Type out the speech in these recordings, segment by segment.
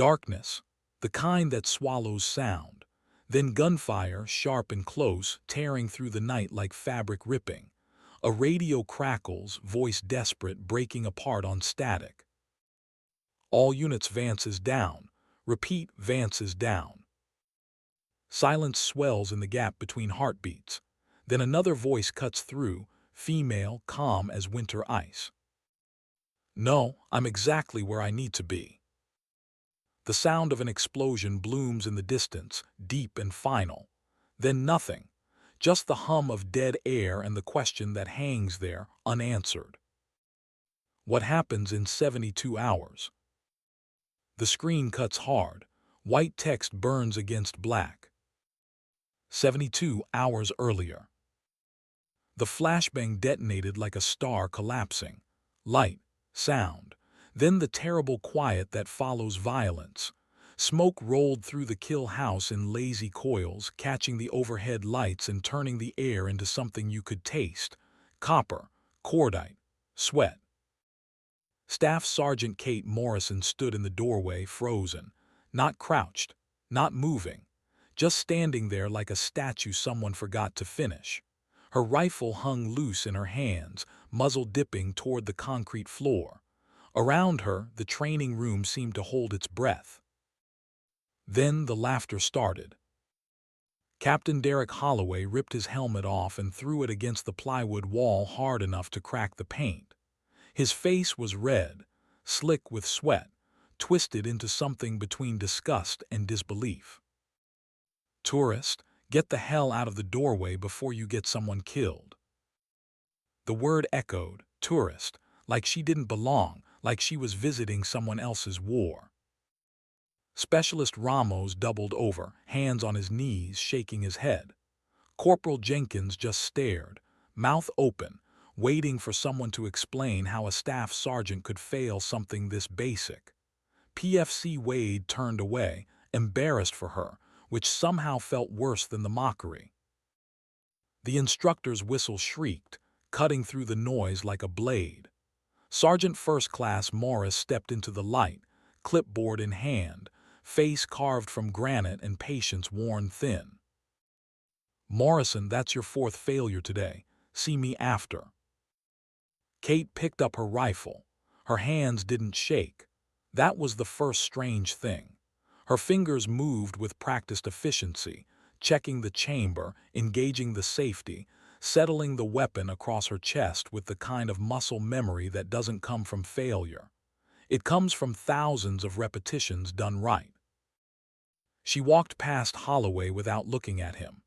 Darkness, the kind that swallows sound. Then gunfire, sharp and close, tearing through the night like fabric ripping. A radio crackles, voice desperate, breaking apart on static. All units, Vance is down. Repeat, Vance is down. Silence swells in the gap between heartbeats. Then another voice cuts through, female, calm as winter ice. No, I'm exactly where I need to be. The sound of an explosion blooms in the distance, deep and final. Then nothing, just the hum of dead air and the question that hangs there, unanswered. What happens in 72 hours? The screen cuts hard. White text burns against black. 72 hours earlier. The flashbang detonated like a star collapsing. Light, sound, then the terrible quiet that follows violence. Smoke rolled through the kill house in lazy coils, catching the overhead lights and turning the air into something you could taste. Copper, cordite, sweat. Staff Sergeant Kate Morrison stood in the doorway, frozen, not crouched, not moving, just standing there like a statue someone forgot to finish. Her rifle hung loose in her hands, muzzle dipping toward the concrete floor. Around her, the training room seemed to hold its breath. Then the laughter started. Captain Derek Holloway ripped his helmet off and threw it against the plywood wall hard enough to crack the paint. His face was red, slick with sweat, twisted into something between disgust and disbelief. "Tourist, get the hell out of the doorway before you get someone killed." The word echoed, tourist, like she didn't belong, like she was visiting someone else's war. Specialist Ramos doubled over, hands on his knees, shaking his head. Corporal Jenkins just stared, mouth open, waiting for someone to explain how a staff sergeant could fail something this basic. PFC Wade turned away, embarrassed for her, which somehow felt worse than the mockery. The instructor's whistle shrieked, cutting through the noise like a blade. Sergeant First Class Morris stepped into the light, clipboard in hand, face carved from granite and patience worn thin. "Morrison, that's your fourth failure today. See me after." Kate picked up her rifle. Her hands didn't shake. That was the first strange thing. Her fingers moved with practiced efficiency, checking the chamber, engaging the safety, settling the weapon across her chest with the kind of muscle memory that doesn't come from failure. It comes from thousands of repetitions done right. She walked past Holloway without looking at him.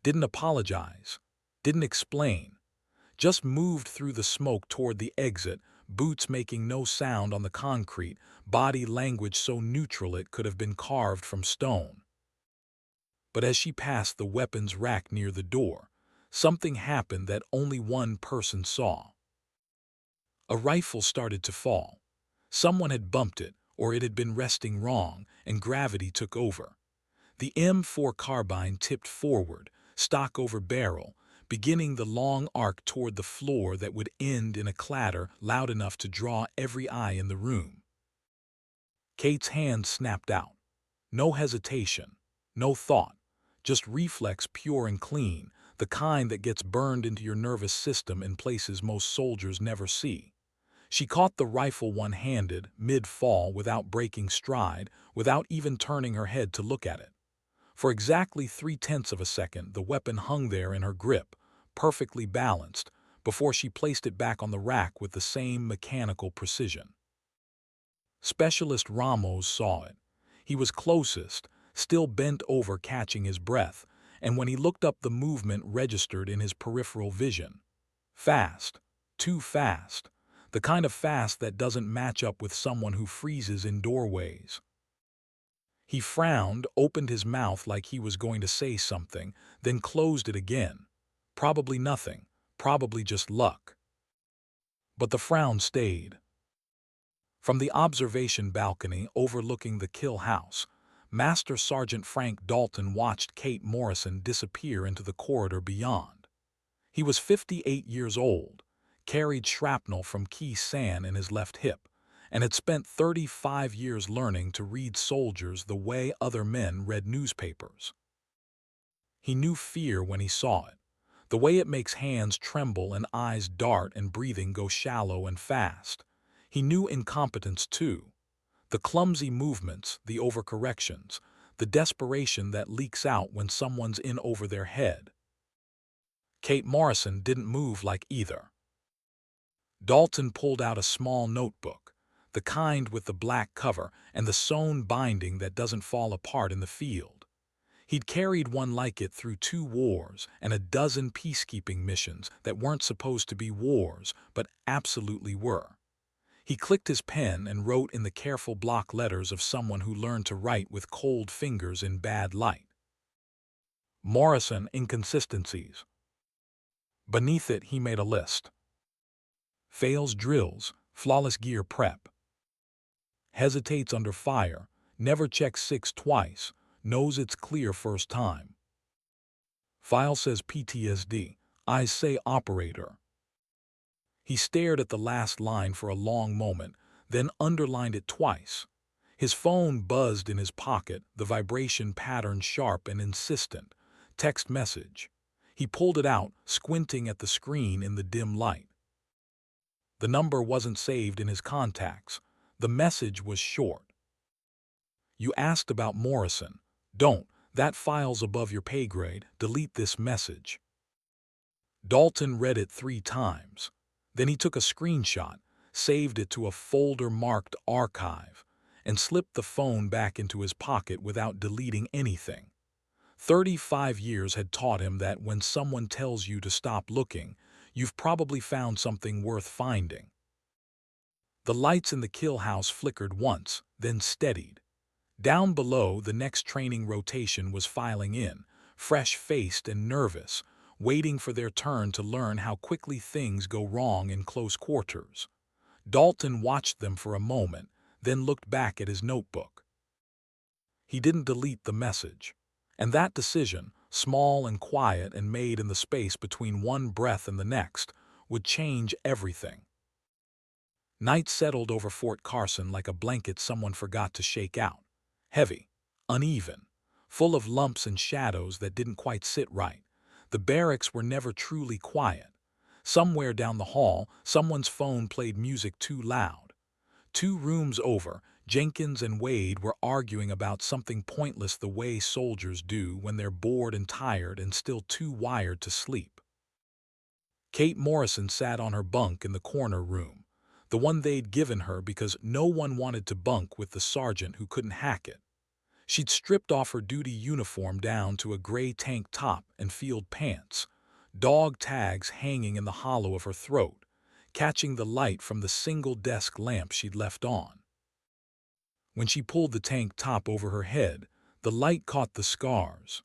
Didn't apologize. Didn't explain. Just moved through the smoke toward the exit, boots making no sound on the concrete, body language so neutral it could have been carved from stone. But as she passed the weapons rack near the door, something happened that only one person saw. A rifle started to fall. Someone had bumped it, or it had been resting wrong, and gravity took over. The M4 carbine tipped forward, stock over barrel, beginning the long arc toward the floor that would end in a clatter loud enough to draw every eye in the room. Kate's hand snapped out. No hesitation, no thought, just reflex pure and clean, the kind that gets burned into your nervous system in places most soldiers never see. She caught the rifle one-handed, mid-fall, without breaking stride, without even turning her head to look at it. For exactly 3/10 of a second, the weapon hung there in her grip, perfectly balanced, before she placed it back on the rack with the same mechanical precision. Specialist Ramos saw it. He was closest, still bent over catching his breath, and when he looked up the movement registered in his peripheral vision. Fast. Too fast. The kind of fast that doesn't match up with someone who freezes in doorways. He frowned, opened his mouth like he was going to say something, then closed it again. Probably nothing, probably just luck. But the frown stayed. From the observation balcony overlooking the kill house, Master Sergeant Frank Dalton watched Kate Morrison disappear into the corridor beyond. He was 58 years old, carried shrapnel from Key San in his left hip, and had spent 35 years learning to read soldiers the way other men read newspapers. He knew fear when he saw it, the way it makes hands tremble and eyes dart and breathing go shallow and fast. He knew incompetence too, the clumsy movements, the overcorrections, the desperation that leaks out when someone's in over their head. Kate Morrison didn't move like either. Dalton pulled out a small notebook, the kind with the black cover and the sewn binding that doesn't fall apart in the field. He'd carried one like it through 2 wars and a dozen peacekeeping missions that weren't supposed to be wars, but absolutely were. He clicked his pen and wrote in the careful block letters of someone who learned to write with cold fingers in bad light. Morrison inconsistencies. Beneath it he made a list. Fails drills, flawless gear prep. Hesitates under fire, never checks 6 twice, knows it's clear first time. File says PTSD, eyes say operator. He stared at the last line for a long moment, then underlined it twice. His phone buzzed in his pocket, the vibration pattern sharp and insistent. Text message. He pulled it out, squinting at the screen in the dim light. The number wasn't saved in his contacts. The message was short. You asked about Morrison. Don't. That file's above your pay grade. Delete this message. Dalton read it 3 times. Then he took a screenshot, saved it to a folder marked Archive, and slipped the phone back into his pocket without deleting anything. 35 years had taught him that when someone tells you to stop looking, you've probably found something worth finding. The lights in the kill house flickered once, then steadied. Down below, the next training rotation was filing in, fresh-faced and nervous, waiting for their turn to learn how quickly things go wrong in close quarters. Dalton watched them for a moment, then looked back at his notebook. He didn't delete the message. And that decision, small and quiet and made in the space between one breath and the next, would change everything. Night settled over Fort Carson like a blanket someone forgot to shake out. Heavy, uneven, full of lumps and shadows that didn't quite sit right. The barracks were never truly quiet. Somewhere down the hall, someone's phone played music too loud. 2 rooms over, Jenkins and Wade were arguing about something pointless the way soldiers do when they're bored and tired and still too wired to sleep. Kate Morrison sat on her bunk in the corner room, the one they'd given her because no one wanted to bunk with the sergeant who couldn't hack it. She'd stripped off her duty uniform down to a gray tank top and field pants, dog tags hanging in the hollow of her throat, catching the light from the single desk lamp she'd left on. When she pulled the tank top over her head, the light caught the scars.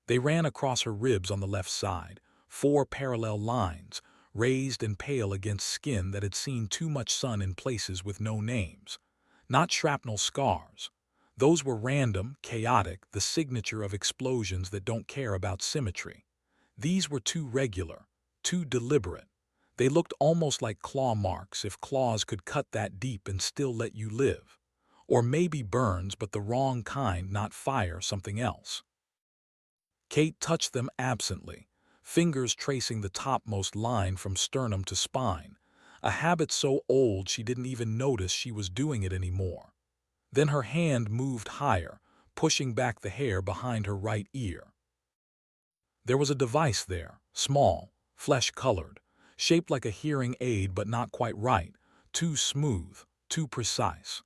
They ran across her ribs on the left side, 4 parallel lines, raised and pale against skin that had seen too much sun in places with no names. Not shrapnel scars. Those were random, chaotic, the signature of explosions that don't care about symmetry. These were too regular, too deliberate. They looked almost like claw marks if claws could cut that deep and still let you live. Or maybe burns, but the wrong kind, not fire, something else. Kate touched them absently, fingers tracing the topmost line from sternum to spine, a habit so old she didn't even notice she was doing it anymore. Then her hand moved higher, pushing back the hair behind her right ear. There was a device there, small, flesh-colored, shaped like a hearing aid but not quite right, too smooth, too precise.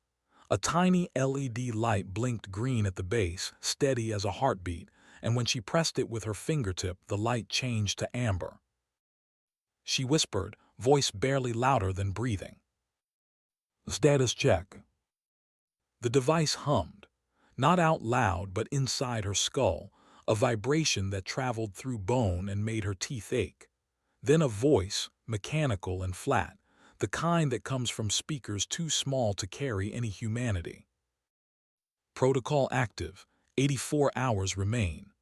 A tiny LED light blinked green at the base, steady as a heartbeat, and when she pressed it with her fingertip, the light changed to amber. She whispered, voice barely louder than breathing. "Status check." The device hummed, not out loud but inside her skull, a vibration that traveled through bone and made her teeth ache. Then a voice, mechanical and flat, the kind that comes from speakers too small to carry any humanity. "Protocol active. 84 hours remain."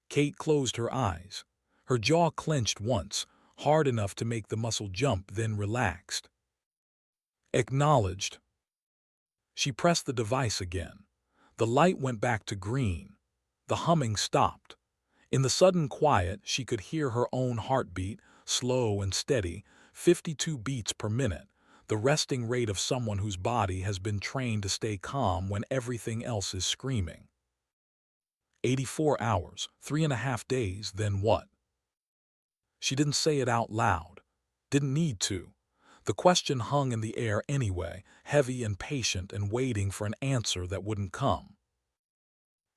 Kate closed her eyes. Her jaw clenched once, hard enough to make the muscle jump, then relaxed. Acknowledged. She pressed the device again. The light went back to green. The humming stopped. In the sudden quiet, she could hear her own heartbeat, slow and steady, 52 beats per minute, the resting rate of someone whose body has been trained to stay calm when everything else is screaming. 84 hours, 3.5 days, then what? She didn't say it out loud. Didn't need to. The question hung in the air anyway, heavy and patient and waiting for an answer that wouldn't come.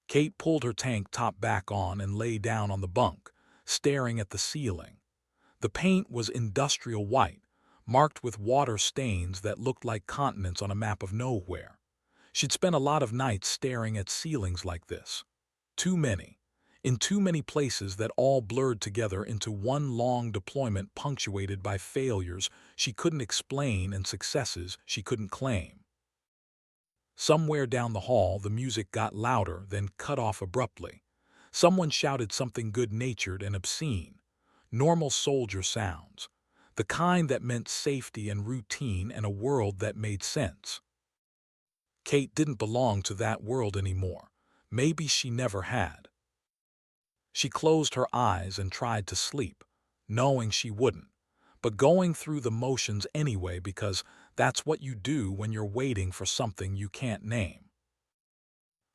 Kate pulled her tank top back on and lay down on the bunk, staring at the ceiling. The paint was industrial white, marked with water stains that looked like continents on a map of nowhere. She'd spent a lot of nights staring at ceilings like this. Too many. In too many places that all blurred together into one long deployment punctuated by failures she couldn't explain and successes she couldn't claim. Somewhere down the hall, the music got louder, then cut off abruptly. Someone shouted something good-natured and obscene. Normal soldier sounds. The kind that meant safety and routine and a world that made sense. Kate didn't belong to that world anymore. Maybe she never had. She closed her eyes and tried to sleep, knowing she wouldn't, but going through the motions anyway because that's what you do when you're waiting for something you can't name.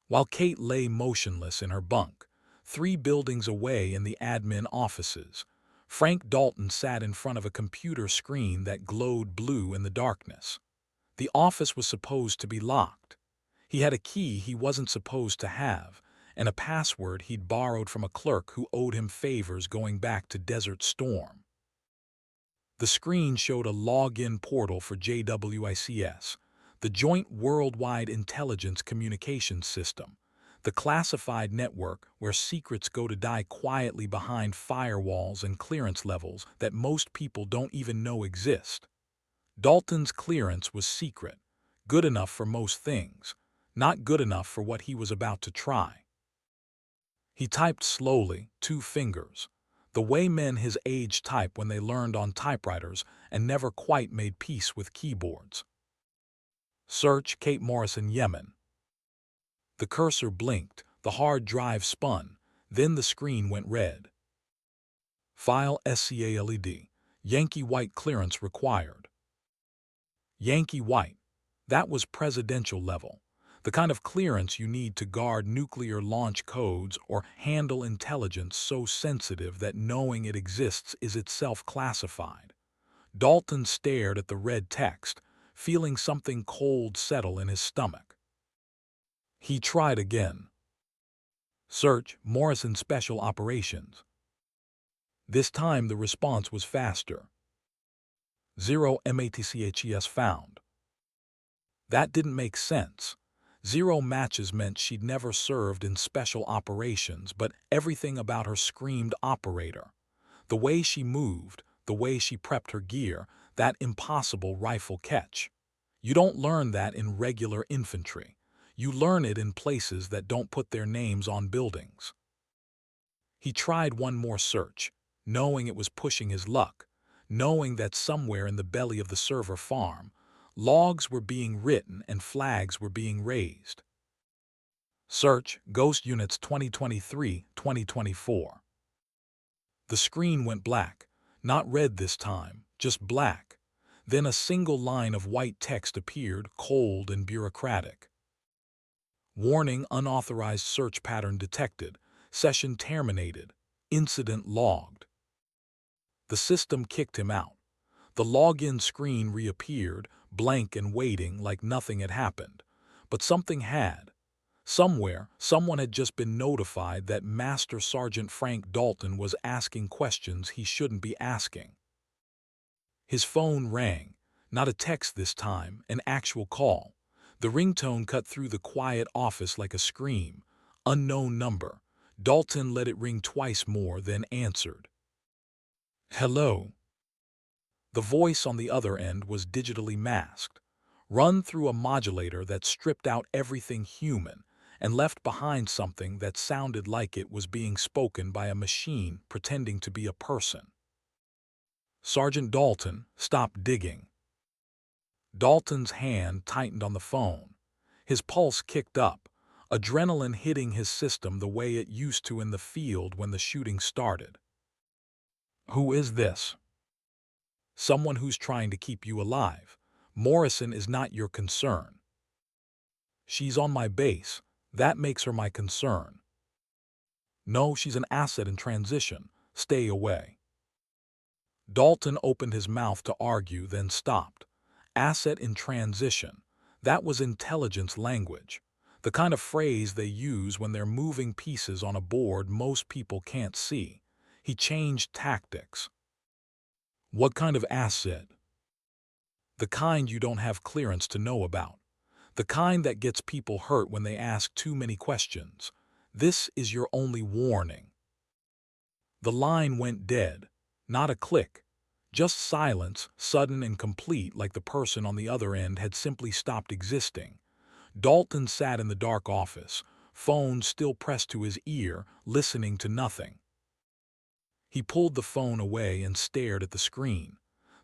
While Kate lay motionless in her bunk, 3 buildings away in the admin offices, Frank Dalton sat in front of a computer screen that glowed blue in the darkness. The office was supposed to be locked. He had a key he wasn't supposed to have, and a password he'd borrowed from a clerk who owed him favors going back to Desert Storm. The screen showed a login portal for JWICS, the Joint Worldwide Intelligence Communications System, the classified network where secrets go to die quietly behind firewalls and clearance levels that most people don't even know exist. Dalton's clearance was secret, good enough for most things, not good enough for what he was about to try. He typed slowly, 2 fingers, the way men his age type when they learned on typewriters and never quite made peace with keyboards. Search Kate Morrison, Yemen. The cursor blinked, the hard drive spun, then the screen went red. File SCALED, Yankee White clearance required. Yankee White, that was presidential level. The kind of clearance you need to guard nuclear launch codes or handle intelligence so sensitive that knowing it exists is itself classified. Dalton stared at the red text, feeling something cold settle in his stomach. He tried again. Search Morrison Special Operations. This time the response was faster. 0 MATCHES found. That didn't make sense. 0 matches meant she'd never served in special operations, but everything about her screamed operator. The way she moved, the way she prepped her gear, that impossible rifle catch. You don't learn that in regular infantry. You learn it in places that don't put their names on buildings. He tried one more search, knowing it was pushing his luck, knowing that somewhere in the belly of the server farm, logs were being written and flags were being raised. Search Ghost Units 2023-2024. The screen went black, not red this time, just black. Then a single line of white text appeared, cold and bureaucratic. Warning: unauthorized search pattern detected. Session terminated. Incident logged. The system kicked him out. The login screen reappeared, blank and waiting like nothing had happened. But something had. Somewhere, someone had just been notified that Master Sergeant Frank Dalton was asking questions he shouldn't be asking. His phone rang. Not a text this time, an actual call. The ringtone cut through the quiet office like a scream. Unknown number. Dalton let it ring twice more, then answered. Hello. The voice on the other end was digitally masked, run through a modulator that stripped out everything human and left behind something that sounded like it was being spoken by a machine pretending to be a person. Sergeant Dalton, stop digging. Dalton's hand tightened on the phone. His pulse kicked up, adrenaline hitting his system the way it used to in the field when the shooting started. "Who is this?" "Someone who's trying to keep you alive. Morrison is not your concern." "She's on my base. That makes her my concern." "No, she's an asset in transition. Stay away." Dalton opened his mouth to argue, then stopped. Asset in transition. That was intelligence language. The kind of phrase they use when they're moving pieces on a board most people can't see. He changed tactics. "What kind of asset?" "The kind you don't have clearance to know about. The kind that gets people hurt when they ask too many questions. This is your only warning." The line went dead. Not a click. Just silence, sudden and complete, like the person on the other end had simply stopped existing. Dalton sat in the dark office, phone still pressed to his ear, listening to nothing. He pulled the phone away and stared at the screen.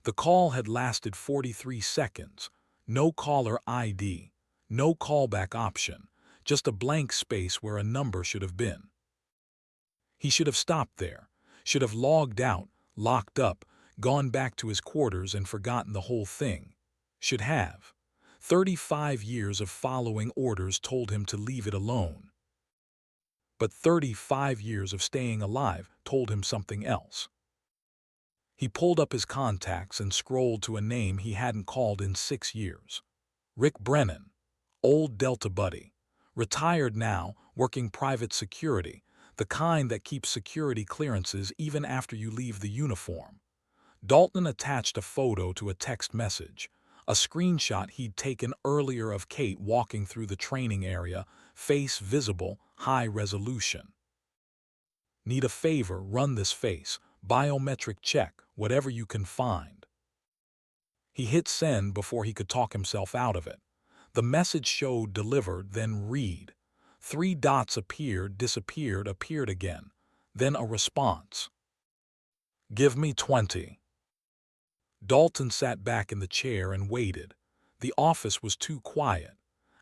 The call had lasted 43 seconds. No caller ID. No callback option. Just a blank space where a number should have been. He should have stopped there. Should have logged out, locked up, gone back to his quarters and forgotten the whole thing. Should have. 35 years of following orders told him to leave it alone. But 35 years of staying alive told him something else. He pulled up his contacts and scrolled to a name he hadn't called in 6 years. Rick Brennan. Old Delta buddy. Retired now, working private security, the kind that keeps security clearances even after you leave the uniform. Dalton attached a photo to a text message, a screenshot he'd taken earlier of Kate walking through the training area, face visible, high resolution. "Need a favor, run this face, biometric check, whatever you can find." He hit send before he could talk himself out of it. The message showed delivered, then read. 3 dots appeared, disappeared, appeared again. Then a response. "Give me 20. Dalton sat back in the chair and waited. The office was too quiet.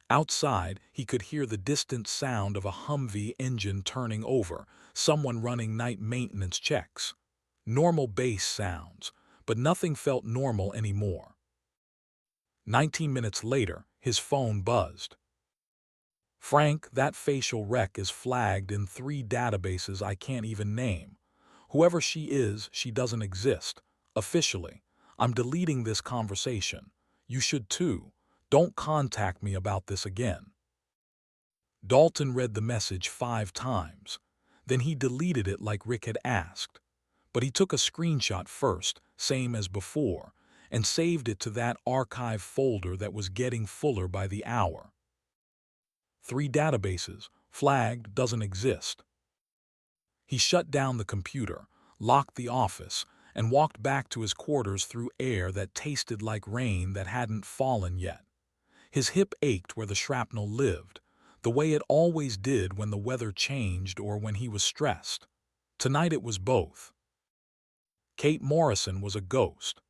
Outside, he could hear the distant sound of a Humvee engine turning over, someone running night maintenance checks. Normal base sounds, but nothing felt normal anymore. 19 minutes later, his phone buzzed. "Frank, that facial rec is flagged in 3 databases I can't even name. Whoever she is, she doesn't exist. Officially. I'm deleting this conversation. You should too. Don't contact me about this again." Dalton read the message 5 times. Then he deleted it like Rick had asked. But he took a screenshot first, same as before, and saved it to that archive folder that was getting fuller by the hour. 3 databases, flagged, doesn't exist. He shut down the computer, locked the office, and walked back to his quarters through air that tasted like rain that hadn't fallen yet. His hip ached where the shrapnel lived, the way it always did when the weather changed or when he was stressed. Tonight it was both. Kate Morrison was a ghost.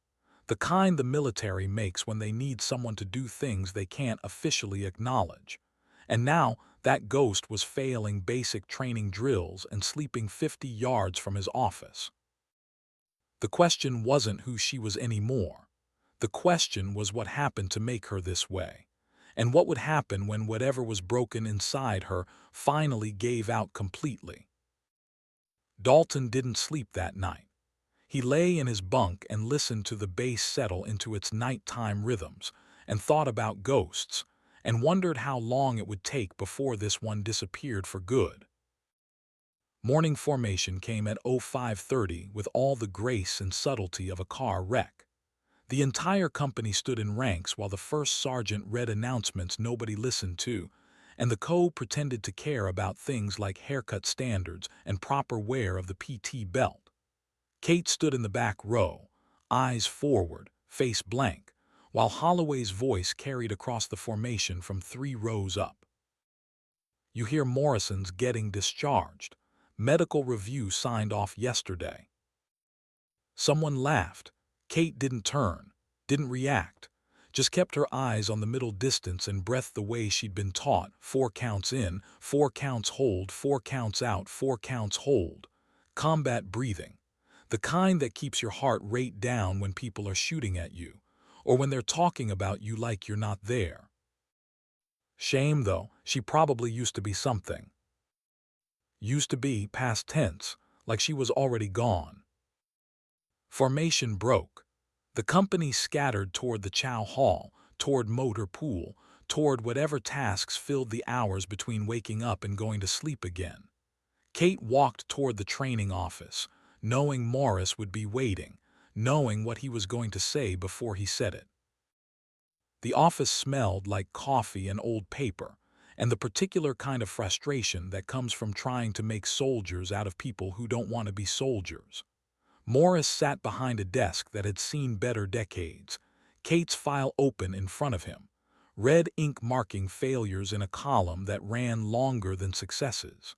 The kind the military makes when they need someone to do things they can't officially acknowledge. And now, that ghost was failing basic training drills and sleeping 50 yards from his office. The question wasn't who she was anymore. The question was what happened to make her this way. And what would happen when whatever was broken inside her finally gave out completely. Dalton didn't sleep that night. He lay in his bunk and listened to the bass settle into its nighttime rhythms, and thought about ghosts, and wondered how long it would take before this one disappeared for good. Morning formation came at 05:30 with all the grace and subtlety of a car wreck. The entire company stood in ranks while the first sergeant read announcements nobody listened to, and the co pretended to care about things like haircut standards and proper wear of the PT belt. Kate stood in the back row, eyes forward, face blank, while Holloway's voice carried across the formation from 3 rows up. "You hear Morrison's getting discharged. Medical review signed off yesterday." Someone laughed. Kate didn't turn, didn't react, just kept her eyes on the middle distance and breathed the way she'd been taught: 4 counts in, 4 counts hold, 4 counts out, 4 counts hold. Combat breathing. The kind that keeps your heart rate down when people are shooting at you, or when they're talking about you like you're not there. Shame, though, she probably used to be something. Used to be past tense, like she was already gone. Formation broke. The company scattered toward the chow hall, toward motor pool, toward whatever tasks filled the hours between waking up and going to sleep again. Kate walked toward the training office, knowing Morris would be waiting, knowing what he was going to say before he said it. The office smelled like coffee and old paper, and the particular kind of frustration that comes from trying to make soldiers out of people who don't want to be soldiers. Morris sat behind a desk that had seen better decades, Kate's file open in front of him, red ink marking failures in a column that ran longer than successes.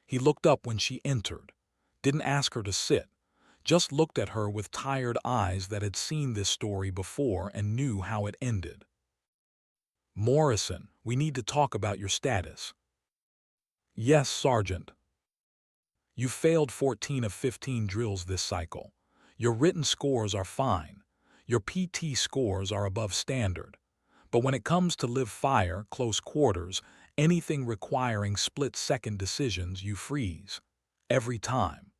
He looked up when she entered, didn't ask her to sit, just looked at her with tired eyes that had seen this story before and knew how it ended. "Morrison, we need to talk about your status." "Yes, Sergeant." "You failed 14 of 15 drills this cycle. Your written scores are fine. Your PT scores are above standard. But when it comes to live fire, close quarters, anything requiring split-second decisions, you freeze. Every time."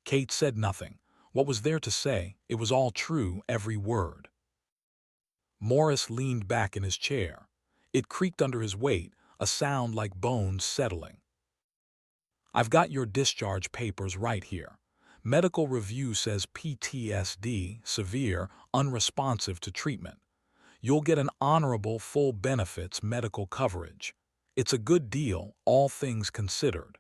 Kate said nothing. What was there to say? It was all true, every word. Morris leaned back in his chair. It creaked under his weight, a sound like bones settling. "I've got your discharge papers right here. Medical review says PTSD, severe, unresponsive to treatment. You'll get an honorable full benefits medical coverage. It's a good deal, all things considered."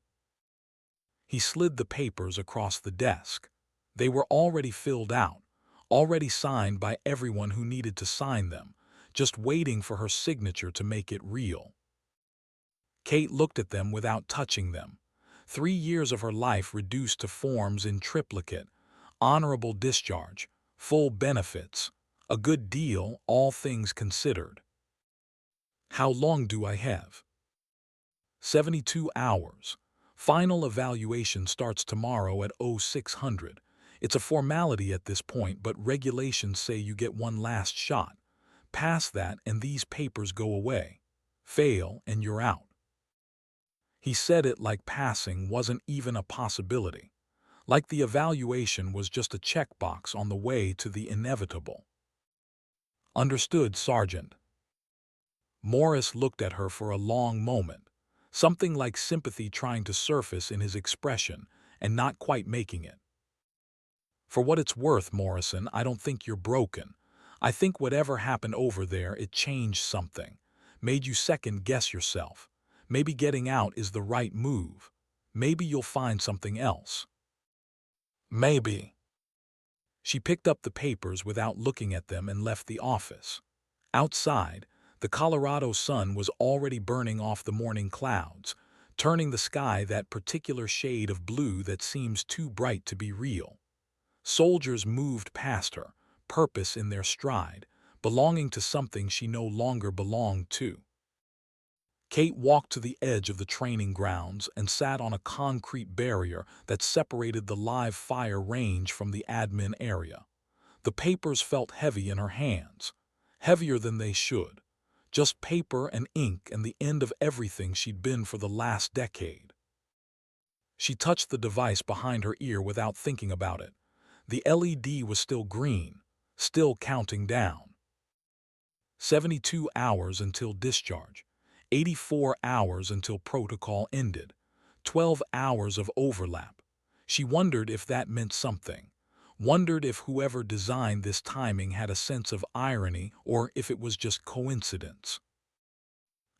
He slid the papers across the desk. They were already filled out, already signed by everyone who needed to sign them, just waiting for her signature to make it real. Kate looked at them without touching them. 3 years of her life reduced to forms in triplicate: honorable discharge, full benefits, a good deal, all things considered. "How long do I have?" 72 hours. Final evaluation starts tomorrow at 0600. It's a formality at this point, but regulations say you get one last shot. Pass that and these papers go away. Fail and you're out. He said it like passing wasn't even a possibility, like the evaluation was just a checkbox on the way to the inevitable. "Understood, Sergeant." Morris looked at her for a long moment, something like sympathy trying to surface in his expression and not quite making it. "For what it's worth, Morrison, I don't think you're broken. I think whatever happened over there, it changed something, made you second-guess yourself. Maybe getting out is the right move. Maybe you'll find something else." "Maybe." She picked up the papers without looking at them and left the office. Outside, the Colorado sun was already burning off the morning clouds, turning the sky that particular shade of blue that seems too bright to be real. Soldiers moved past her, purpose in their stride, belonging to something she no longer belonged to. Kate walked to the edge of the training grounds and sat on a concrete barrier that separated the live fire range from the admin area. The papers felt heavy in her hands, heavier than they should. Just paper and ink and the end of everything she'd been for the last decade. She touched the device behind her ear without thinking about it. The LED was still green, still counting down. 72 hours until discharge. 84 hours until protocol ended. 12 hours of overlap. She wondered if that meant something. Wondered if whoever designed this timing had a sense of irony or if it was just coincidence.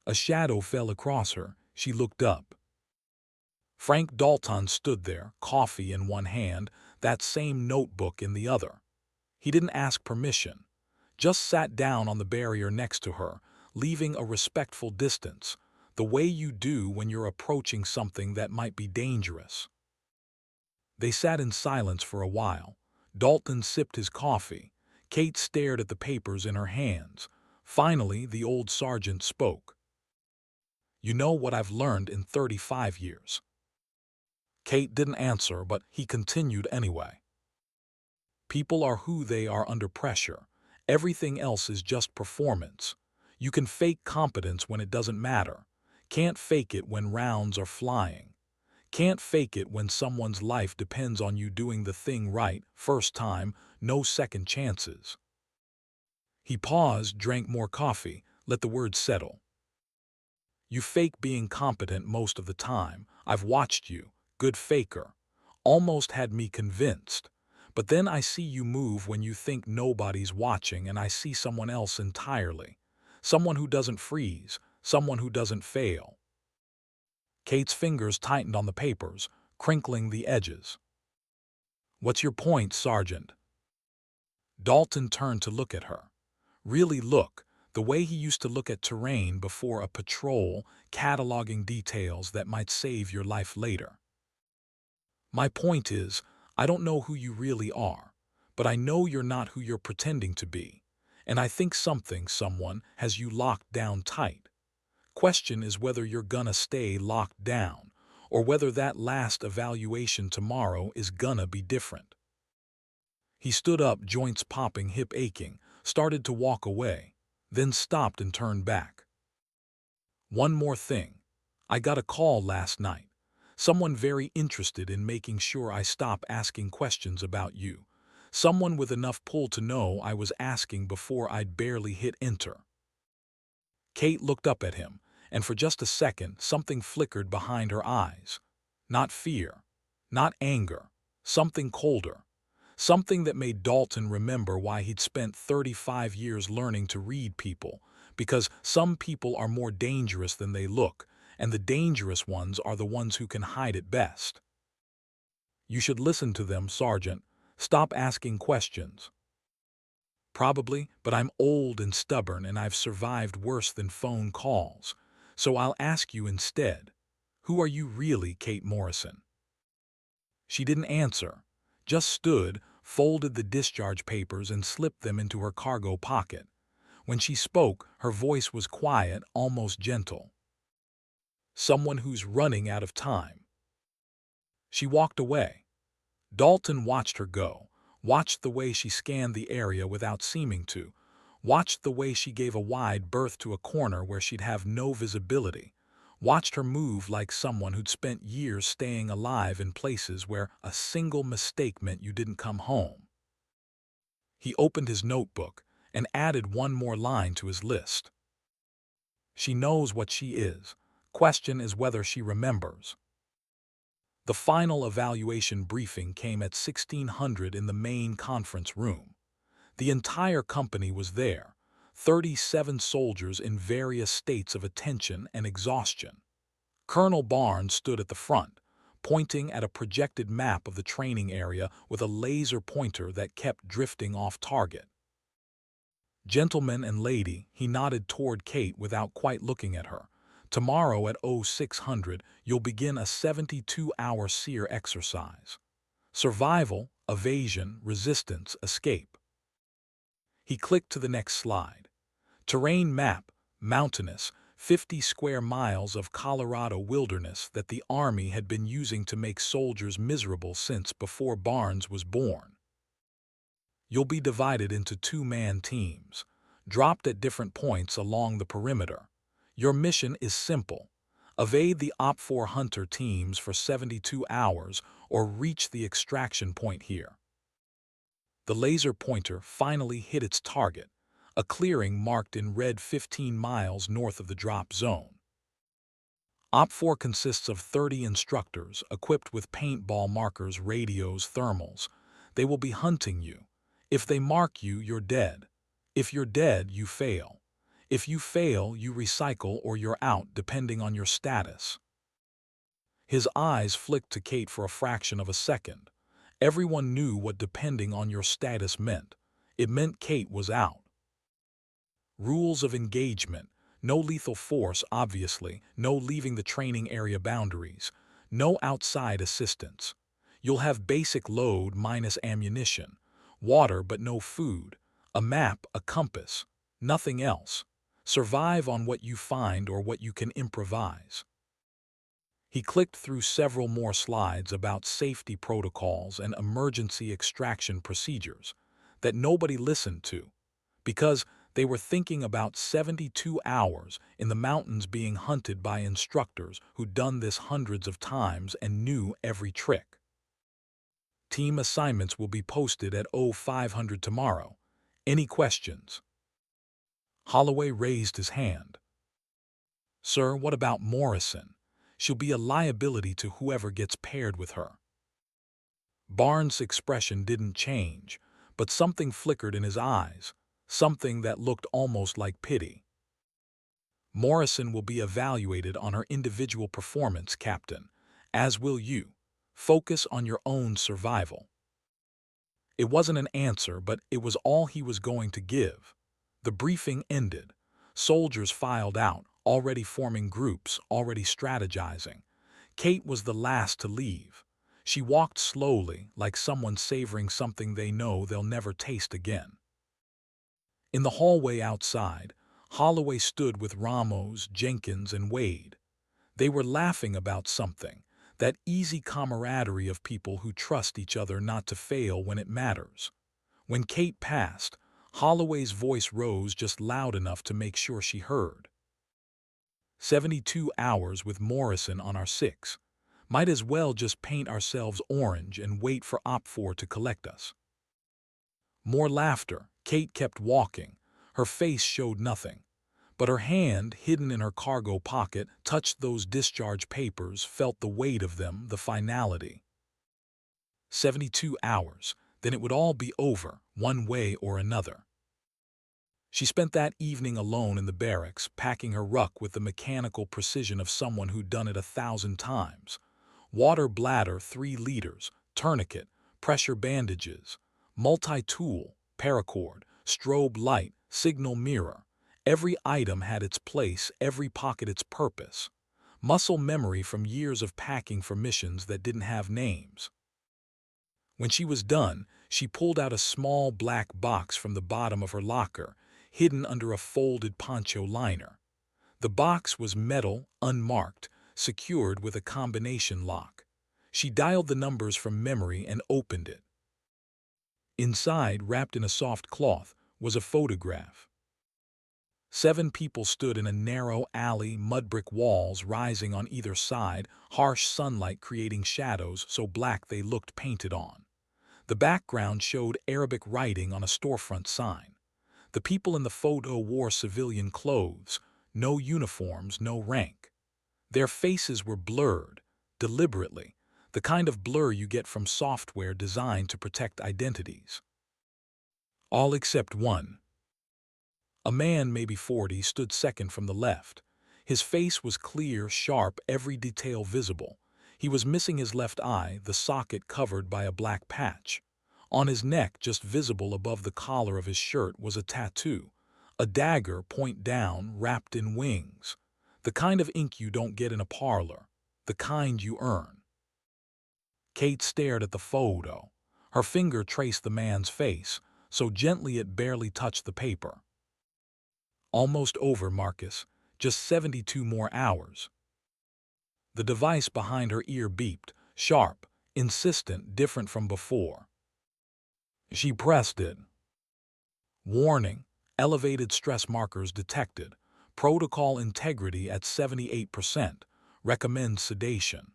A shadow fell across her. She looked up. Frank Dalton stood there, coffee in one hand, that same notebook in the other. He didn't ask permission, just sat down on the barrier next to her, leaving a respectful distance, the way you do when you're approaching something that might be dangerous. They sat in silence for a while. Dalton sipped his coffee. Kate stared at the papers in her hands. Finally, the old sergeant spoke. "You know what I've learned in 35 years." Kate didn't answer, but he continued anyway. "People are who they are under pressure. Everything else is just performance. You can fake competence when it doesn't matter. Can't fake it when rounds are flying. Can't fake it when someone's life depends on you doing the thing right, first time, no second chances." He paused, drank more coffee, let the words settle. "You fake being competent most of the time. I've watched you. Good faker. Almost had me convinced. But then I see you move when you think nobody's watching, and I see someone else entirely. Someone who doesn't freeze. Someone who doesn't fail." Kate's fingers tightened on the papers, crinkling the edges. "What's your point, Sergeant?" Dalton turned to look at her. Really look, the way he used to look at terrain before a patrol, cataloging details that might save your life later. "My point is, I don't know who you really are, but I know you're not who you're pretending to be. And I think someone has you locked down tight. Question is whether you're gonna stay locked down, or whether that last evaluation tomorrow is gonna be different." He stood up, joints popping, hip aching, started to walk away, then stopped and turned back. "One more thing. I got a call last night. Someone very interested in making sure I stop asking questions about you. Someone with enough pull to know I was asking before I'd barely hit enter." Kate looked up at him, and for just a second something flickered behind her eyes. Not fear, not anger, something colder. Something that made Dalton remember why he'd spent 35 years learning to read people, because some people are more dangerous than they look, and the dangerous ones are the ones who can hide it best. "You should listen to them, Sergeant. Stop asking questions." "Probably, but I'm old and stubborn and I've survived worse than phone calls. So I'll ask you instead. Who are you really, Kate Morrison?" She didn't answer, just stood, folded the discharge papers and slipped them into her cargo pocket. When she spoke, her voice was quiet, almost gentle. "Someone who's running out of time." She walked away. Dalton watched her go, watched the way she scanned the area without seeming to, watched the way she gave a wide berth to a corner where she'd have no visibility, watched her move like someone who'd spent years staying alive in places where a single mistake meant you didn't come home. He opened his notebook and added one more line to his list. "She knows what she is. Question is whether she remembers." The final evaluation briefing came at 1600 in the main conference room. The entire company was there, 37 soldiers in various states of attention and exhaustion. Colonel Barnes stood at the front, pointing at a projected map of the training area with a laser pointer that kept drifting off target. "Gentlemen and lady," he nodded toward Kate without quite looking at her. "Tomorrow at 0600, you'll begin a 72-hour SEER exercise. Survival, evasion, resistance, escape." He clicked to the next slide. Terrain map, mountainous, 50 square miles of Colorado wilderness that the Army had been using to make soldiers miserable since before Barnes was born. "You'll be divided into two-man teams, dropped at different points along the perimeter. Your mission is simple. Evade the OP-4 hunter teams for 72 hours or reach the extraction point here." The laser pointer finally hit its target, a clearing marked in red 15 miles north of the drop zone. OP-4 consists of 30 instructors equipped with paintball markers, radios, thermals. They will be hunting you. If they mark you, you're dead. If you're dead, you fail. If you fail, you recycle or you're out, depending on your status. His eyes flicked to Kate for a fraction of a second. Everyone knew what depending on your status meant. It meant Kate was out. Rules of engagement. No lethal force, obviously. No leaving the training area boundaries. No outside assistance. You'll have basic load minus ammunition. Water but no food. A map, a compass, nothing else. Survive on what you find or what you can improvise. He clicked through several more slides about safety protocols and emergency extraction procedures that nobody listened to because they were thinking about 72 hours in the mountains being hunted by instructors who'd done this hundreds of times and knew every trick. Team assignments will be posted at 0500 tomorrow. Any questions? Holloway raised his hand. Sir, what about Morrison? She'll be a liability to whoever gets paired with her. Barnes' expression didn't change, but something flickered in his eyes, something that looked almost like pity. Morrison will be evaluated on her individual performance, Captain, as will you. Focus on your own survival. It wasn't an answer, but it was all he was going to give. The briefing ended. Soldiers filed out, already forming groups, already strategizing. Kate was the last to leave. She walked slowly, like someone savoring something they know they'll never taste again. In the hallway outside, Holloway stood with Ramos, Jenkins, and Wade. They were laughing about something, that easy camaraderie of people who trust each other not to fail when it matters. When Kate passed, Holloway's voice rose just loud enough to make sure she heard. 72 hours with Morrison on our 6. Might as well just paint ourselves orange and wait for Op 4 to collect us. More laughter. Kate kept walking. Her face showed nothing. But her hand, hidden in her cargo pocket, touched those discharge papers, felt the weight of them, the finality. 72 hours, then it would all be over, one way or another. She spent that evening alone in the barracks, packing her ruck with the mechanical precision of someone who'd done it 1,000 times. Water bladder 3 liters, tourniquet, pressure bandages, multi-tool, paracord, strobe light, signal mirror. Every item had its place, every pocket its purpose. Muscle memory from years of packing for missions that didn't have names. When she was done, she pulled out a small black box from the bottom of her locker, hidden under a folded poncho liner. The box was metal, unmarked, secured with a combination lock. She dialed the numbers from memory and opened it. Inside, wrapped in a soft cloth, was a photograph. 7 people stood in a narrow alley, mud-brick walls rising on either side, harsh sunlight creating shadows so black they looked painted on. The background showed Arabic writing on a storefront sign. The people in the photo wore civilian clothes, no uniforms, no rank. Their faces were blurred, deliberately, the kind of blur you get from software designed to protect identities. All except one. A man, maybe 40, stood second from the left. His face was clear, sharp, every detail visible. He was missing his left eye, the socket covered by a black patch. On his neck, just visible above the collar of his shirt, was a tattoo. A dagger, point down, wrapped in wings. The kind of ink you don't get in a parlor. The kind you earn. Kate stared at the photo. Her finger traced the man's face, so gently it barely touched the paper. Almost over, Marcus. Just 72 more hours. The device behind her ear beeped, sharp, insistent, different from before. She pressed it. Warning, elevated stress markers detected. Protocol integrity at 78%. Recommend sedation.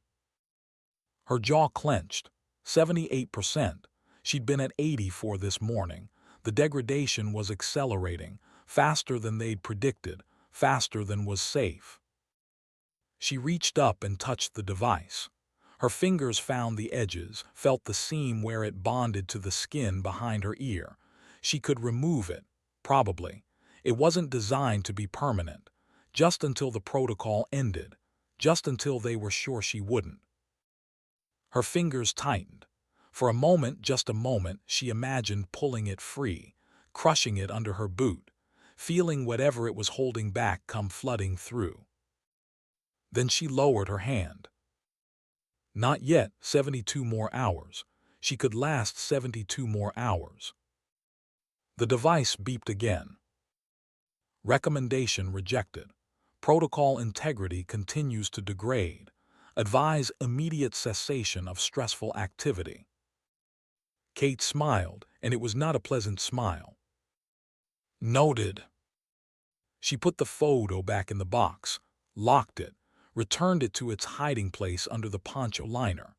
Her jaw clenched. 78%. She'd been at 84 this morning. The degradation was accelerating, faster than they'd predicted, faster than was safe. She reached up and touched the device. Her fingers found the edges, felt the seam where it bonded to the skin behind her ear. She could remove it, probably. It wasn't designed to be permanent. Just until the protocol ended. Just until they were sure she wouldn't. Her fingers tightened. For a moment, just a moment, she imagined pulling it free, crushing it under her boot, feeling whatever it was holding back come flooding through. Then she lowered her hand. Not yet, 72 more hours. She could last 72 more hours. The device beeped again. Recommendation rejected. Protocol integrity continues to degrade. Advise immediate cessation of stressful activity. Kate smiled, and it was not a pleasant smile. Noted. She put the photo back in the box, locked it, returned it to its hiding place under the poncho liner.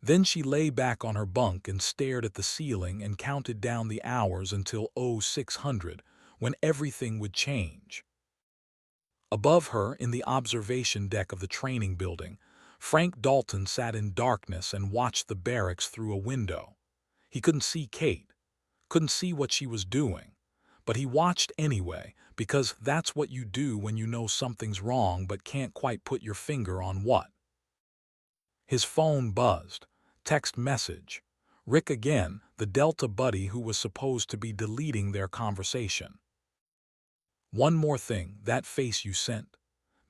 Then she lay back on her bunk and stared at the ceiling and counted down the hours until 0600, when everything would change. Above her, in the observation deck of the training building, Frank Dalton sat in darkness and watched the barracks through a window. He couldn't see Kate, couldn't see what she was doing, but he watched anyway, because that's what you do when you know something's wrong but can't quite put your finger on what. His phone buzzed. Text message. Rick again, the Delta buddy who was supposed to be deleting their conversation. One more thing, that face you sent.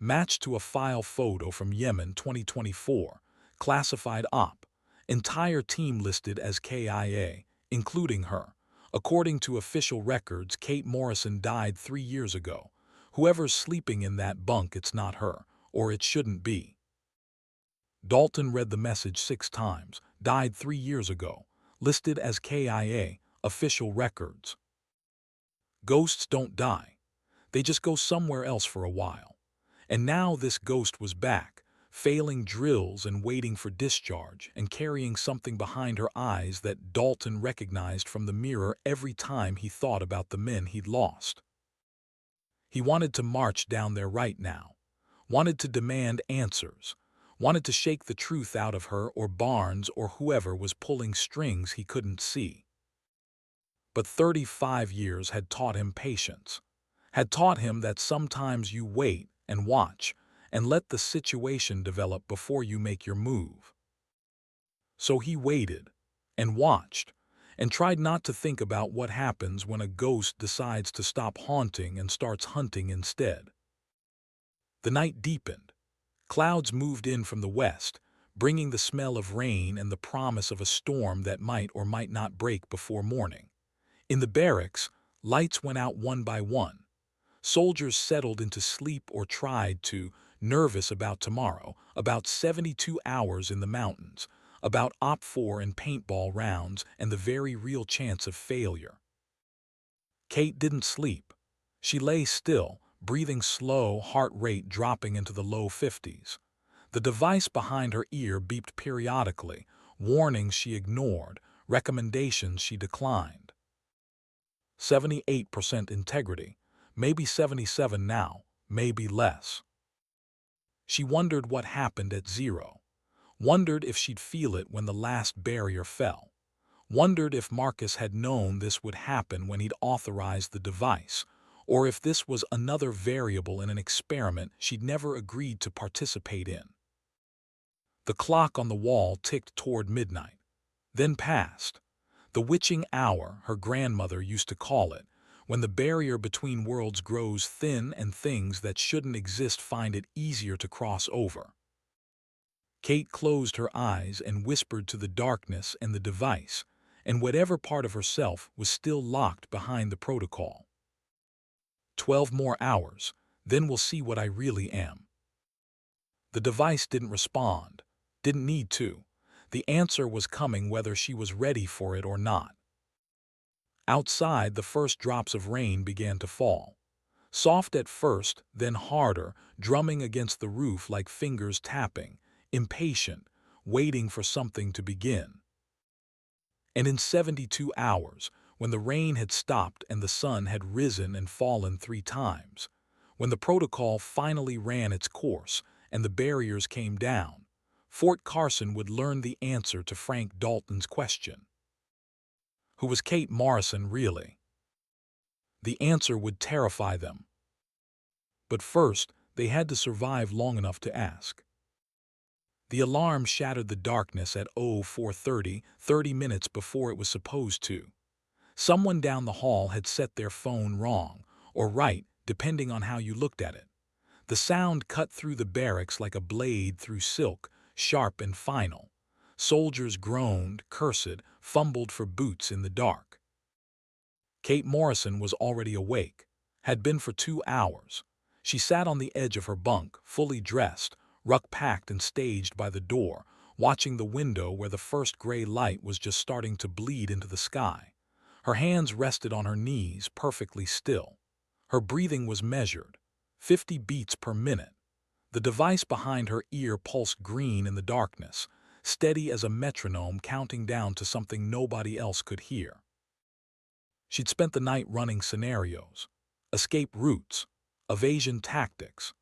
Matched to a file photo from Yemen 2024. Classified op. Entire team listed as KIA, including her. According to official records, Kate Morrison died 3 years ago. Whoever's sleeping in that bunk, it's not her, or it shouldn't be. Dalton read the message 6 times. Died 3 years ago. Listed as KIA, official records. Ghosts don't die. They just go somewhere else for a while. And now this ghost was back, failing drills and waiting for discharge, and carrying something behind her eyes that Dalton recognized from the mirror every time he thought about the men he'd lost. He wanted to march down there right now. Wanted to demand answers. Wanted to shake the truth out of her or Barnes or whoever was pulling strings he couldn't see. But 35 years had taught him patience. Had taught him that sometimes you wait and watch and let the situation develop before you make your move. So he waited and watched and tried not to think about what happens when a ghost decides to stop haunting and starts hunting instead. The night deepened. Clouds moved in from the west, bringing the smell of rain and the promise of a storm that might or might not break before morning. In the barracks, lights went out one by one. Soldiers settled into sleep or tried to, nervous about tomorrow, about 72 hours in the mountains, about Op 4 and paintball rounds and the very real chance of failure. Kate didn't sleep. She lay still, breathing slow, heart rate dropping into the low 50s. The device behind her ear beeped periodically, warnings she ignored, recommendations she declined. 78% integrity, maybe 77 now, maybe less. She wondered what happened at 0. Wondered if she'd feel it when the last barrier fell. Wondered if Marcus had known this would happen when he'd authorized the device, or if this was another variable in an experiment she'd never agreed to participate in. The clock on the wall ticked toward midnight, then passed. The witching hour, her grandmother used to call it, when the barrier between worlds grows thin and things that shouldn't exist find it easier to cross over. Kate closed her eyes and whispered to the darkness and the device, and whatever part of herself was still locked behind the protocol. 12 more hours, then we'll see what I really am. The device didn't respond, didn't need to. The answer was coming whether she was ready for it or not. Outside, the first drops of rain began to fall. Soft at first, then harder, drumming against the roof like fingers tapping, impatient, waiting for something to begin. And in 72 hours, when the rain had stopped and the sun had risen and fallen 3 times, when the protocol finally ran its course and the barriers came down, Fort Carson would learn the answer to Frank Dalton's question. Who was Kate Morrison really? The answer would terrify them. But first, they had to survive long enough to ask. The alarm shattered the darkness at 04:30, 30 minutes before it was supposed to. Someone down the hall had set their phone wrong, or right, depending on how you looked at it. The sound cut through the barracks like a blade through silk, sharp and final. Soldiers groaned, cursed, fumbled for boots in the dark. Kate Morrison was already awake, had been for 2 hours. She sat on the edge of her bunk, fully dressed, ruck packed and staged by the door, watching the window where the first gray light was just starting to bleed into the sky. Her hands rested on her knees, perfectly still. Her breathing was measured, 50 beats per minute. The device behind her ear pulsed green in the darkness, steady as a metronome counting down to something nobody else could hear. She'd spent the night running scenarios, escape routes, evasion tactics.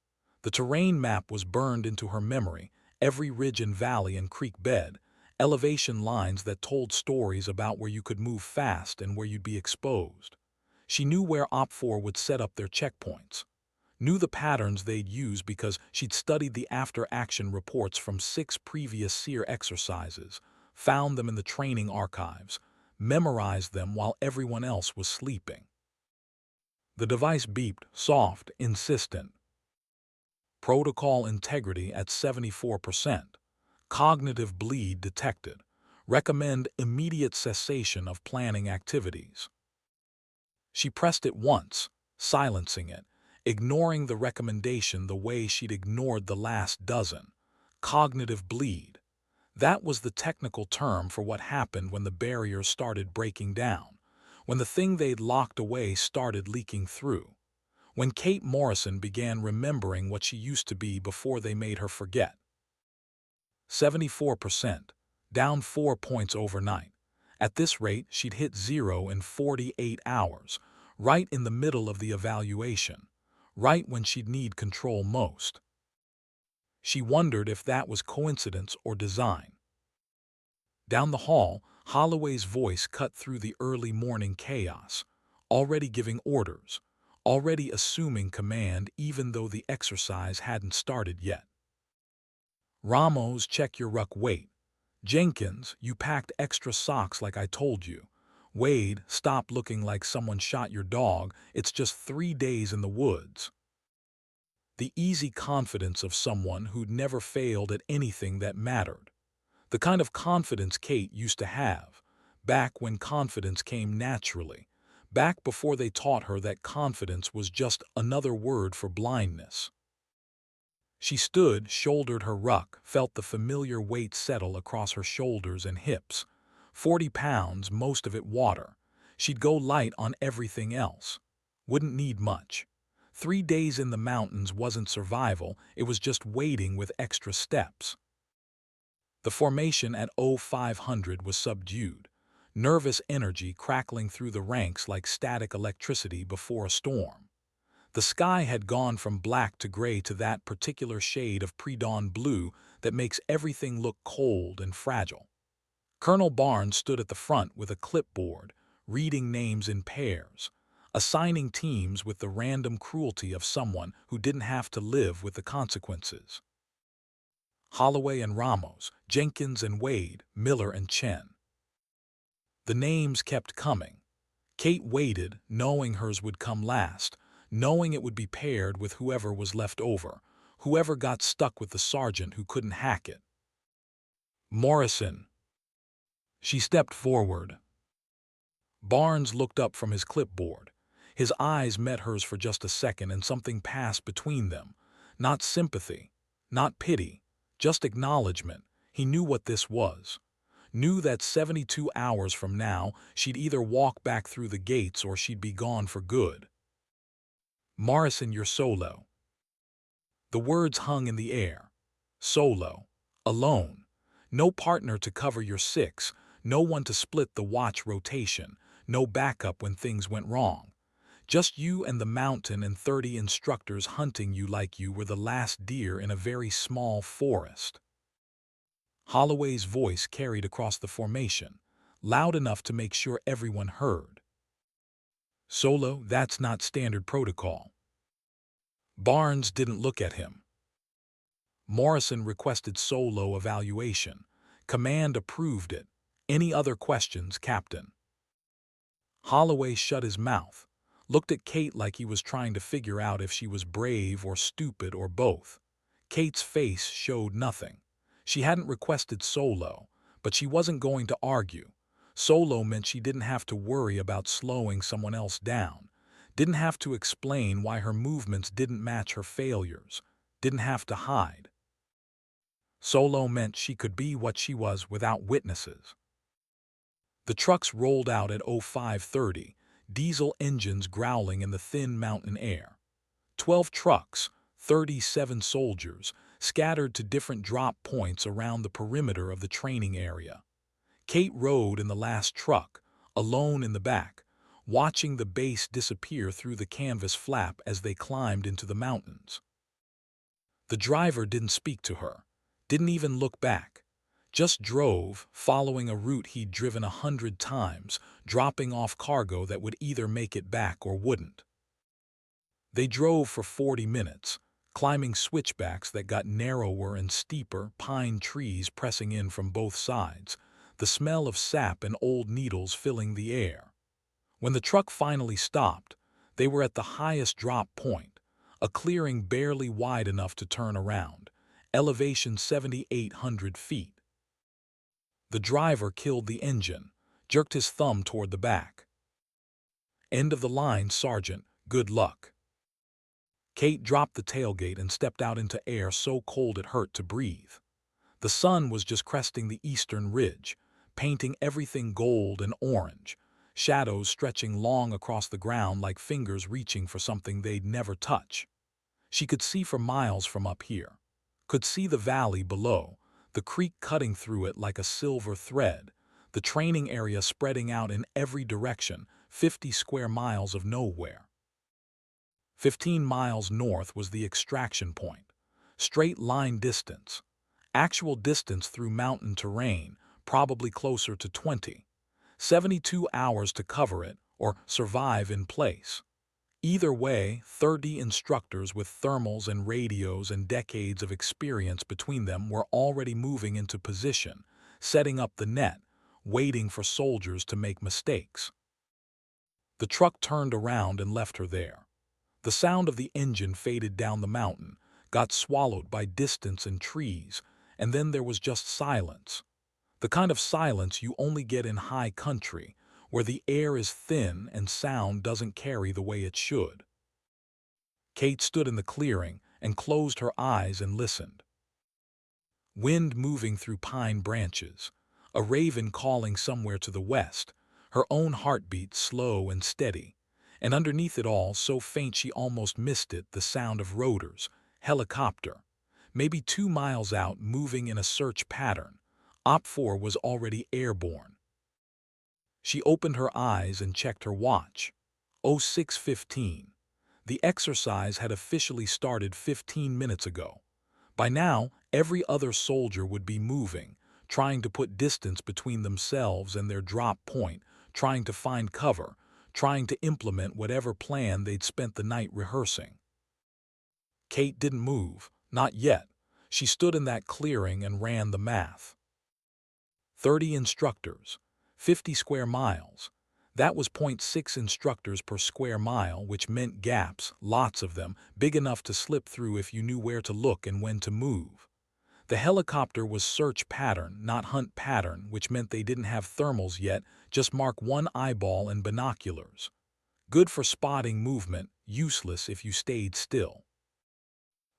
The terrain map was burned into her memory, every ridge and valley and creek bed, elevation lines that told stories about where you could move fast and where you'd be exposed. She knew where Op 4 would set up their checkpoints, knew the patterns they'd use because she'd studied the after-action reports from 6 previous SEER exercises, found them in the training archives, memorized them while everyone else was sleeping. The device beeped, soft, insistent. Protocol integrity at 74%. Cognitive bleed detected. Recommend immediate cessation of planning activities. She pressed it once, silencing it, ignoring the recommendation the way she'd ignored the last dozen. Cognitive bleed. That was the technical term for what happened when the barriers started breaking down, when the thing they'd locked away started leaking through, when Kate Morrison began remembering what she used to be before they made her forget. 74%, down 4 points overnight. At this rate, she'd hit 0 in 48 hours, right in the middle of the evaluation, right when she'd need control most. She wondered if that was coincidence or design. Down the hall, Holloway's voice cut through the early morning chaos, already giving orders, already assuming command even though the exercise hadn't started yet. Ramos, check your ruck weight. Jenkins, you packed extra socks like I told you. Wade, stop looking like someone shot your dog, it's just 3 days in the woods. The easy confidence of someone who'd never failed at anything that mattered. The kind of confidence Kate used to have, back when confidence came naturally, back before they taught her that confidence was just another word for blindness. She stood, shouldered her ruck, felt the familiar weight settle across her shoulders and hips. 40 pounds, most of it water. She'd go light on everything else. Wouldn't need much. 3 days in the mountains wasn't survival, it was just waiting with extra steps. The formation at 0500 was subdued, nervous energy crackling through the ranks like static electricity before a storm. The sky had gone from black to gray to that particular shade of pre-dawn blue that makes everything look cold and fragile. Colonel Barnes stood at the front with a clipboard, reading names in pairs, assigning teams with the random cruelty of someone who didn't have to live with the consequences. Holloway and Ramos, Jenkins and Wade, Miller and Chen. The names kept coming. Kate waited, knowing hers would come last, knowing it would be paired with whoever was left over, whoever got stuck with the sergeant who couldn't hack it. Morrison. She stepped forward. Barnes looked up from his clipboard. His eyes met hers for just a second and something passed between them. Not sympathy, not pity, just acknowledgement. He knew what this was. Knew that 72 hours from now, she'd either walk back through the gates or she'd be gone for good. Morrison, you're solo. The words hung in the air. Solo. Alone. No partner to cover your 6, no one to split the watch rotation, no backup when things went wrong. Just you and the mountain and 30 instructors hunting you like you were the last deer in a very small forest. Holloway's voice carried across the formation, loud enough to make sure everyone heard. Solo, that's not standard protocol. Barnes didn't look at him. Morrison requested solo evaluation. Command approved it. Any other questions, Captain? Holloway shut his mouth, looked at Kate like he was trying to figure out if she was brave or stupid or both. Kate's face showed nothing. She hadn't requested solo, but she wasn't going to argue. Solo meant she didn't have to worry about slowing someone else down, didn't have to explain why her movements didn't match her failures, didn't have to hide. Solo meant she could be what she was without witnesses. The trucks rolled out at 05:30, diesel engines growling in the thin mountain air. 12 trucks, 37 soldiers, scattered to different drop points around the perimeter of the training area. Kate rode in the last truck, alone in the back, watching the base disappear through the canvas flap as they climbed into the mountains. The driver didn't speak to her, didn't even look back. Just drove, following a route he'd driven 100 times, dropping off cargo that would either make it back or wouldn't. They drove for 40 minutes, climbing switchbacks that got narrower and steeper, pine trees pressing in from both sides, the smell of sap and old needles filling the air. When the truck finally stopped, they were at the highest drop point, a clearing barely wide enough to turn around, elevation 7,800 feet. The driver killed the engine, jerked his thumb toward the back. "End of the line, Sergeant. Good luck." Kate dropped the tailgate and stepped out into air so cold it hurt to breathe. The sun was just cresting the eastern ridge, painting everything gold and orange, shadows stretching long across the ground like fingers reaching for something they'd never touch. She could see for miles from up here, could see the valley below, the creek cutting through it like a silver thread, the training area spreading out in every direction, 50 square miles of nowhere. 15 miles north was the extraction point. Straight line distance. Actual distance through mountain terrain, probably closer to 20. 72 hours to cover it or survive in place. Either way, 30 instructors with thermals and radios and decades of experience between them were already moving into position, setting up the net, waiting for soldiers to make mistakes. The truck turned around and left her there. The sound of the engine faded down the mountain, got swallowed by distance and trees, and then there was just silence. The kind of silence you only get in high country, where the air is thin and sound doesn't carry the way it should. Kate stood in the clearing and closed her eyes and listened. Wind moving through pine branches, a raven calling somewhere to the west, her own heartbeat slow and steady, and underneath it all, so faint she almost missed it, the sound of rotors, helicopter, maybe 2 miles out, moving in a search pattern. Op 4 was already airborne. She opened her eyes and checked her watch. 06:15. The exercise had officially started 15 minutes ago. By now, every other soldier would be moving, trying to put distance between themselves and their drop point, trying to find cover, trying to implement whatever plan they'd spent the night rehearsing. Kate didn't move, not yet. She stood in that clearing and ran the math. 30 instructors, 50 square miles. That was 0.6 instructors per square mile, which meant gaps, lots of them, big enough to slip through if you knew where to look and when to move. The helicopter was search pattern, not hunt pattern, which meant they didn't have thermals yet, just mark one eyeball and binoculars. Good for spotting movement, useless if you stayed still.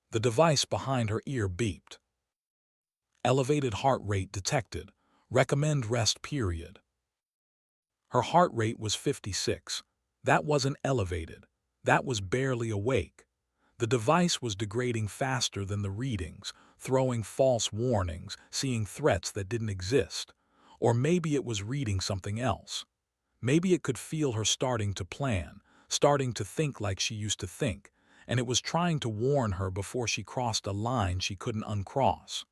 The device behind her ear beeped. Elevated heart rate detected. Recommend rest period. Her heart rate was 56. That wasn't elevated. That was barely awake. The device was degrading faster than the readings, throwing false warnings, seeing threats that didn't exist. Or maybe it was reading something else. Maybe it could feel her starting to plan, starting to think like she used to think, and it was trying to warn her before she crossed a line she couldn't uncross.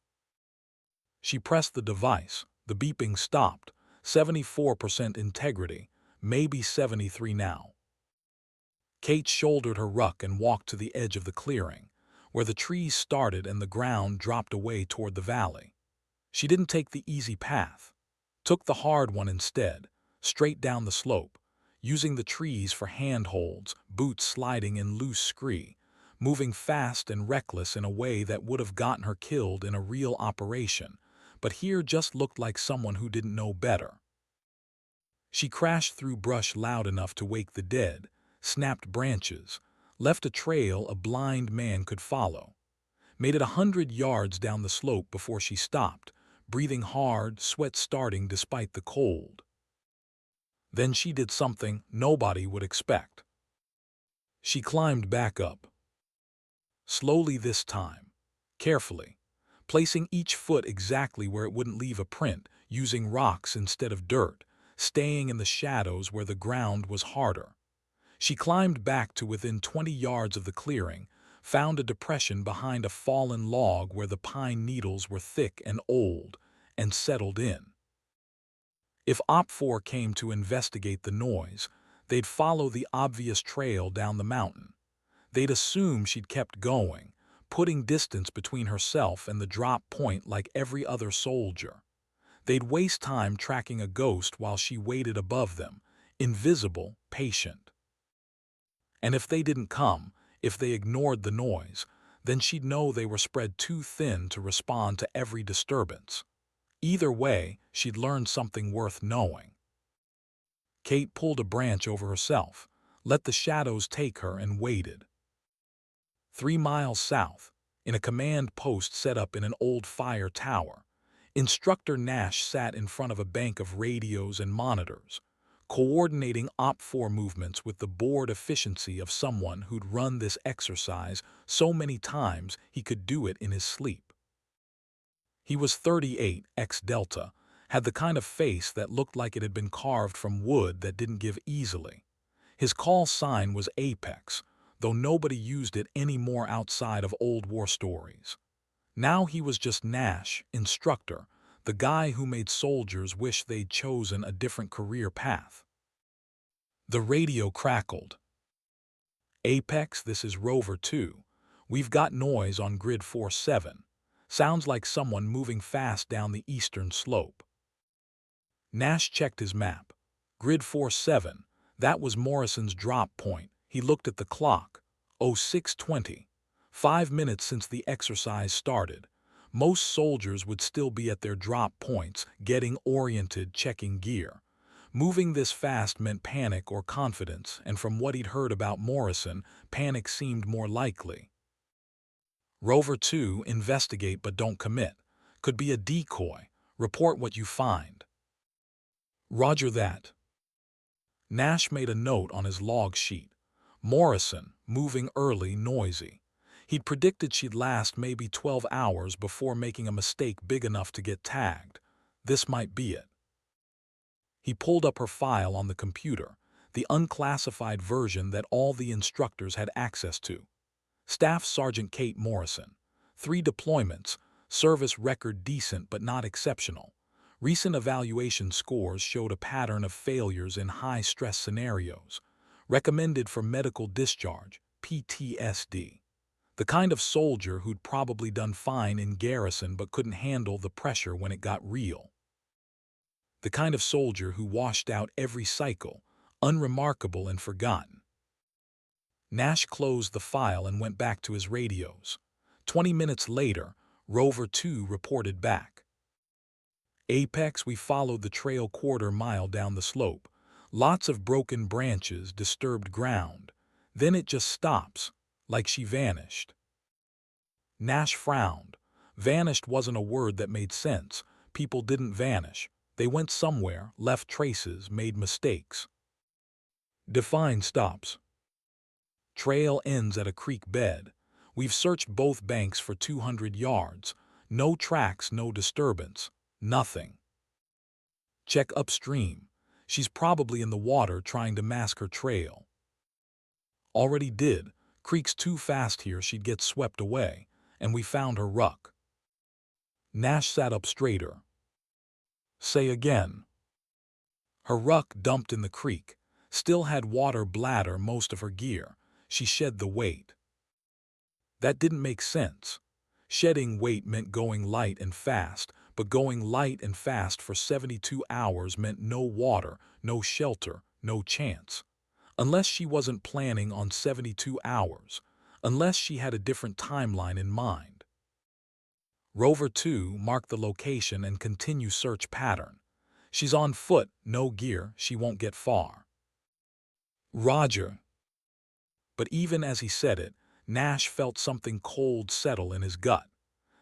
She pressed the device. The beeping stopped. 74% integrity, maybe 73 now. Kate shouldered her ruck and walked to the edge of the clearing, where the trees started and the ground dropped away toward the valley. She didn't take the easy path, took the hard one instead, straight down the slope, using the trees for handholds, boots sliding in loose scree, moving fast and reckless in a way that would have gotten her killed in a real operation, but here just looked like someone who didn't know better. She crashed through brush loud enough to wake the dead, snapped branches, left a trail a blind man could follow, made it 100 yards down the slope before she stopped, breathing hard, sweat starting despite the cold. Then she did something nobody would expect. She climbed back up. Slowly this time, carefully, placing each foot exactly where it wouldn't leave a print, using rocks instead of dirt, staying in the shadows where the ground was harder. She climbed back to within 20 yards of the clearing, found a depression behind a fallen log where the pine needles were thick and old, and settled in. If Op 4 came to investigate the noise, they'd follow the obvious trail down the mountain. They'd assume she'd kept going, putting distance between herself and the drop point like every other soldier. They'd waste time tracking a ghost while she waited above them, invisible, patient. And if they didn't come, if they ignored the noise, then she'd know they were spread too thin to respond to every disturbance. Either way, she'd learned something worth knowing. Kate pulled a branch over herself, let the shadows take her, and waited. 3 miles south, in a command post set up in an old fire tower, Instructor Nash sat in front of a bank of radios and monitors, coordinating Op 4 movements with the bored efficiency of someone who'd run this exercise so many times he could do it in his sleep. He was 38 ex-Delta, had the kind of face that looked like it had been carved from wood that didn't give easily. His call sign was Apex, though nobody used it anymore outside of old war stories. Now he was just Nash, instructor, the guy who made soldiers wish they'd chosen a different career path. The radio crackled. Apex, this is Rover 2. We've got noise on grid 47. Sounds like someone moving fast down the eastern slope. Nash checked his map. Grid 47, that was Morrison's drop point. He looked at the clock. 06:20. 5 minutes since the exercise started. Most soldiers would still be at their drop points, getting oriented, checking gear. Moving this fast meant panic or confidence, and from what he'd heard about Morrison, panic seemed more likely. Rover 2, investigate but don't commit. Could be a decoy. Report what you find. Roger that. Nash made a note on his log sheet. Morrison, moving early, noisy. He'd predicted she'd last maybe 12 hours before making a mistake big enough to get tagged. This might be it. He pulled up her file on the computer, the unclassified version that all the instructors had access to. Staff Sergeant Kate Morrison. 3 deployments, service record decent but not exceptional. Recent evaluation scores showed a pattern of failures in high-stress scenarios. Recommended for medical discharge, PTSD. The kind of soldier who'd probably done fine in garrison but couldn't handle the pressure when it got real. The kind of soldier who washed out every cycle, unremarkable and forgotten. Nash closed the file and went back to his radios. 20 minutes later, Rover 2 reported back. Apex, we followed the trail 1/4 mile down the slope. Lots of broken branches, disturbed ground. Then it just stops, like she vanished. Nash frowned. Vanished wasn't a word that made sense. People didn't vanish. They went somewhere, left traces, made mistakes. Define stops. Trail ends at a creek bed. We've searched both banks for 200 yards. No tracks, no disturbance. Nothing. Check upstream. She's probably in the water trying to mask her trail. Already did. Creek's too fast here, she'd get swept away. And we found her ruck. Nash sat up straighter. Say again. Her ruck dumped in the creek. Still had water bladder most of her gear. She shed the weight. That didn't make sense. Shedding weight meant going light and fast, but going light and fast for 72 hours meant no water, no shelter, no chance. Unless she wasn't planning on 72 hours. Unless she had a different timeline in mind. Rover 2 marked the location and continue search pattern. She's on foot, no gear, she won't get far. Roger. But even as he said it, Nash felt something cold settle in his gut.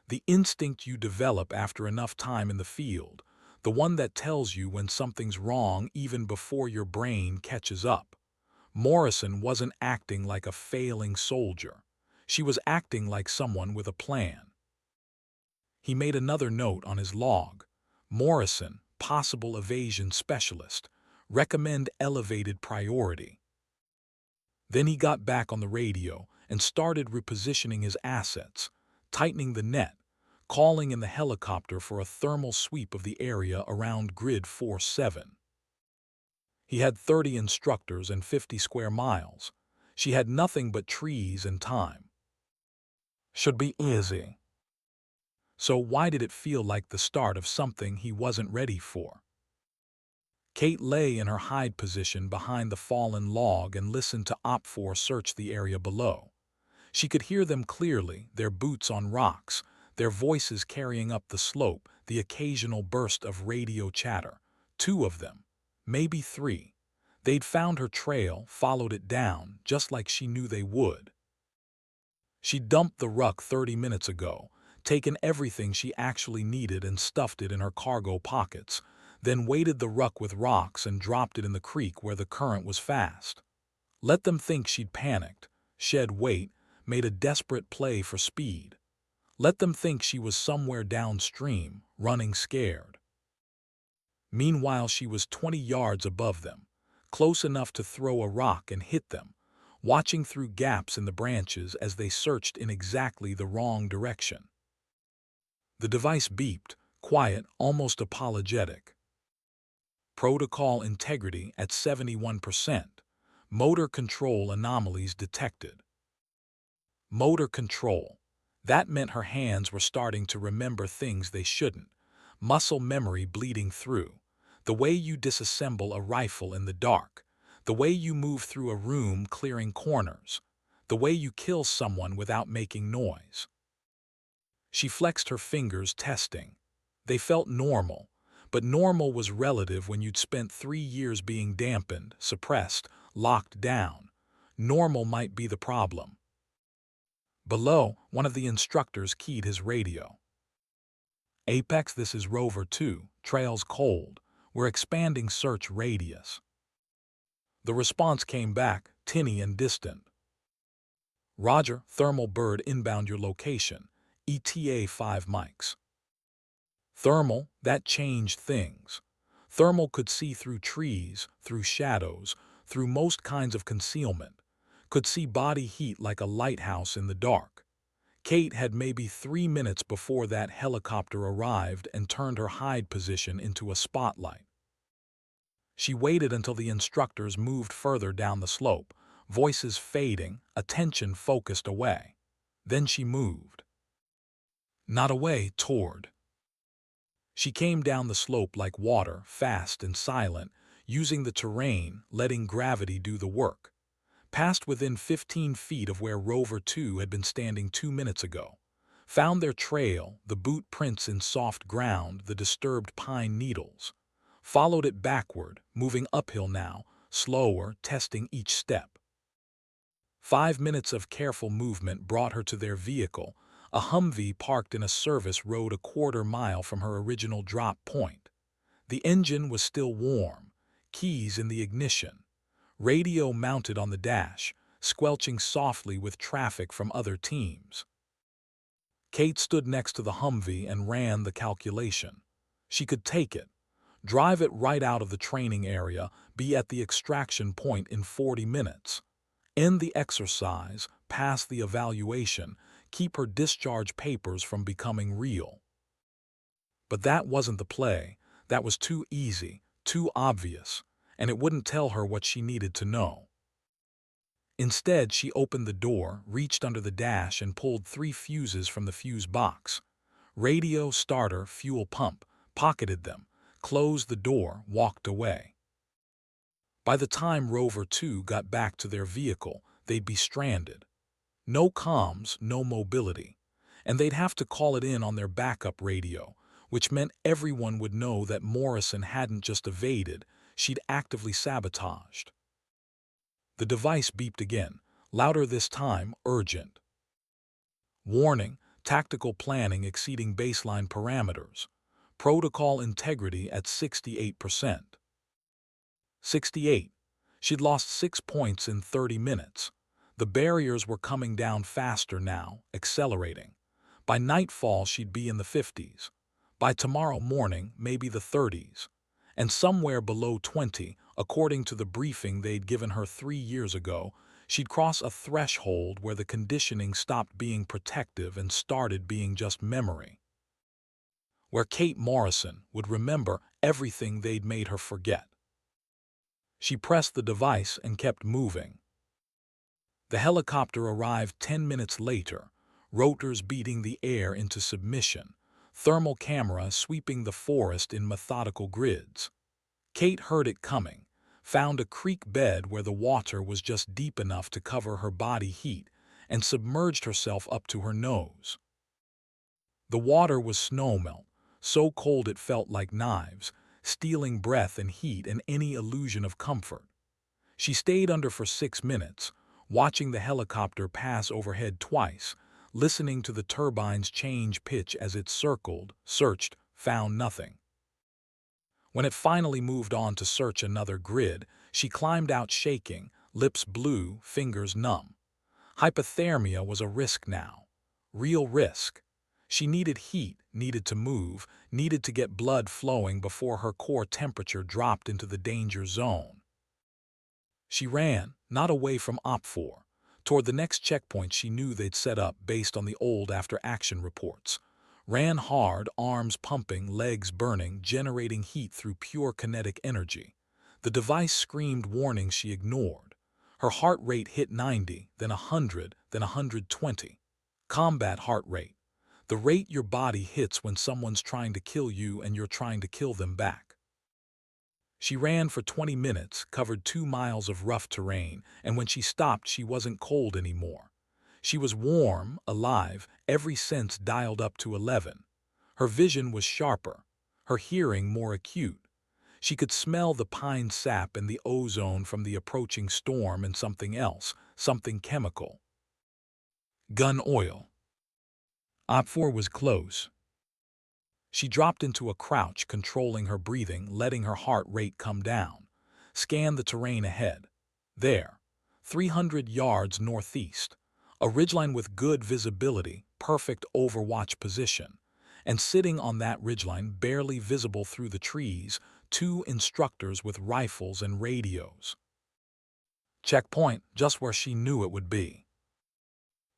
The instinct you develop after enough time in the field, the one that tells you when something's wrong even before your brain catches up. Morrison wasn't acting like a failing soldier. She was acting like someone with a plan. He made another note on his log. Morrison, possible evasion specialist. Recommend elevated priority. Then he got back on the radio and started repositioning his assets, tightening the net, calling in the helicopter for a thermal sweep of the area around Grid 47. He had 30 instructors and 50 square miles. She had nothing but trees and time. Should be easy. So why did it feel like the start of something he wasn't ready for? Kate lay in her hide position behind the fallen log and listened to OPFOR search the area below. She could hear them clearly, their boots on rocks, their voices carrying up the slope, the occasional burst of radio chatter. 2 of them, maybe 3. They'd found her trail, followed it down, just like she knew they would. She dumped the ruck 30 minutes ago, taken everything she actually needed and stuffed it in her cargo pockets, then weighted the ruck with rocks and dropped it in the creek where the current was fast. Let them think she'd panicked, shed weight, made a desperate play for speed. Let them think she was somewhere downstream, running scared. Meanwhile, she was 20 yards above them, close enough to throw a rock and hit them, watching through gaps in the branches as they searched in exactly the wrong direction. The device beeped, quiet, almost apologetic. Protocol integrity at 71%. Motor control anomalies detected. Motor control. That meant her hands were starting to remember things they shouldn't. Muscle memory bleeding through. The way you disassemble a rifle in the dark. The way you move through a room clearing corners. The way you kill someone without making noise. She flexed her fingers, testing. They felt normal, but normal was relative when you'd spent 3 years being dampened, suppressed, locked down. Normal might be the problem. Below, one of the instructors keyed his radio. Apex, this is Rover 2, trails cold. We're expanding search radius. The response came back, tinny and distant. Roger, Thermal Bird inbound your location. ETA 5 mics. Thermal, that changed things. Thermal could see through trees, through shadows, through most kinds of concealment. Could see body heat like a lighthouse in the dark. Kate had maybe 3 minutes before that helicopter arrived and turned her hide position into a spotlight. She waited until the instructors moved further down the slope, voices fading, attention focused away. Then she moved. Not away, toward. She came down the slope like water, fast and silent, using the terrain, letting gravity do the work. Passed within 15 feet of where Rover 2 had been standing 2 minutes ago. Found their trail, the boot prints in soft ground, the disturbed pine needles. Followed it backward, moving uphill now, slower, testing each step. 5 minutes of careful movement brought her to their vehicle, a Humvee parked in a service road a quarter mile from her original drop point. The engine was still warm, keys in the ignition. Radio mounted on the dash, squelching softly with traffic from other teams. Kate stood next to the Humvee and ran the calculation. She could take it, drive it right out of the training area, be at the extraction point in 40 minutes. End the exercise, pass the evaluation, keep her discharge papers from becoming real. But that wasn't the play. That was too easy, too obvious, and it wouldn't tell her what she needed to know. Instead, she opened the door, reached under the dash and pulled 3 fuses from the fuse box. Radio, starter, fuel pump, pocketed them, closed the door, walked away. By the time Rover 2 got back to their vehicle, they'd be stranded. No comms, no mobility, and they'd have to call it in on their backup radio, which meant everyone would know that Morrison hadn't just evaded, she'd actively sabotaged. The device beeped again, louder this time, urgent. Warning, tactical planning exceeding baseline parameters. Protocol integrity at 68%. 68. She'd lost 6 points in 30 minutes. The barriers were coming down faster now, accelerating. By nightfall, she'd be in the 50s. By tomorrow morning, maybe the 30s. And somewhere below 20, according to the briefing they'd given her 3 years ago, she'd cross a threshold where the conditioning stopped being protective and started being just memory. Where Kate Morrison would remember everything they'd made her forget. She pressed the device and kept moving. The helicopter arrived 10 minutes later, rotors beating the air into submission, thermal camera sweeping the forest in methodical grids. Kate heard it coming, found a creek bed where the water was just deep enough to cover her body heat, and submerged herself up to her nose. The water was snowmelt, so cold it felt like knives, stealing breath and heat and any illusion of comfort. She stayed under for 6 minutes, watching the helicopter pass overhead twice, listening to the turbines change pitch as it circled, searched, found nothing. When it finally moved on to search another grid, she climbed out shaking, lips blue, fingers numb. Hypothermia was a risk now. Real risk. She needed heat, needed to move, needed to get blood flowing before her core temperature dropped into the danger zone. She ran, not away from OPFOR, toward the next checkpoint she knew they'd set up based on the old after-action reports. Ran hard, arms pumping, legs burning, generating heat through pure kinetic energy. The device screamed warnings she ignored. Her heart rate hit 90, then 100, then 120. Combat heart rate. The rate your body hits when someone's trying to kill you and you're trying to kill them back. She ran for 20 minutes, covered 2 miles of rough terrain, and when she stopped, she wasn't cold anymore. She was warm, alive, every sense dialed up to 11. Her vision was sharper, her hearing more acute. She could smell the pine sap and the ozone from the approaching storm and something else, something chemical. Gun oil. OPFOR was close. She dropped into a crouch, controlling her breathing, letting her heart rate come down. Scanned the terrain ahead. There, 300 yards northeast, a ridgeline with good visibility, perfect overwatch position. And sitting on that ridgeline, barely visible through the trees, 2 instructors with rifles and radios. Checkpoint, just where she knew it would be.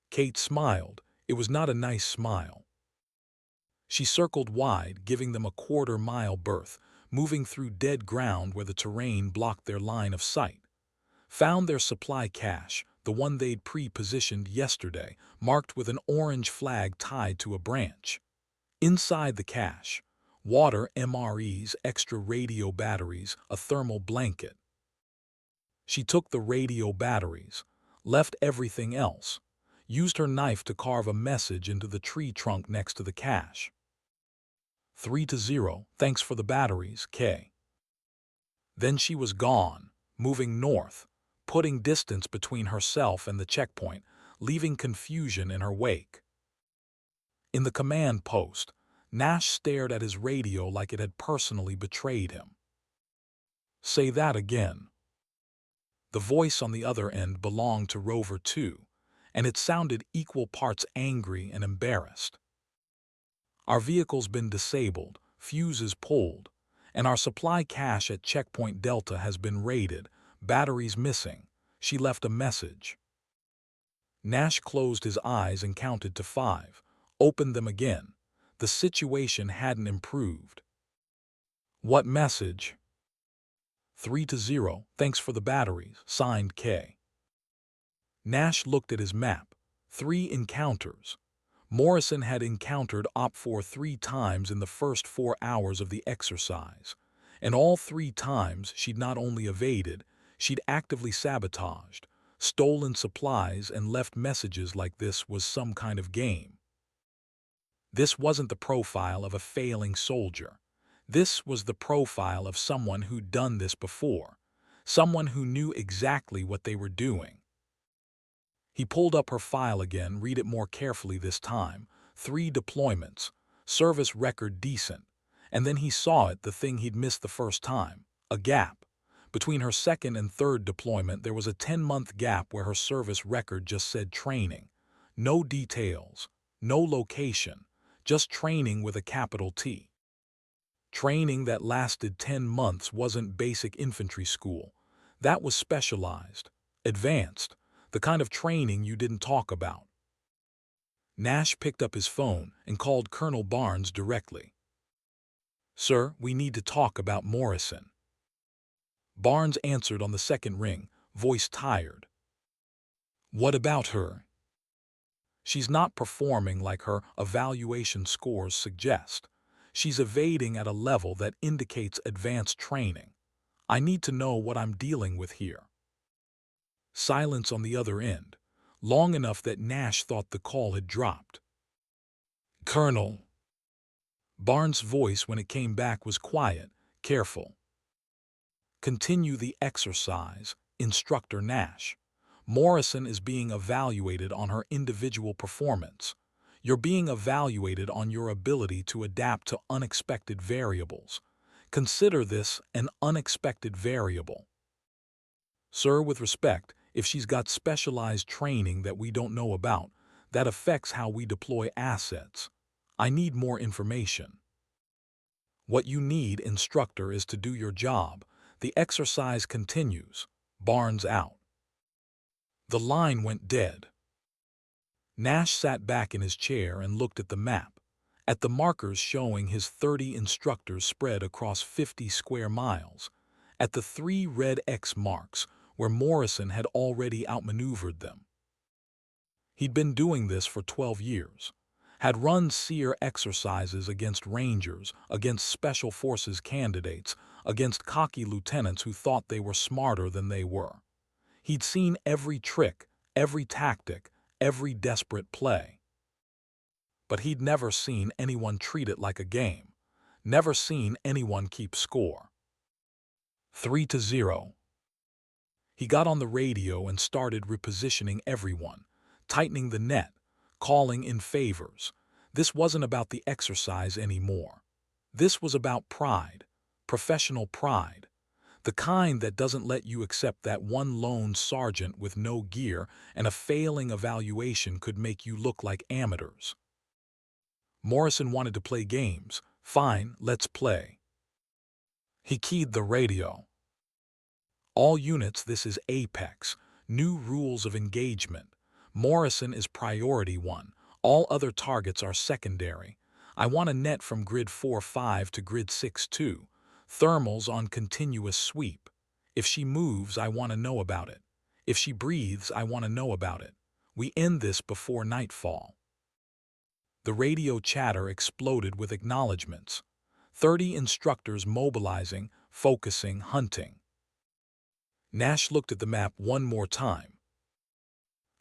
Kate smiled. It was not a nice smile. She circled wide, giving them a quarter-mile berth, moving through dead ground where the terrain blocked their line of sight. Found their supply cache, the one they'd pre-positioned yesterday, marked with an orange flag tied to a branch. Inside the cache, water, MREs, extra radio batteries, a thermal blanket. She took the radio batteries, left everything else, used her knife to carve a message into the tree trunk next to the cache. 3-0, thanks for the batteries, K. Then she was gone, moving north, putting distance between herself and the checkpoint, leaving confusion in her wake. In the command post, Nash stared at his radio like it had personally betrayed him. Say that again. The voice on the other end belonged to Rover 2, and it sounded equal parts angry and embarrassed. Our vehicle's been disabled, fuses pulled, and our supply cache at Checkpoint Delta has been raided, batteries missing. She left a message. Nash closed his eyes and counted to 5, opened them again. The situation hadn't improved. What message? 3-0, thanks for the batteries, signed K. Nash looked at his map. 3 encounters. Morrison had encountered OPFOR 3 times in the first 4 hours of the exercise, and all 3 times she'd not only evaded, she'd actively sabotaged, stolen supplies and left messages like this was some kind of game. This wasn't the profile of a failing soldier. This was the profile of someone who'd done this before, someone who knew exactly what they were doing. He pulled up her file again, read it more carefully this time. 3 deployments, service record decent. And then he saw it, the thing he'd missed the first time, a gap. Between her second and third deployment, there was a 10-month gap where her service record just said training. No details, no location, just training with a capital T. Training that lasted 10 months wasn't basic infantry school. That was specialized, advanced, the kind of training you didn't talk about. Nash picked up his phone and called Colonel Barnes directly. "Sir, we need to talk about Morrison." Barnes answered on the second ring, voice tired. "What about her?" "She's not performing like her evaluation scores suggest. She's evading at a level that indicates advanced training. I need to know what I'm dealing with here." Silence on the other end, long enough that Nash thought the call had dropped. "Colonel." Barnes' voice when it came back was quiet, careful. "Continue the exercise, Instructor Nash. Morrison is being evaluated on her individual performance. You're being evaluated on your ability to adapt to unexpected variables. Consider this an unexpected variable. Sir, with respect, if she's got specialized training that we don't know about, that affects how we deploy assets. I need more information." "What you need, Instructor, is to do your job. The exercise continues." Barnes out. The line went dead. Nash sat back in his chair and looked at the map, at the markers showing his 30 instructors spread across 50 square miles, at the 3 red X marks where Morrison had already outmaneuvered them. He'd been doing this for 12 years, had run SEER exercises against Rangers, against Special Forces candidates, against cocky lieutenants who thought they were smarter than they were. He'd seen every trick, every tactic, every desperate play. But he'd never seen anyone treat it like a game, never seen anyone keep score. 3-0. He got on the radio and started repositioning everyone, tightening the net, calling in favors. This wasn't about the exercise anymore. This was about pride, professional pride, the kind that doesn't let you accept that one lone sergeant with no gear and a failing evaluation could make you look like amateurs. Morrison wanted to play games. Fine, let's play. He keyed the radio. "All units, this is Apex. New rules of engagement. Morrison is priority 1. All other targets are secondary. I want a net from grid 4-5 to grid 6-2. Thermals on continuous sweep. If she moves, I want to know about it. If she breathes, I want to know about it. We end this before nightfall." The radio chatter exploded with acknowledgments. 30 instructors mobilizing, focusing, hunting. Nash looked at the map one more time.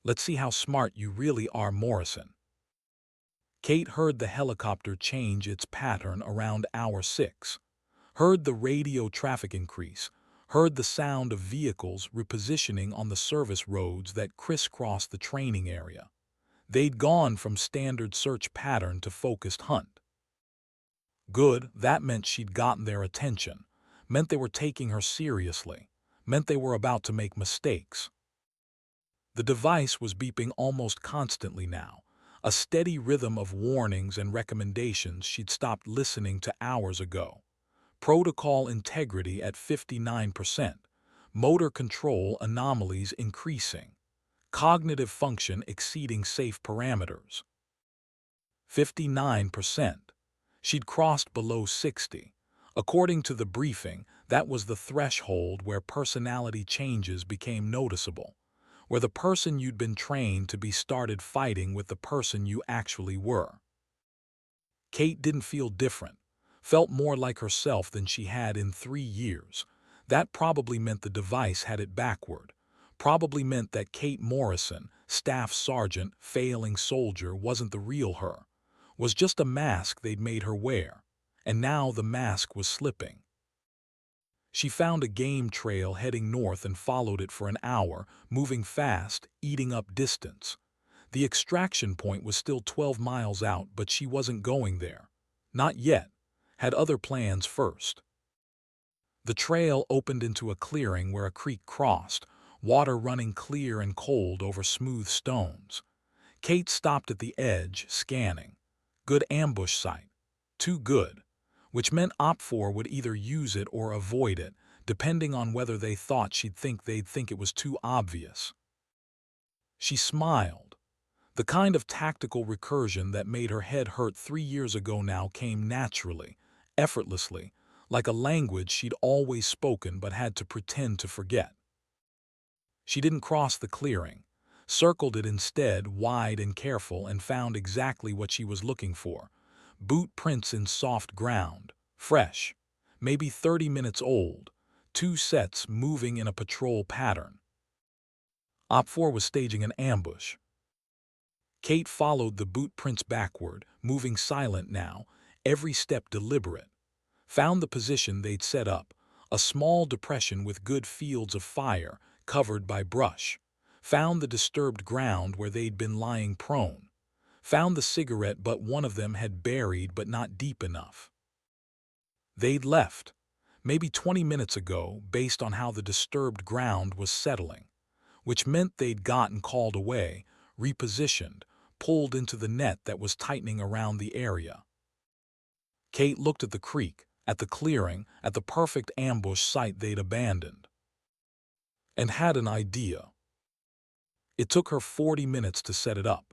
"Let's see how smart you really are, Morrison." Kate heard the helicopter change its pattern around hour 6, heard the radio traffic increase, heard the sound of vehicles repositioning on the service roads that crisscrossed the training area. They'd gone from standard search pattern to focused hunt. Good, that meant she'd gotten their attention, meant they were taking her seriously, meant they were about to make mistakes. The device was beeping almost constantly now, a steady rhythm of warnings and recommendations she'd stopped listening to hours ago. Protocol integrity at 59%, motor control anomalies increasing, cognitive function exceeding safe parameters. 59%. She'd crossed below 60. According to the briefing, that was the threshold where personality changes became noticeable, where the person you'd been trained to be started fighting with the person you actually were. Kate didn't feel different, felt more like herself than she had in 3 years. That probably meant the device had it backward, probably meant that Kate Morrison, staff sergeant, failing soldier, wasn't the real her, was just a mask they'd made her wear, and now the mask was slipping. She found a game trail heading north and followed it for an hour, moving fast, eating up distance. The extraction point was still 12 miles out, but she wasn't going there. Not yet. Had other plans first. The trail opened into a clearing where a creek crossed, water running clear and cold over smooth stones. Kate stopped at the edge, scanning. Good ambush site. Too good. Which meant OPFOR would either use it or avoid it, depending on whether they thought they'd think it was too obvious. She smiled. The kind of tactical recursion that made her head hurt 3 years ago now came naturally, effortlessly, like a language she'd always spoken but had to pretend to forget. She didn't cross the clearing, circled it instead, wide and careful, and found exactly what she was looking for. Boot prints in soft ground, fresh, maybe 30 minutes old, 2 sets moving in a patrol pattern. OPFOR was staging an ambush. Kate followed the boot prints backward, moving silent now, every step deliberate. Found the position they'd set up, a small depression with good fields of fire, covered by brush. Found the disturbed ground where they'd been lying prone. Found the cigarette but one of them had buried but not deep enough. They'd left, maybe 20 minutes ago, based on how the disturbed ground was settling, which meant they'd gotten called away, repositioned, pulled into the net that was tightening around the area. Kate looked at the creek, at the clearing, at the perfect ambush site they'd abandoned, and had an idea. It took her 40 minutes to set it up.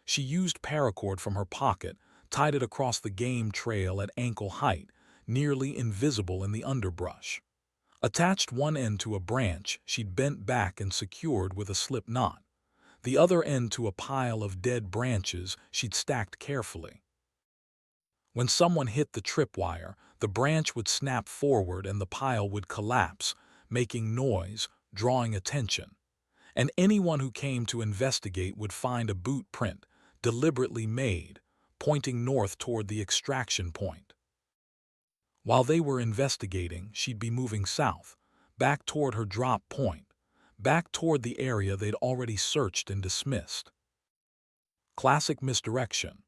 She used paracord from her pocket, tied it across the game trail at ankle height, nearly invisible in the underbrush. Attached one end to a branch she'd bent back and secured with a slip knot, the other end to a pile of dead branches she'd stacked carefully. When someone hit the tripwire, the branch would snap forward and the pile would collapse, making noise, drawing attention. And anyone who came to investigate would find a boot print, deliberately made, pointing north toward the extraction point. While they were investigating, she'd be moving south, back toward her drop point, back toward the area they'd already searched and dismissed. Classic misdirection.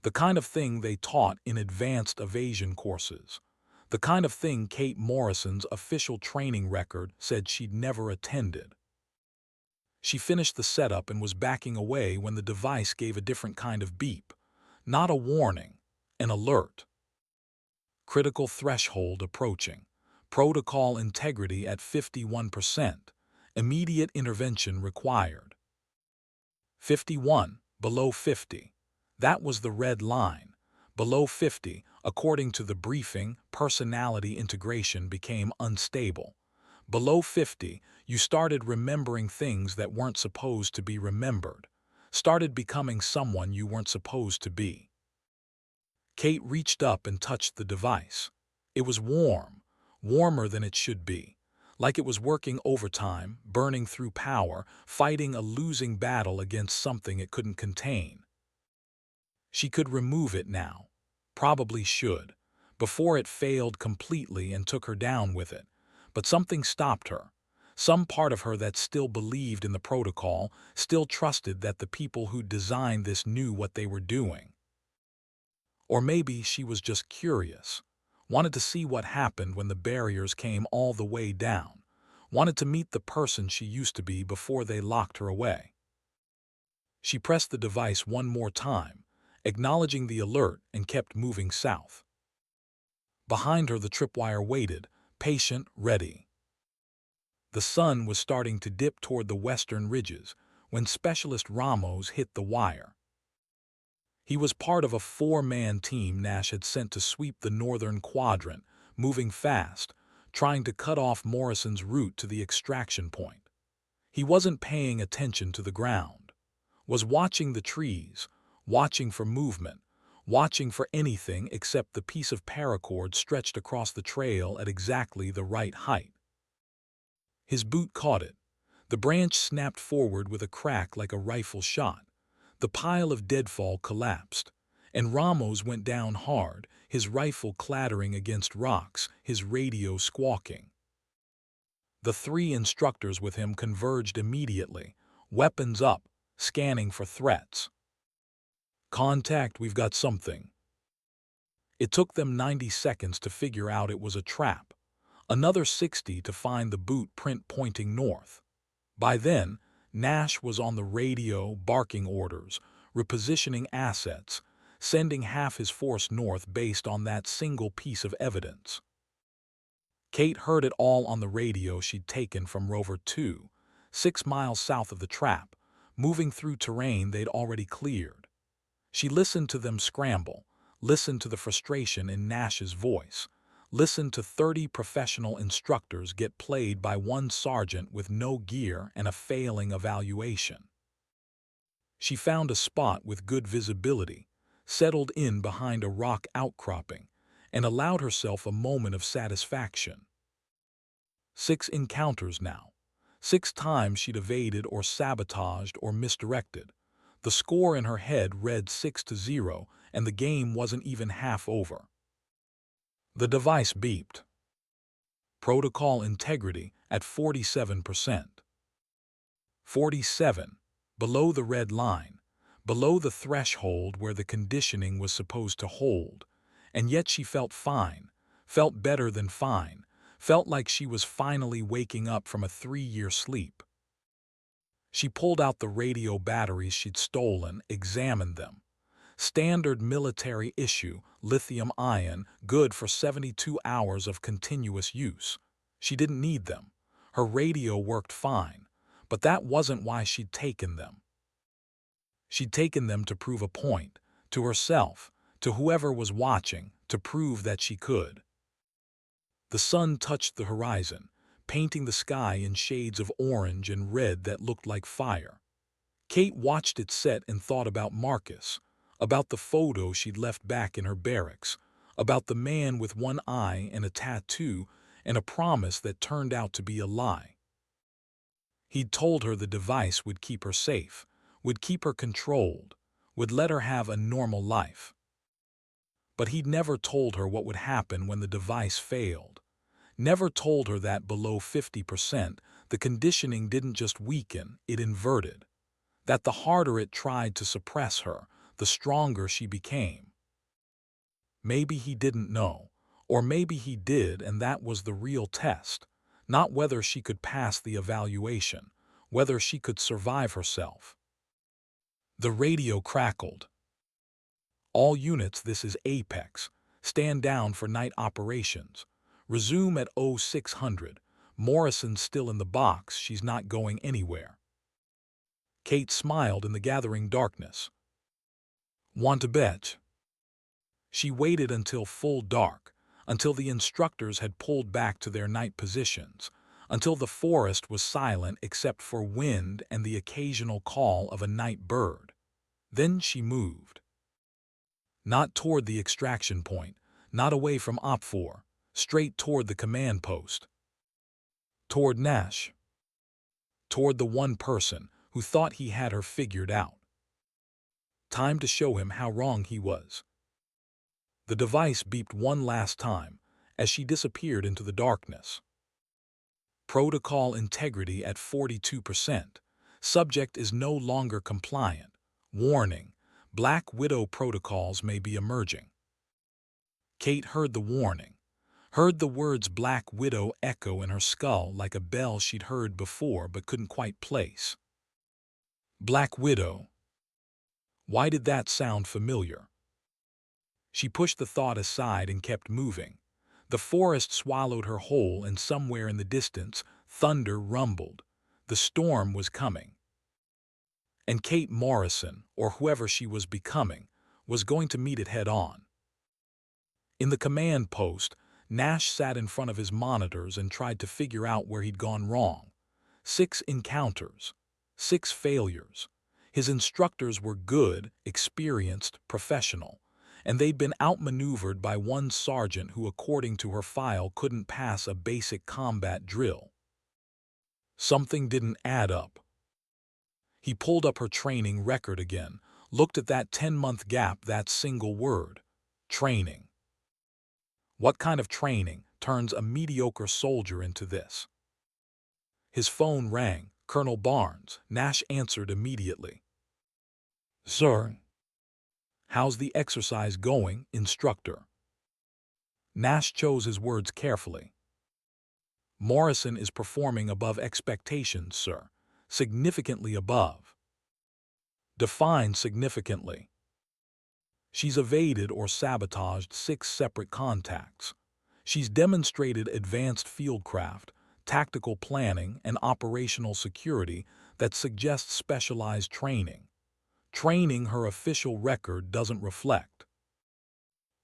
The kind of thing they taught in advanced evasion courses. The kind of thing Kate Morrison's official training record said she'd never attended. She finished the setup and was backing away when the device gave a different kind of beep. Not a warning, an alert. Critical threshold approaching. Protocol integrity at 51%. Immediate intervention required. 51, below 50. That was the red line. Below 50, according to the briefing, personality integration became unstable. Below 50, you started remembering things that weren't supposed to be remembered. Started becoming someone you weren't supposed to be. Kate reached up and touched the device. It was warm, warmer than it should be. Like it was working overtime, burning through power, fighting a losing battle against something it couldn't contain. She could remove it now. Probably should. Before it failed completely and took her down with it. But something stopped her. Some part of her that still believed in the protocol, still trusted that the people who designed this knew what they were doing. Or maybe she was just curious. Wanted to see what happened when the barriers came all the way down. Wanted to meet the person she used to be before they locked her away. She pressed the device one more time, acknowledging the alert, and kept moving south. Behind her the tripwire waited, patient, ready. The sun was starting to dip toward the western ridges when Specialist Ramos hit the wire. He was part of a 4-man team Nash had sent to sweep the northern quadrant, moving fast, trying to cut off Morrison's route to the extraction point. He wasn't paying attention to the ground. Was watching the trees, watching for movement, watching for anything except the piece of paracord stretched across the trail at exactly the right height. His boot caught it. The branch snapped forward with a crack like a rifle shot. The pile of deadfall collapsed, And Ramos went down hard, his rifle clattering against rocks, his radio squawking. The 3 instructors with him converged immediately, weapons up, scanning for threats. "Contact, we've got something." It took them 90 seconds to figure out it was a trap, another 60 to find the boot print pointing north. By then, Nash was on the radio, barking orders, repositioning assets, sending half his force north based on that single piece of evidence. Kate heard it all on the radio she'd taken from Rover 2, 6 miles south of the trap, moving through terrain they'd already cleared. She listened to them scramble, listened to the frustration in Nash's voice, listened to 30 professional instructors get played by one sergeant with no gear and a failing evaluation. She found a spot with good visibility, settled in behind a rock outcropping, and allowed herself a moment of satisfaction. 6 encounters now. 6 times she'd evaded or sabotaged or misdirected. The score in her head read 6-0, and the game wasn't even half over. The device beeped. Protocol integrity at 47%. 47, below the red line, below the threshold where the conditioning was supposed to hold, and yet she felt fine, felt better than fine, felt like she was finally waking up from a 3-year sleep. She pulled out the radio batteries she'd stolen, examined them. Standard military issue, lithium-ion, good for 72 hours of continuous use. She didn't need them. Her radio worked fine, but that wasn't why she'd taken them. She'd taken them to prove a point, to herself, to whoever was watching, to prove that she could. The sun touched the horizon, painting the sky in shades of orange and red that looked like fire. Kate watched it set and thought about Marcus, about the photo she'd left back in her barracks, about the man with one eye and a tattoo and a promise that turned out to be a lie. He'd told her the device would keep her safe, would keep her controlled, would let her have a normal life. But he'd never told her what would happen when the device failed. Never told her that below 50%, the conditioning didn't just weaken, it inverted. That the harder it tried to suppress her, the stronger she became. Maybe he didn't know, or maybe he did, and that was the real test. Not whether she could pass the evaluation, whether she could survive herself. The radio crackled. "All units, this is Apex. Stand down for night operations. Resume at 0600. Morrison's still in the box, she's not going anywhere." Kate smiled in the gathering darkness. "Want to bet?" She waited until full dark, until the instructors had pulled back to their night positions, until the forest was silent except for wind and the occasional call of a night bird. Then she moved. Not toward the extraction point, not away from OP4, straight toward the command post. Toward Nash. Toward the one person who thought he had her figured out. Time to show him how wrong he was. The device beeped one last time as she disappeared into the darkness. Protocol integrity at 42%. Subject is no longer compliant. Warning, Black Widow protocols may be emerging. Kate heard the warning, heard the words Black Widow echo in her skull like a bell she'd heard before but couldn't quite place. Black Widow. Why did that sound familiar? She pushed the thought aside and kept moving. The forest swallowed her whole, and somewhere in the distance, thunder rumbled. The storm was coming. And Kate Morrison, or whoever she was becoming, was going to meet it head-on. In the command post, Nash sat in front of his monitors and tried to figure out where he'd gone wrong. 6 encounters, 6 failures. His instructors were good, experienced, professional, and they'd been outmaneuvered by one sergeant who, according to her file, couldn't pass a basic combat drill. Something didn't add up. He pulled up her training record again, Looked at that 10-month gap, that single word. Training. What kind of training turns a mediocre soldier into this? His phone rang. Colonel Barnes. Nash answered immediately. Sir. How's the exercise going, instructor? Nash chose his words carefully. Morrison is performing above expectations, sir. Significantly above. Define significantly. She's evaded or sabotaged 6 separate contacts. She's demonstrated advanced fieldcraft, tactical planning, and operational security that suggests specialized training. Training her official record doesn't reflect.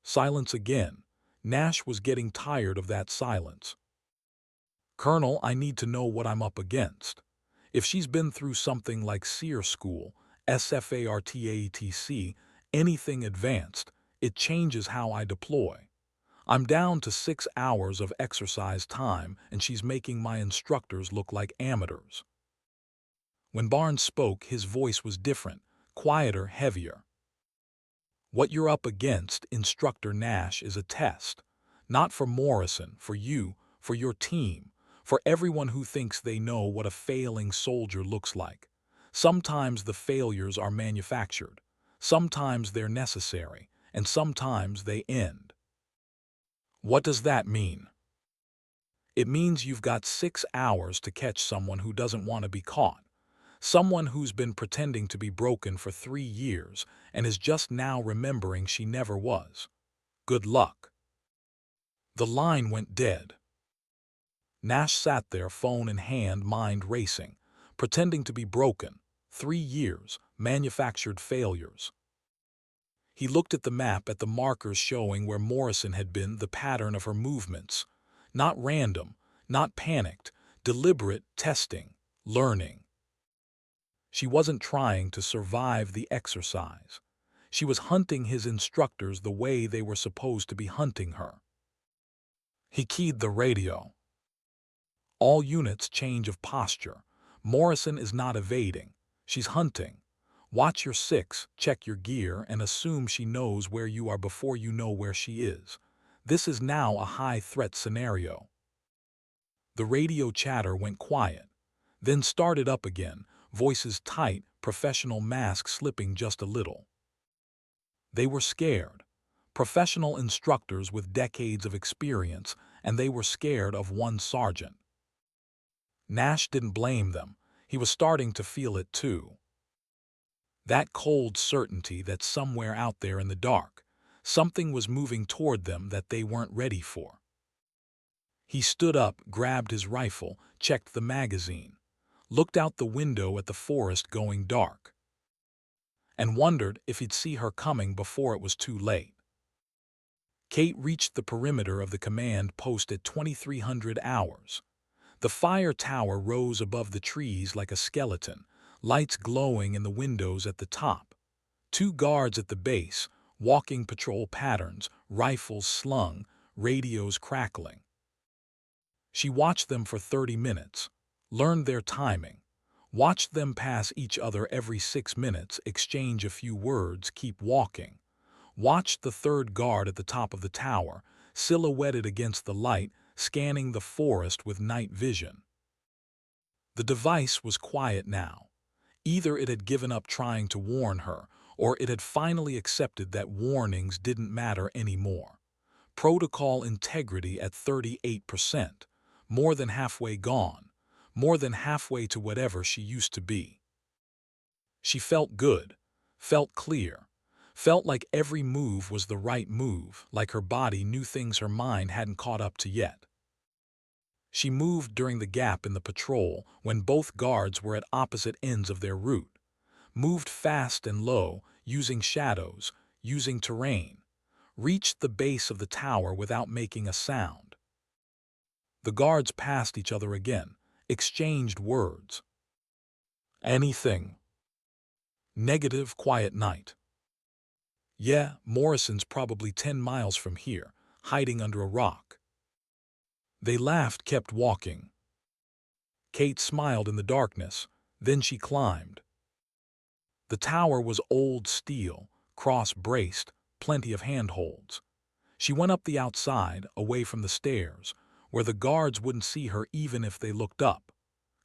Silence again. Nash was getting tired of that silence. Colonel, I need to know what I'm up against. If she's been through something like SEER school, SFARTATC, anything advanced, it changes how I deploy. I'm down to 6 hours of exercise time, and she's making my instructors look like amateurs. When Barnes spoke, his voice was different, quieter, heavier. What you're up against, Instructor Nash, is a test. Not for Morrison, for you, for your team, for everyone who thinks they know what a failing soldier looks like. Sometimes the failures are manufactured. Sometimes they're necessary, and sometimes they end. What does that mean? It means you've got 6 hours to catch someone who doesn't want to be caught. Someone who's been pretending to be broken for 3 years and is just now remembering she never was. Good luck. The line went dead. Nash sat there, phone in hand, mind racing, pretending to be broken. 3 years, manufactured failures. He looked at the map, at the markers showing where Morrison had been, the pattern of her movements. Not random, not panicked, deliberate testing, learning. She wasn't trying to survive the exercise. She was hunting his instructors the way they were supposed to be hunting her. He keyed the radio. All units, change of posture. Morrison is not evading. She's hunting. Watch your 6, check your gear, and assume she knows where you are before you know where she is. This is now a high-threat scenario. The radio chatter went quiet, then started up again, voices tight, professional masks slipping just a little. They were scared. Professional instructors with decades of experience, and they were scared of one sergeant. Nash didn't blame them. He was starting to feel it too. That cold certainty that somewhere out there in the dark, something was moving toward them that they weren't ready for. He stood up, grabbed his rifle, checked the magazine, looked out the window at the forest going dark, and wondered if he'd see her coming before it was too late. Kate reached the perimeter of the command post at 2300 hours. The fire tower rose above the trees like a skeleton, lights glowing in the windows at the top. 2 guards at the base, walking patrol patterns, rifles slung, radios crackling. She watched them for 30 minutes, learned their timing, watched them pass each other every 6 minutes, exchange a few words, keep walking. Watched the 3rd guard at the top of the tower, silhouetted against the light, scanning the forest with night vision. The device was quiet now. Either it had given up trying to warn her, or it had finally accepted that warnings didn't matter anymore. Protocol integrity at 38%, more than halfway gone, more than halfway to whatever she used to be. She felt good, felt clear, felt like every move was the right move, like her body knew things her mind hadn't caught up to yet. She moved during the gap in the patrol when both guards were at opposite ends of their route. Moved fast and low, using shadows, using terrain. Reached the base of the tower without making a sound. The guards passed each other again, exchanged words. Anything. Negative, quiet night. Yeah, Morrison's probably 10 miles from here, hiding under a rock. They laughed, kept walking. Kate smiled in the darkness, then she climbed. The tower was old steel, cross-braced, plenty of handholds. She went up the outside, away from the stairs, where the guards wouldn't see her even if they looked up,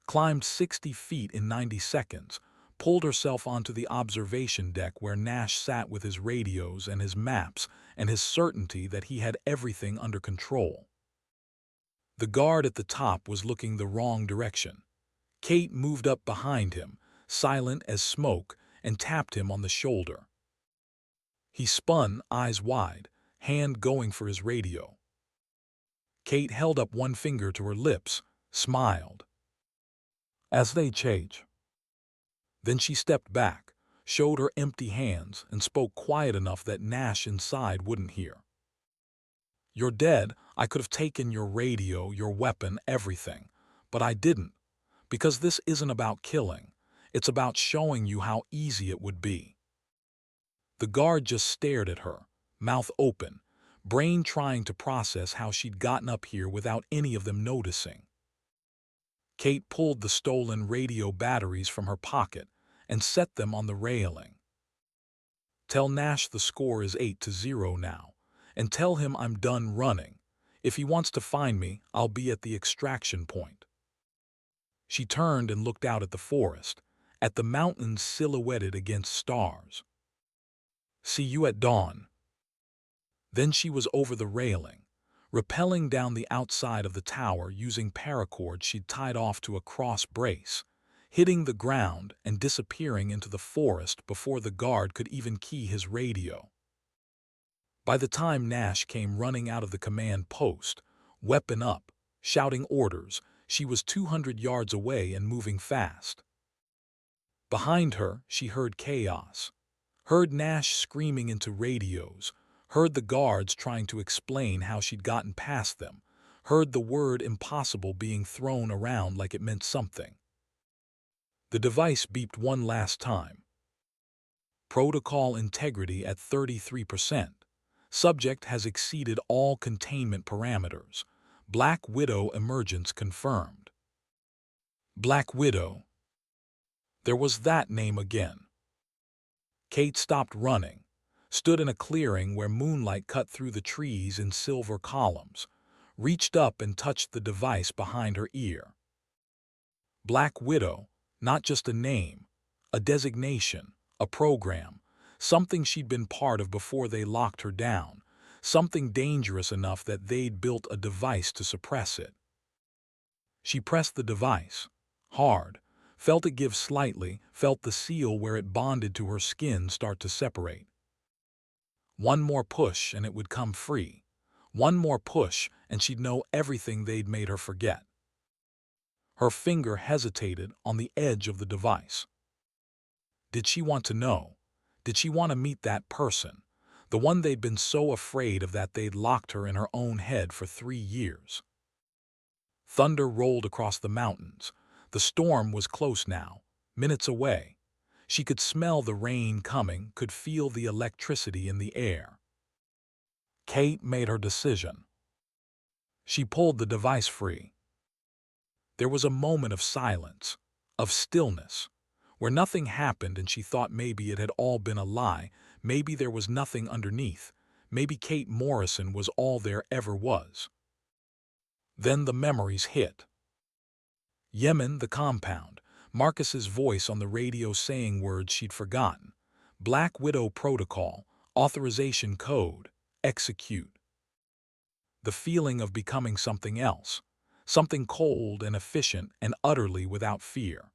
climbed 60 feet in 90 seconds, pulled herself onto the observation deck where Nash sat with his radios and his maps and his certainty that he had everything under control. The guard at the top was looking the wrong direction. Kate moved up behind him, silent as smoke, and tapped him on the shoulder. He spun, eyes wide, hand going for his radio. Kate held up one finger to her lips, smiled. As they change. Then she stepped back, showed her empty hands, and spoke quiet enough that Nash inside wouldn't hear. You're dead. I could have taken your radio, your weapon, everything. But I didn't. Because this isn't about killing. It's about showing you how easy it would be. The guard just stared at her, mouth open, brain trying to process how she'd gotten up here without any of them noticing. Kate pulled the stolen radio batteries from her pocket and set them on the railing. Tell Nash the score is 8-0 now, and tell him I'm done running. If he wants to find me, I'll be at the extraction point. She turned and looked out at the forest, at the mountains silhouetted against stars. See you at dawn. Then she was over the railing, rappelling down the outside of the tower using paracord she'd tied off to a cross brace, hitting the ground and disappearing into the forest before the guard could even key his radio. By the time Nash came running out of the command post, weapon up, shouting orders, she was 200 yards away and moving fast. Behind her, she heard chaos, heard Nash screaming into radios, heard the guards trying to explain how she'd gotten past them, heard the word impossible being thrown around like it meant something. The device beeped one last time. Protocol integrity at 33%. Subject has exceeded all containment parameters. Black Widow emergence confirmed. Black Widow. There was that name again. Kate stopped running, stood in a clearing where moonlight cut through the trees in silver columns, reached up and touched the device behind her ear. Black Widow, not just a name, a designation, a program, something she'd been part of before they locked her down, something dangerous enough that they'd built a device to suppress it. She pressed the device, hard, felt it give slightly, felt the seal where it bonded to her skin start to separate. One more push and it would come free. One more push and she'd know everything they'd made her forget. Her finger hesitated on the edge of the device. Did she want to know? Did she want to meet that person? The one they'd been so afraid of that they'd locked her in her own head for 3 years. Thunder rolled across the mountains. The storm was close now, minutes away. She could smell the rain coming, could feel the electricity in the air. Kate made her decision. She pulled the device free. There was a moment of silence, of stillness, where nothing happened and she thought maybe it had all been a lie, maybe there was nothing underneath, maybe Kate Morrison was all there ever was. Then the memories hit. Yemen, the compound, Marcus's voice on the radio saying words she'd forgotten. Black Widow protocol, authorization code, execute. The feeling of becoming something else, something cold and efficient and utterly without fear.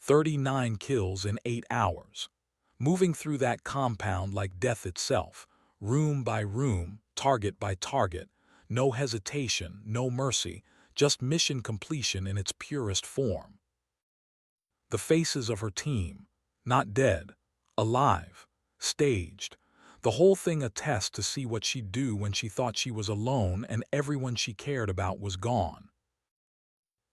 39 kills in 8 hours. Moving through that compound like death itself, room by room, target by target, no hesitation, no mercy, just mission completion in its purest form. The faces of her team, not dead, alive, staged, the whole thing a test to see what she'd do when she thought she was alone and everyone she cared about was gone.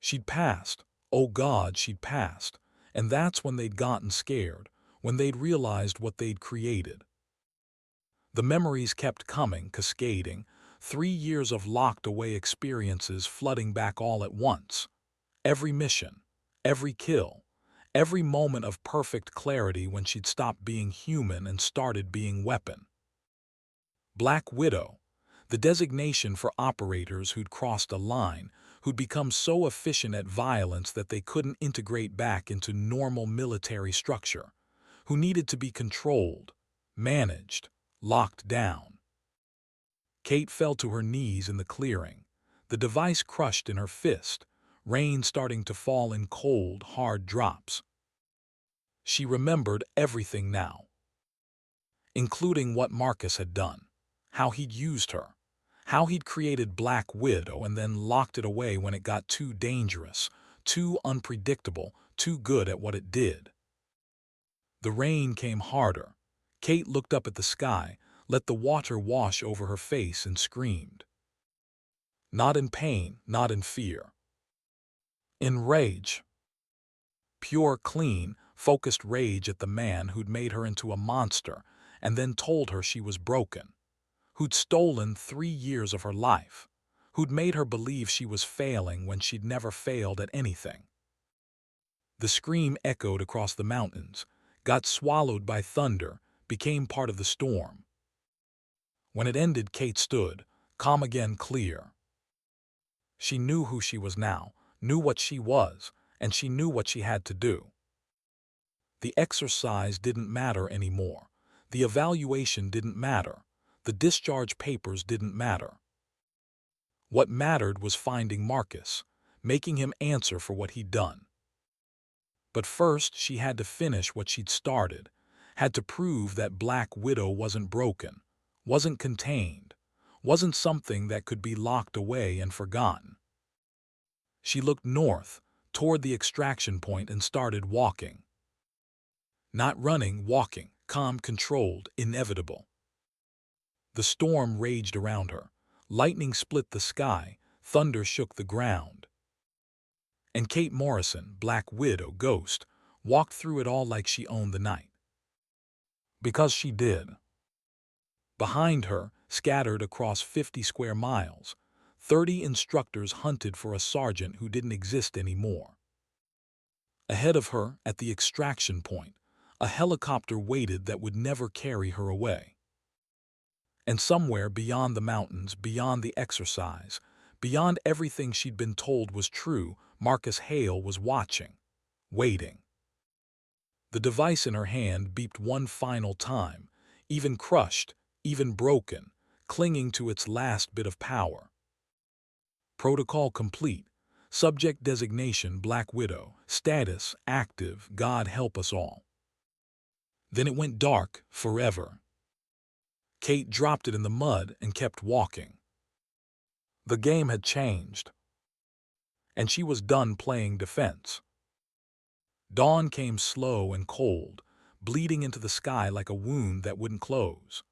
She'd passed, oh God, she'd passed, and that's when they'd gotten scared, when they'd realized what they'd created. The memories kept coming, cascading, 3 years of locked-away experiences flooding back all at once. Every mission, every kill, Every moment of perfect clarity when she'd stopped being human and started being weapon. Black Widow, the designation for operators who'd crossed a line, who'd become so efficient at violence that they couldn't integrate back into normal military structure, who needed to be controlled, managed, locked down. Kate fell to her knees in the clearing, the device crushed in her fist, rain starting to fall in cold, hard drops. She remembered everything now, including what Marcus had done, how he'd used her, how he'd created Black Widow and then locked it away when it got too dangerous, too unpredictable, too good at what it did. The rain came harder. Kate looked up at the sky, let the water wash over her face and screamed. Not in pain, not in fear. In rage. Pure, clean, focused rage at the man who'd made her into a monster and then told her she was broken, who'd stolen 3 years of her life, who'd made her believe she was failing when she'd never failed at anything. The scream echoed across the mountains, got swallowed by thunder, became part of the storm. When it ended, Kate stood, calm again, clear. She knew who she was now, knew what she was, and she knew what she had to do. The exercise didn't matter anymore. The evaluation didn't matter. The discharge papers didn't matter. What mattered was finding Marcus, making him answer for what he'd done. But first, she had to finish what she'd started, had to prove that Black Widow wasn't broken, wasn't contained, wasn't something that could be locked away and forgotten. She looked north, toward the extraction point, and started walking. Not running, walking, calm, controlled, inevitable. The storm raged around her. Lightning split the sky, thunder shook the ground. And Kate Morrison, Black Widow, Ghost, walked through it all like she owned the night. Because she did. Behind her, scattered across 50 square miles, 30 instructors hunted for a sergeant who didn't exist anymore. Ahead of her, at the extraction point, a helicopter waited that would never carry her away. And somewhere beyond the mountains, beyond the exercise, beyond everything she'd been told was true, Marcus Hale was watching, waiting. The device in her hand beeped one final time, even crushed, even broken, clinging to its last bit of power. Protocol complete. Subject designation Black Widow. Status active. God help us all. Then it went dark forever. Kate dropped it in the mud and kept walking. The game had changed. And she was done playing defense. Dawn came slow and cold, bleeding into the sky like a wound that wouldn't close.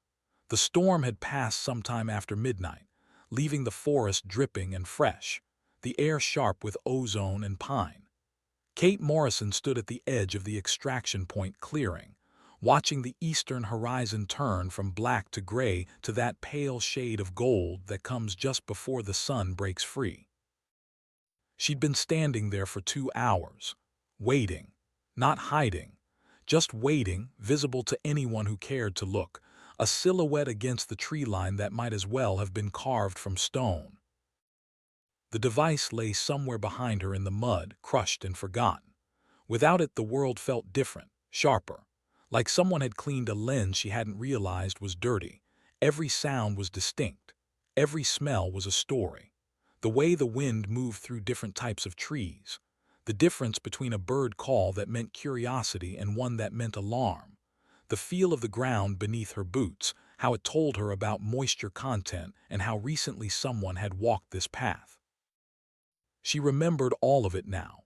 The storm had passed sometime after midnight, leaving the forest dripping and fresh, the air sharp with ozone and pine. Kate Morrison stood at the edge of the extraction point clearing, watching the eastern horizon turn from black to gray to that pale shade of gold that comes just before the sun breaks free. She'd been standing there for 2 hours, waiting, not hiding, just waiting, visible to anyone who cared to look, a silhouette against the tree line that might as well have been carved from stone. The device lay somewhere behind her in the mud, crushed and forgotten. Without it, the world felt different, sharper, like someone had cleaned a lens she hadn't realized was dirty. Every sound was distinct. Every smell was a story. The way the wind moved through different types of trees. The difference between a bird call that meant curiosity and one that meant alarm. The feel of the ground beneath her boots, how it told her about moisture content and how recently someone had walked this path. She remembered all of it now.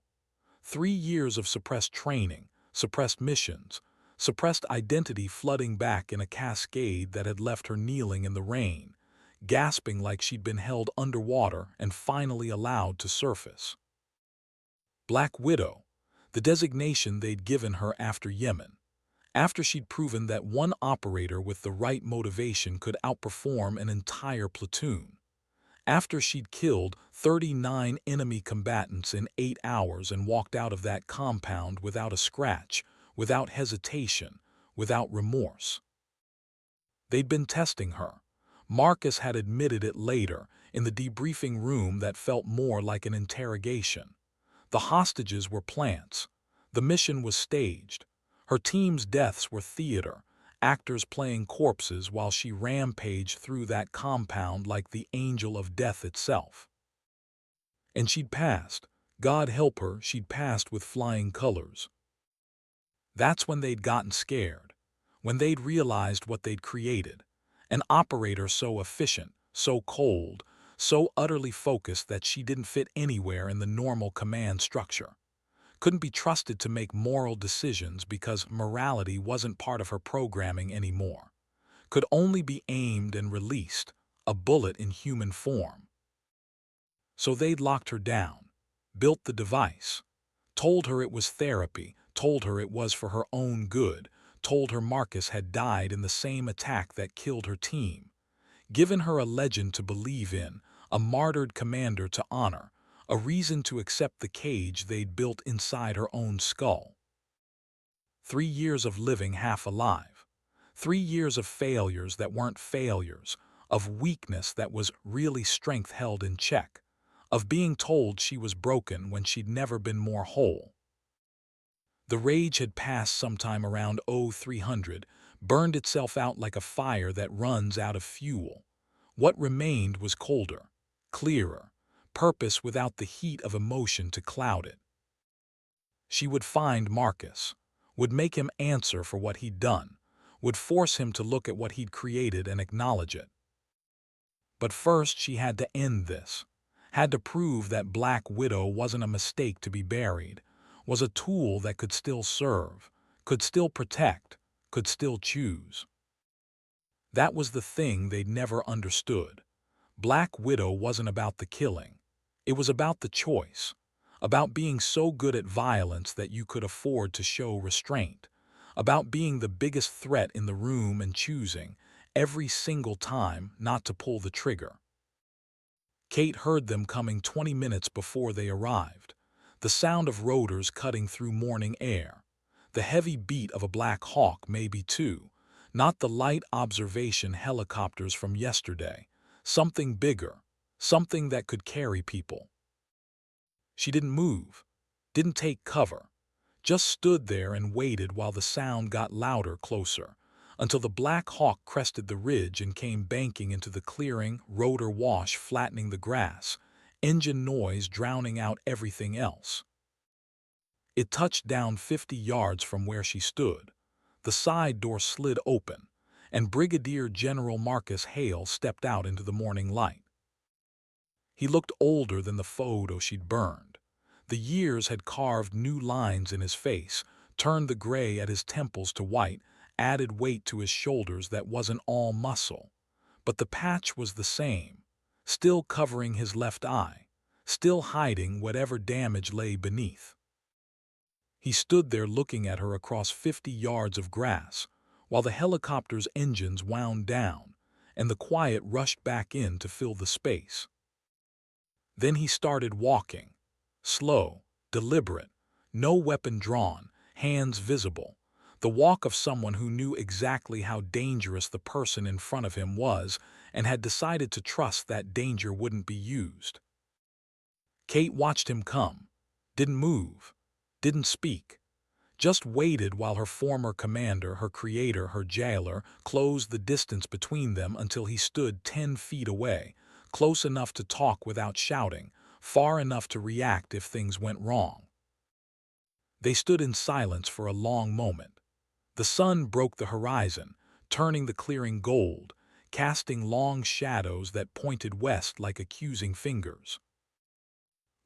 3 years of suppressed training, suppressed missions, suppressed identity flooding back in a cascade that had left her kneeling in the rain, gasping like she'd been held underwater and finally allowed to surface. Black Widow, the designation they'd given her after Yemen, after she'd proven that one operator with the right motivation could outperform an entire platoon, after she'd killed 39 enemy combatants in 8 hours and walked out of that compound without a scratch, without hesitation, without remorse. They'd been testing her. Marcus had admitted it later, in the debriefing room that felt more like an interrogation. The hostages were plants. The mission was staged. Her team's deaths were theater, actors playing corpses while she rampaged through that compound like the angel of death itself. And she'd passed. God help her, she'd passed with flying colors. That's when they'd gotten scared. When they'd realized what they'd created. An operator so efficient, so cold, so utterly focused that she didn't fit anywhere in the normal command structure. Couldn't be trusted to make moral decisions because morality wasn't part of her programming anymore. Could only be aimed and released, a bullet in human form. So they'd locked her down, built the device, told her it was therapy, told her it was for her own good, told her Marcus had died in the same attack that killed her team, given her a legend to believe in, a martyred commander to honor, a reason to accept the cage they'd built inside her own skull. 3 years of living half alive. 3 years of failures that weren't failures, of weakness that was really strength held in check, of being told she was broken when she'd never been more whole. The rage had passed sometime around 0300, burned itself out like a fire that runs out of fuel. What remained was colder, clearer, purpose without the heat of emotion to cloud it. She would find Marcus, would make him answer for what he'd done, would force him to look at what he'd created and acknowledge it. But first she had to end this, had to prove that Black Widow wasn't a mistake to be buried, was a tool that could still serve, could still protect, could still choose. That was the thing they'd never understood. Black Widow wasn't about the killing. It was about the choice, about being so good at violence that you could afford to show restraint, about being the biggest threat in the room and choosing, every single time, not to pull the trigger. Kate heard them coming 20 minutes before they arrived, the sound of rotors cutting through morning air, the heavy beat of a Black Hawk maybe too, not the light observation helicopters from yesterday, something bigger, something that could carry people. She didn't move, didn't take cover, just stood there and waited while the sound got louder closer, until the Black Hawk crested the ridge and came banking into the clearing, rotor wash flattening the grass, engine noise drowning out everything else. It touched down 50 yards from where she stood. The side door slid open, and Brigadier General Marcus Hale stepped out into the morning light. He looked older than the photo she'd burned. The years had carved new lines in his face, turned the gray at his temples to white, added weight to his shoulders that wasn't all muscle. But the patch was the same, still covering his left eye, still hiding whatever damage lay beneath. He stood there looking at her across 50 yards of grass, while the helicopter's engines wound down, and the quiet rushed back in to fill the space. Then he started walking, slow, deliberate, no weapon drawn, hands visible, the walk of someone who knew exactly how dangerous the person in front of him was and had decided to trust that danger wouldn't be used. Kate watched him come, didn't move, didn't speak, just waited while her former commander, her creator, her jailer, closed the distance between them until he stood 10 feet away, close enough to talk without shouting, far enough to react if things went wrong. They stood in silence for a long moment. The sun broke the horizon, turning the clearing gold, casting long shadows that pointed west like accusing fingers.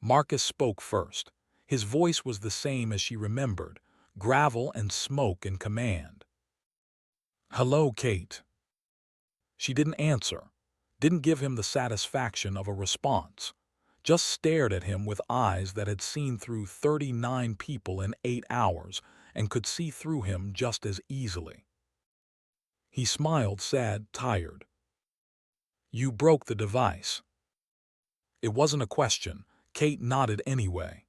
Marcus spoke first. His voice was the same as she remembered, gravel and smoke and command. "Hello, Kate." She didn't answer, didn't give him the satisfaction of a response, just stared at him with eyes that had seen through 39 people in 8 hours and could see through him just as easily. He smiled, sad, tired. "You broke the device." It wasn't a question. Kate nodded anyway.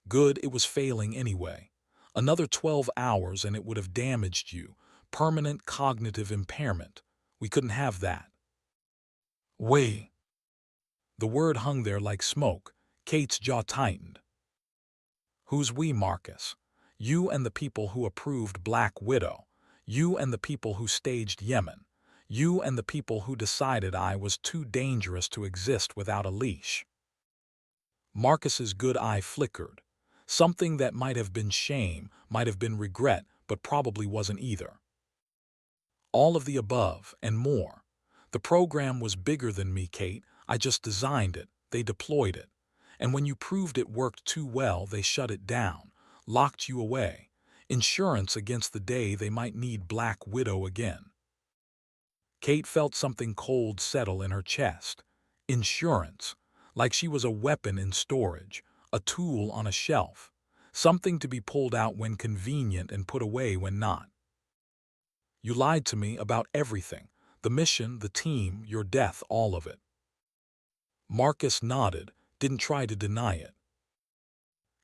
Good, it was failing anyway. Another 12 hours and it would have damaged you. Permanent cognitive impairment. We couldn't have that. We. The word hung there like smoke. Kate's jaw tightened. Who's we, Marcus? You and the people who approved Black Widow. You and the people who staged Yemen. You and the people who decided I was too dangerous to exist without a leash. Marcus's good eye flickered. Something that might have been shame, might have been regret, but probably wasn't either. All of the above, and more. The program was bigger than me, Kate. I just designed it. They deployed it. And when you proved it worked too well, they shut it down, locked you away. Insurance against the day they might need Black Widow again. Kate felt something cold settle in her chest. Insurance. Like she was a weapon in storage, a tool on a shelf. Something to be pulled out when convenient and put away when not. You lied to me about everything. The mission, the team, your death, all of it. Marcus nodded, didn't try to deny it.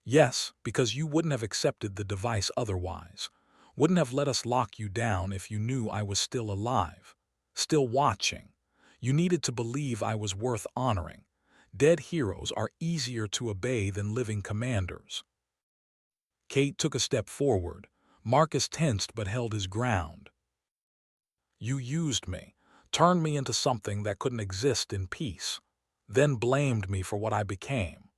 Yes, because you wouldn't have accepted the device otherwise. Wouldn't have let us lock you down if you knew I was still alive. Still watching. You needed to believe I was worth honoring. Dead heroes are easier to obey than living commanders. Kate took a step forward. Marcus tensed but held his ground. You used me, turned me into something that couldn't exist in peace, then blamed me for what I became.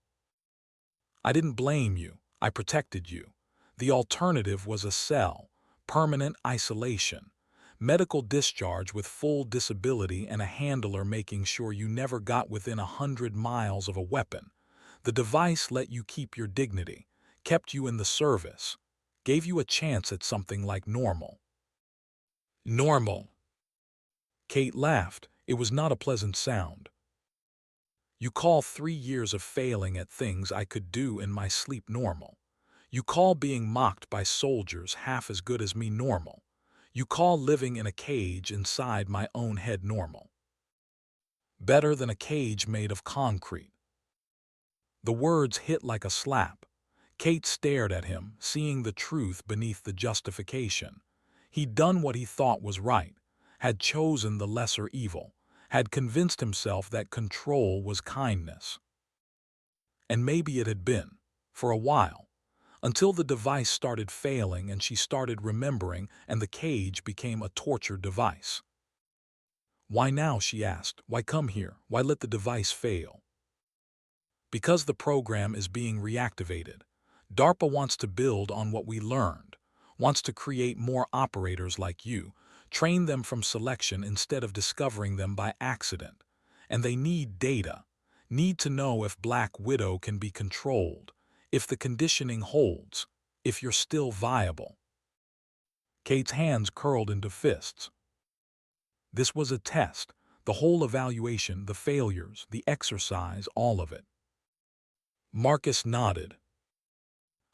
I didn't blame you, I protected you. The alternative was a cell, permanent isolation, medical discharge with full disability and a handler making sure you never got within 100 miles of a weapon. The device let you keep your dignity, kept you in the service, gave you a chance at something like normal. Normal. Kate laughed. It was not a pleasant sound. You call 3 years of failing at things I could do in my sleep normal. You call being mocked by soldiers half as good as me normal. You call living in a cage inside my own head normal. Better than a cage made of concrete. The words hit like a slap. Kate stared at him, seeing the truth beneath the justification. He'd done what he thought was right, had chosen the lesser evil, had convinced himself that control was kindness. And maybe it had been, for a while, until the device started failing and she started remembering and the cage became a torture device. Why now, she asked. Why come here? Why let the device fail? Because the program is being reactivated. DARPA wants to build on what we learned, wants to create more operators like you, train them from selection instead of discovering them by accident. And they need data, need to know if Black Widow can be controlled, if the conditioning holds, if you're still viable. Kate's hands curled into fists. This was a test, the whole evaluation, the failures, the exercise, all of it. Marcus nodded.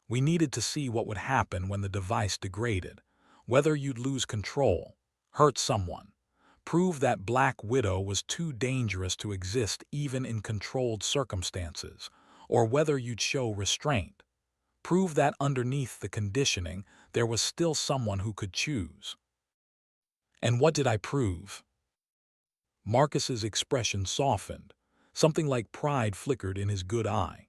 We needed to see what would happen when the device degraded, whether you'd lose control, hurt someone, prove that Black Widow was too dangerous to exist even in controlled circumstances, or whether you'd show restraint, prove that underneath the conditioning there was still someone who could choose. And what did I prove? Marcus's expression softened. Something like pride flickered in his good eye.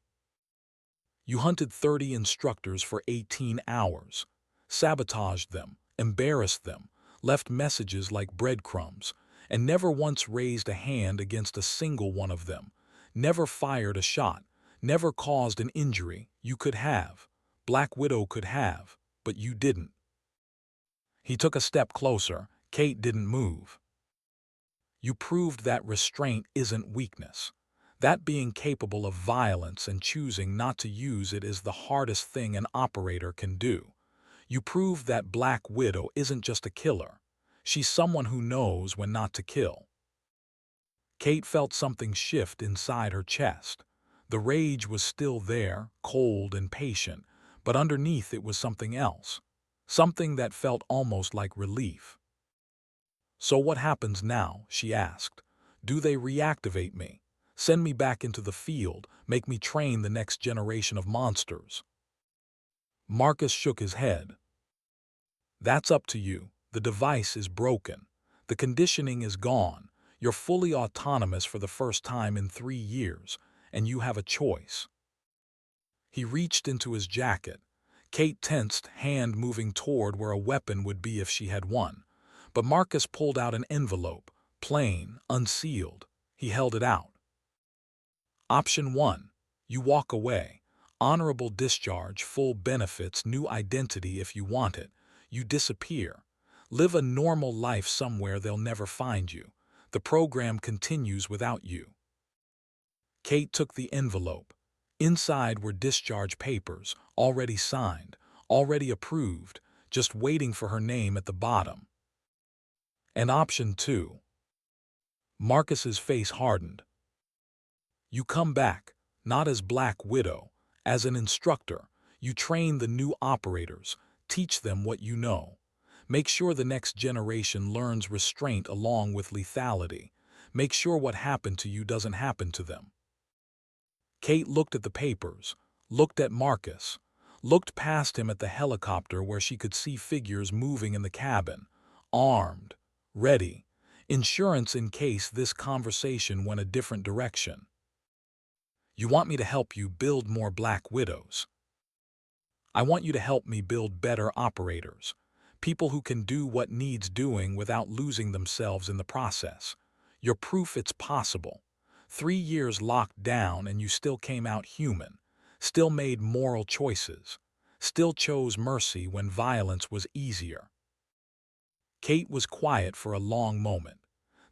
You hunted 30 instructors for 18 hours, sabotaged them, embarrassed them, left messages like breadcrumbs, and never once raised a hand against a single one of them, never fired a shot, never caused an injury. You could have, Black Widow could have, but you didn't. He took a step closer. Kate didn't move. You proved that restraint isn't weakness. That being capable of violence and choosing not to use it is the hardest thing an operator can do. You proved that Black Widow isn't just a killer. She's someone who knows when not to kill. Kate felt something shift inside her chest. The rage was still there, cold and patient, but underneath it was something else. Something that felt almost like relief. So what happens now? She asked. Do they reactivate me? Send me back into the field, make me train the next generation of monsters. Marcus shook his head. That's up to you. The device is broken. The conditioning is gone. You're fully autonomous for the first time in 3 years, and you have a choice. He reached into his jacket. Kate tensed, hand moving toward where a weapon would be if she had one. But Marcus pulled out an envelope, plain, unsealed. He held it out. Option 1. You walk away. Honorable discharge, full benefits, new identity if you want it. You disappear. Live a normal life somewhere they'll never find you. The program continues without you. Kate took the envelope. Inside were discharge papers, already signed, already approved, just waiting for her name at the bottom. And option 2. Marcus's face hardened. You come back, not as Black Widow, as an instructor. You train the new operators, teach them what you know. Make sure the next generation learns restraint along with lethality. Make sure what happened to you doesn't happen to them. Kate looked at the papers, looked at Marcus, looked past him at the helicopter where she could see figures moving in the cabin, armed, ready, insurance in case this conversation went a different direction. You want me to help you build more Black Widows. I want you to help me build better operators, people who can do what needs doing without losing themselves in the process. You're proof it's possible. 3 years locked down and you still came out human, still made moral choices, still chose mercy when violence was easier. Kate was quiet for a long moment.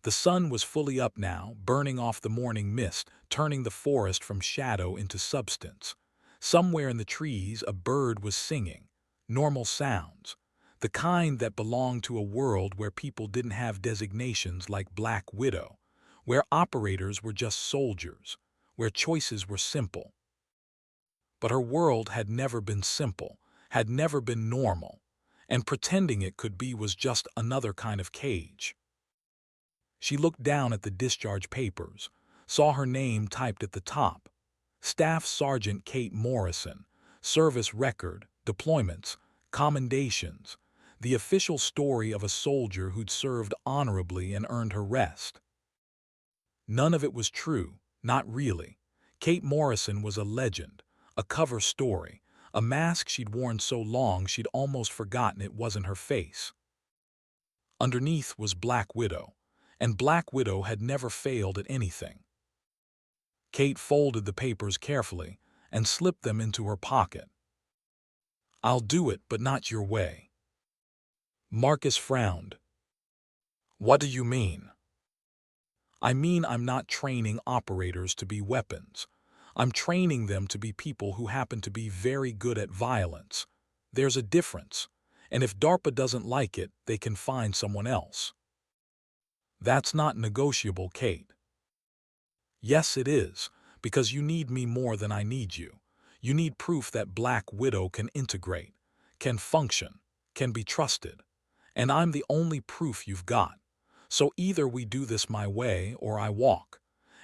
The sun was fully up now, burning off the morning mist, turning the forest from shadow into substance. Somewhere in the trees a bird was singing, normal sounds, the kind that belonged to a world where people didn't have designations like Black Widow, where operators were just soldiers, where choices were simple. But her world had never been simple, had never been normal, and pretending it could be was just another kind of cage. She looked down at the discharge papers, saw her name typed at the top. Staff Sergeant Kate Morrison, service record, deployments, commendations, the official story of a soldier who'd served honorably and earned her rest. None of it was true, not really. Kate Morrison was a legend, a cover story, a mask she'd worn so long she'd almost forgotten it wasn't her face. Underneath was Black Widow, and Black Widow had never failed at anything. Kate folded the papers carefully and slipped them into her pocket. I'll do it, but not your way. Marcus frowned. What do you mean? I mean I'm not training operators to be weapons. I'm training them to be people who happen to be very good at violence. There's a difference, and if DARPA doesn't like it, they can find someone else. That's not negotiable, Kate. Yes, it is, because you need me more than I need you. You need proof that Black Widow can integrate, can function, can be trusted. And I'm the only proof you've got. So either we do this my way or I walk.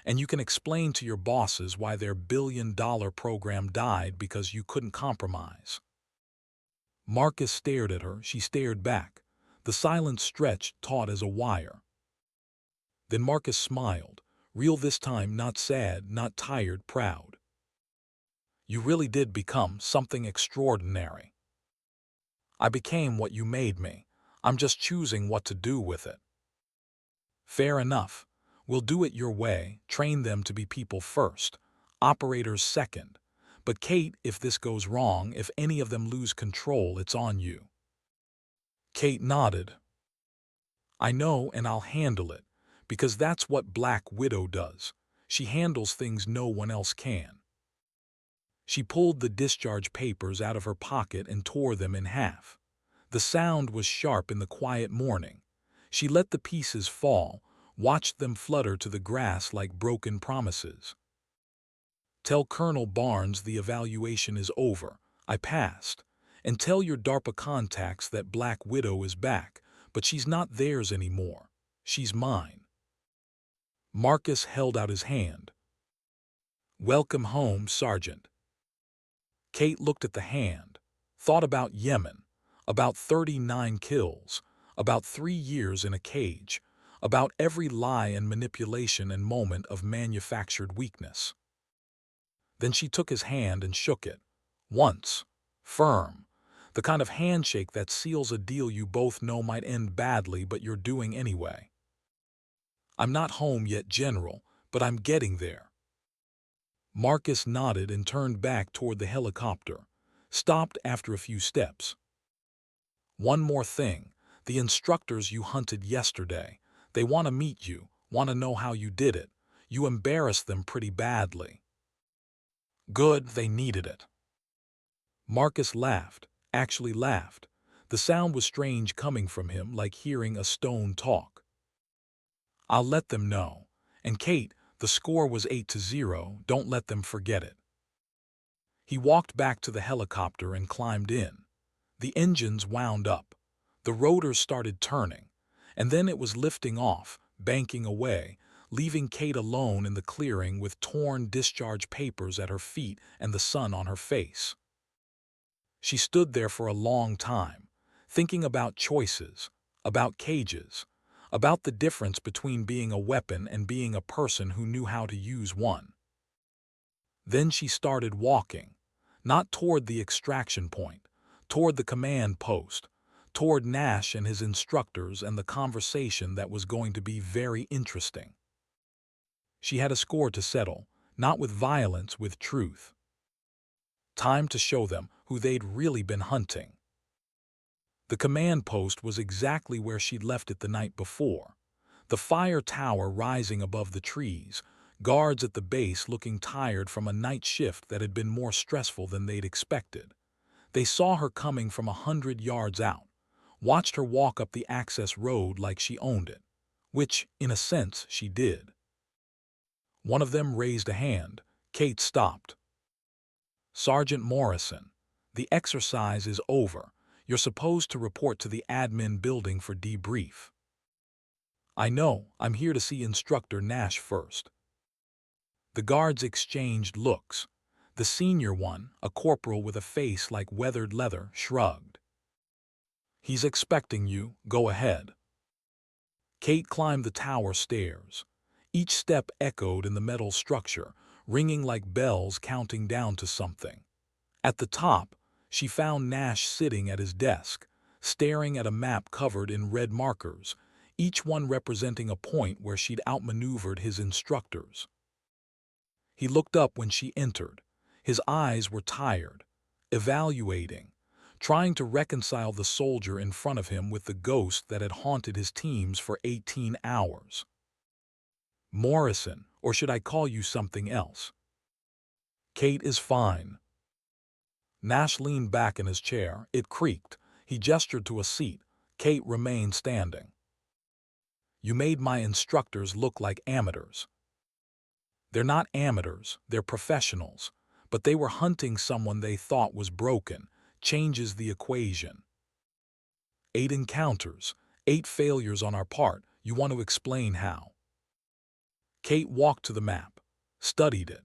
And you can explain to your bosses why their billion-dollar program died because you couldn't compromise. Marcus stared at her, she stared back. The silence stretched, taut as a wire. Then Marcus smiled, real this time, not sad, not tired, proud. You really did become something extraordinary. I became what you made me. I'm just choosing what to do with it. Fair enough. We'll do it your way, train them to be people first, operators second. But Kate, if this goes wrong, if any of them lose control, it's on you. Kate nodded. I know, and I'll handle it, because that's what Black Widow does. She handles things no one else can. She pulled the discharge papers out of her pocket and tore them in half. The sound was sharp in the quiet morning. She let the pieces fall, watched them flutter to the grass like broken promises. Tell Colonel Barnes the evaluation is over. I passed. And tell your DARPA contacts that Black Widow is back, but she's not theirs anymore. She's mine. Marcus held out his hand. Welcome home, Sergeant. Kate looked at the hand, thought about Yemen, about 39 kills, about 3 years in a cage, about every lie and manipulation and moment of manufactured weakness. Then she took his hand and shook it. Once. Firm. The kind of handshake that seals a deal you both know might end badly but you're doing anyway. I'm not home yet, General, but I'm getting there. Marcus nodded and turned back toward the helicopter, stopped after a few steps. One more thing. The instructors you hunted yesterday, they want to meet you, want to know how you did it. You embarrassed them pretty badly. Good, they needed it. Marcus laughed, actually laughed. The sound was strange coming from him, like hearing a stone talk. I'll let them know. And Kate, the score was 8-0, don't let them forget it. He walked back to the helicopter and climbed in. The engines wound up. The rotors started turning. And then it was lifting off, banking away, leaving Kate alone in the clearing with torn discharge papers at her feet and the sun on her face. She stood there for a long time, thinking about choices, about cages, about the difference between being a weapon and being a person who knew how to use one. Then she started walking, not toward the extraction point, toward the command post, toward Nash and his instructors and the conversation that was going to be very interesting. She had a score to settle, not with violence, with truth. Time to show them who they'd really been hunting. The command post was exactly where she'd left it the night before. The fire tower rising above the trees, guards at the base looking tired from a night shift that had been more stressful than they'd expected. They saw her coming from 100 yards out, watched her walk up the access road like she owned it, which, in a sense, she did. One of them raised a hand. Kate stopped. Sergeant Morrison, the exercise is over. You're supposed to report to the admin building for debrief. I know, I'm here to see Instructor Nash first. The guards exchanged looks. The senior one, a corporal with a face like weathered leather, shrugged. He's expecting you, go ahead. Kate climbed the tower stairs. Each step echoed in the metal structure, ringing like bells counting down to something. At the top, she found Nash sitting at his desk, staring at a map covered in red markers, each one representing a point where she'd outmaneuvered his instructors. He looked up when she entered. His eyes were tired, evaluating, trying to reconcile the soldier in front of him with the ghost that had haunted his teams for 18 hours. Morrison, or should I call you something else? Kate is fine. Nash leaned back in his chair. It creaked. He gestured to a seat. Kate remained standing. You made my instructors look like amateurs. They're not amateurs, they're professionals, but they were hunting someone they thought was broken. Changes the equation. 8 encounters, 8 failures on our part. You want to explain how? Kate walked to the map, studied it,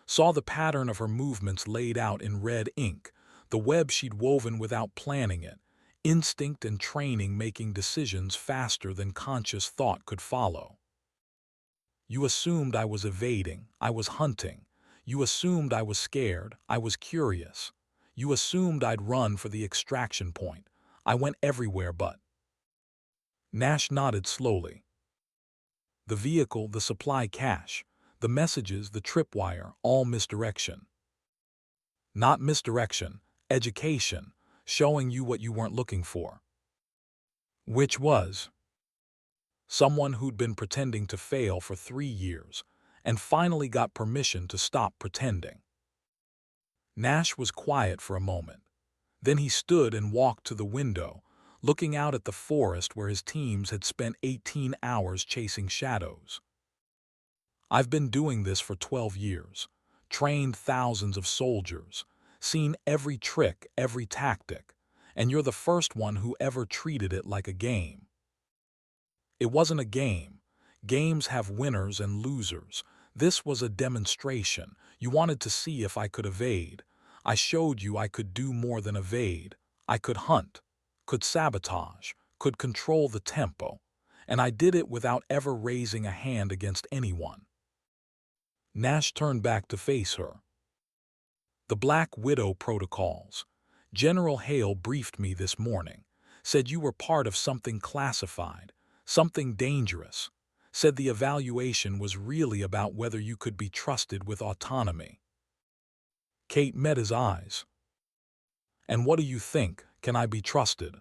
saw the pattern of her movements laid out in red ink, the web she'd woven without planning it, instinct and training making decisions faster than conscious thought could follow. You assumed I was evading, I was hunting. You assumed I was scared, I was curious. You assumed I'd run for the extraction point. I went everywhere but. Nash nodded slowly. The vehicle, the supply cache, the messages, the tripwire, all misdirection. Not misdirection, education, showing you what you weren't looking for. Which was someone who'd been pretending to fail for 3 years and finally got permission to stop pretending. Nash was quiet for a moment. Then he stood and walked to the window, looking out at the forest where his teams had spent 18 hours chasing shadows. I've been doing this for 12 years, trained thousands of soldiers, seen every trick, every tactic, and you're the first one who ever treated it like a game. It wasn't a game. Games have winners and losers. This was a demonstration. You wanted to see if I could evade. I showed you I could do more than evade. I could hunt, could sabotage, could control the tempo, and I did it without ever raising a hand against anyone. Nash turned back to face her. The Black Widow protocols. General Hale briefed me this morning, said you were part of something classified, something dangerous, said the evaluation was really about whether you could be trusted with autonomy. Kate met his eyes. And what do you think? Can I be trusted?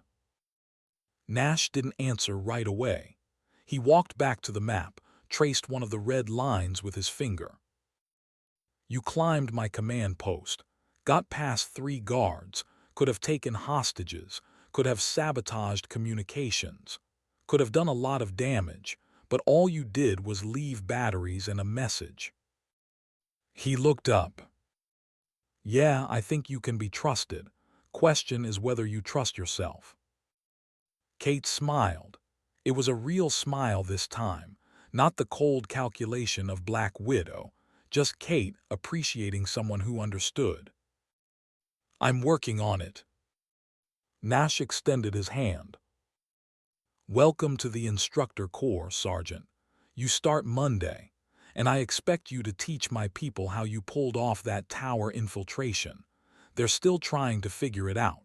Nash didn't answer right away. He walked back to the map, traced one of the red lines with his finger. You climbed my command post, got past 3 guards, could have taken hostages, could have sabotaged communications, could have done a lot of damage, but all you did was leave batteries and a message. He looked up. Yeah, I think you can be trusted. Question is whether you trust yourself. Kate smiled. It was a real smile this time, not the cold calculation of Black Widow, just Kate appreciating someone who understood. I'm working on it. Nash extended his hand. Welcome to the instructor corps, Sergeant. You start Monday, and I expect you to teach my people how you pulled off that tower infiltration. They're still trying to figure it out.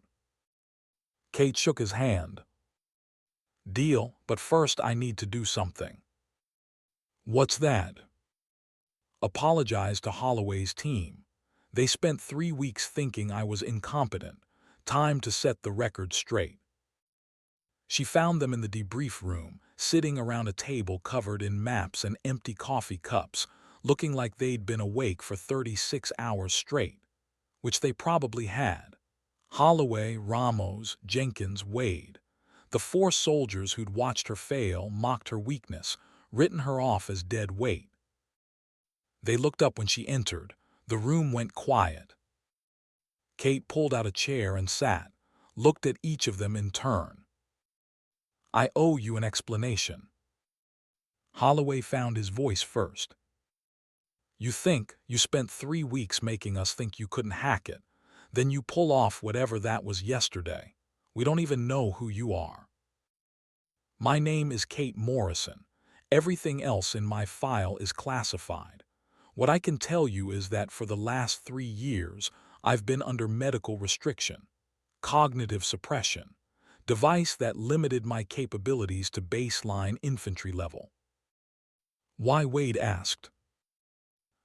Kate shook his hand. Deal, but first I need to do something. What's that? Apologize to Holloway's team. They spent 3 weeks thinking I was incompetent. Time to set the record straight. She found them in the debrief room, sitting around a table covered in maps and empty coffee cups, looking like they'd been awake for 36 hours straight, which they probably had. Holloway, Ramos, Jenkins, Wade. The 4 soldiers who'd watched her fail, mocked her weakness, written her off as dead weight. They looked up when she entered. The room went quiet. Kate pulled out a chair and sat, looked at each of them in turn. I owe you an explanation. Holloway found his voice first. You spent 3 weeks making us think you couldn't hack it. Then you pull off whatever that was yesterday. We don't even know who you are. My name is Kate Morrison. Everything else in my file is classified. What I can tell you is that for the last 3 years, I've been under medical restriction, cognitive suppression, device that limited my capabilities to baseline infantry level. Why? Wade asked.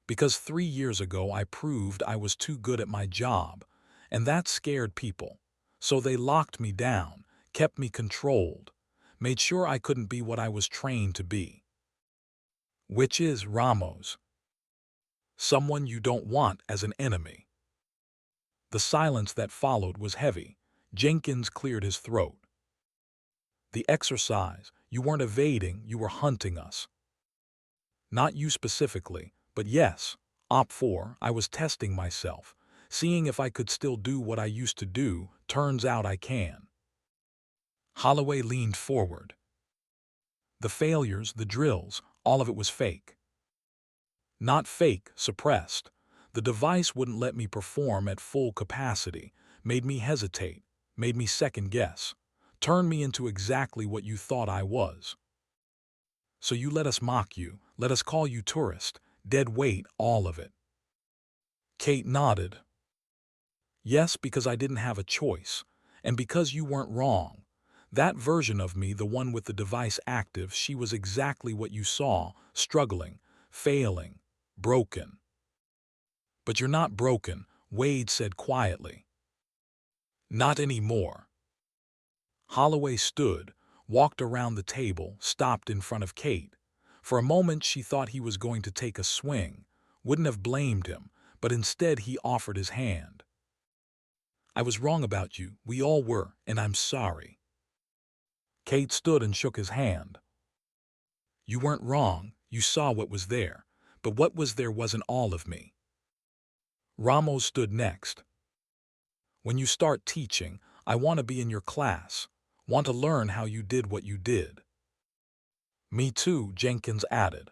Because 3 years ago I proved I was too good at my job, and that scared people. So they locked me down, kept me controlled, made sure I couldn't be what I was trained to be. Which is Ramos. Someone you don't want as an enemy. The silence that followed was heavy. Jenkins cleared his throat. The exercise, you weren't evading, you were hunting us. Not you specifically, but yes, Op 4, I was testing myself, seeing if I could still do what I used to do. Turns out I can. Holloway leaned forward. The failures, the drills, all of it was fake. Not fake, suppressed. The device wouldn't let me perform at full capacity, made me hesitate, made me second guess, turned me into exactly what you thought I was. So you let us mock you, let us call you tourist, dead weight, all of it. Kate nodded. Yes, because I didn't have a choice, and because you weren't wrong. That version of me, the one with the device active, she was exactly what you saw, struggling, failing, broken. But you're not broken, Wade said quietly. Not anymore. Holloway stood, walked around the table, stopped in front of Kate. For a moment she thought he was going to take a swing, wouldn't have blamed him, but instead he offered his hand. I was wrong about you, we all were, and I'm sorry. Kate stood and shook his hand. You weren't wrong, you saw what was there, but what was there wasn't all of me. Ramos stood next. When you start teaching, I want to be in your class, want to learn how you did what you did. Me too, Jenkins added.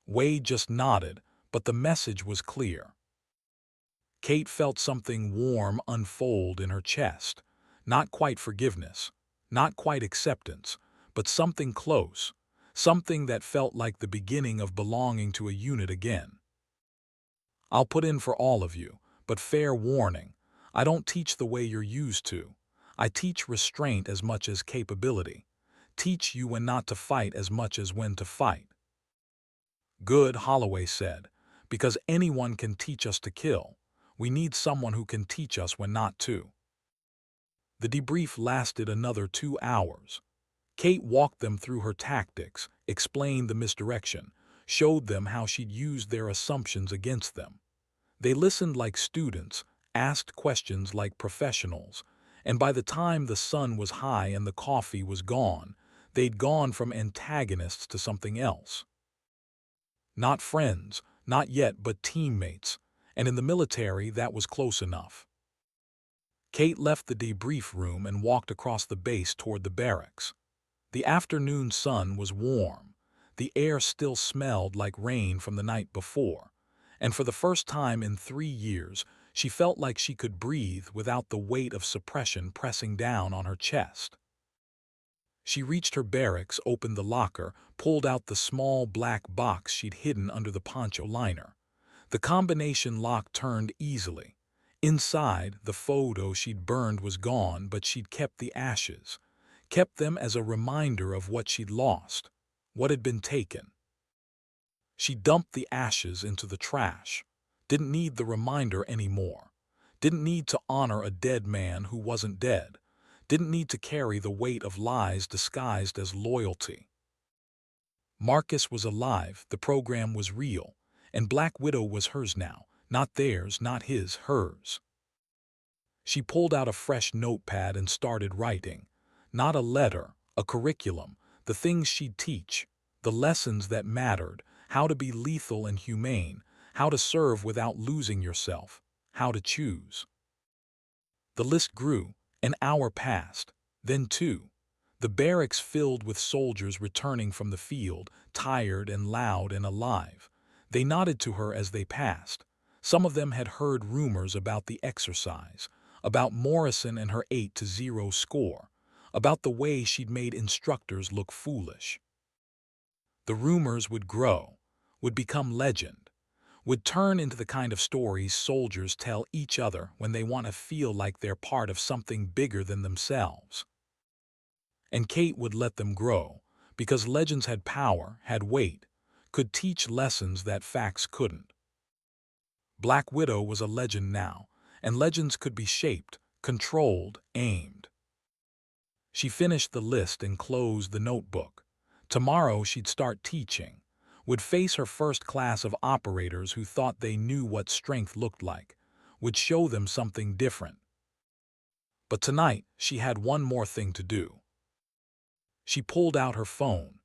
Wade just nodded, but the message was clear. Kate felt something warm unfold in her chest. Not quite forgiveness, not quite acceptance, but something close, something that felt like the beginning of belonging to a unit again. I'll put in for all of you, but fair warning, I don't teach the way you're used to. I teach restraint as much as capability. Teach you when not to fight as much as when to fight. Good, Holloway said, because anyone can teach us to kill. We need someone who can teach us when not to. The debrief lasted another 2 hours. Kate walked them through her tactics, explained the misdirection, showed them how she'd used their assumptions against them. They listened like students, asked questions like professionals, and by the time the sun was high and the coffee was gone, they'd gone from antagonists to something else. Not friends, not yet, but teammates, and in the military that was close enough. Kate left the debrief room and walked across the base toward the barracks. The afternoon sun was warm. The air still smelled like rain from the night before, and for the first time in 3 years, she felt like she could breathe without the weight of suppression pressing down on her chest. She reached her barracks, opened the locker, pulled out the small black box she'd hidden under the poncho liner. The combination lock turned easily. Inside, the photo she'd burned was gone, but she'd kept the ashes. Kept them as a reminder of what she'd lost, what had been taken. She dumped the ashes into the trash. Didn't need the reminder anymore. Didn't need to honor a dead man who wasn't dead. Didn't need to carry the weight of lies disguised as loyalty. Marcus was alive, the program was real, and Black Widow was hers now, not theirs, not his, hers. She pulled out a fresh notepad and started writing. Not a letter, a curriculum, the things she'd teach, the lessons that mattered, how to be lethal and humane, how to serve without losing yourself, how to choose. The list grew. An hour passed, then 2. The barracks filled with soldiers returning from the field, tired and loud and alive. They nodded to her as they passed. Some of them had heard rumors about the exercise, about Morrison and her 8-0 score, about the way she'd made instructors look foolish. The rumors would grow, would become legend, would turn into the kind of stories soldiers tell each other when they want to feel like they're part of something bigger than themselves. And Kate would let them grow, because legends had power, had weight, could teach lessons that facts couldn't. Black Widow was a legend now, and legends could be shaped, controlled, aimed. She finished the list and closed the notebook. Tomorrow she'd start teaching, would face her first class of operators who thought they knew what strength looked like, would show them something different. But tonight she had one more thing to do. She pulled out her phone,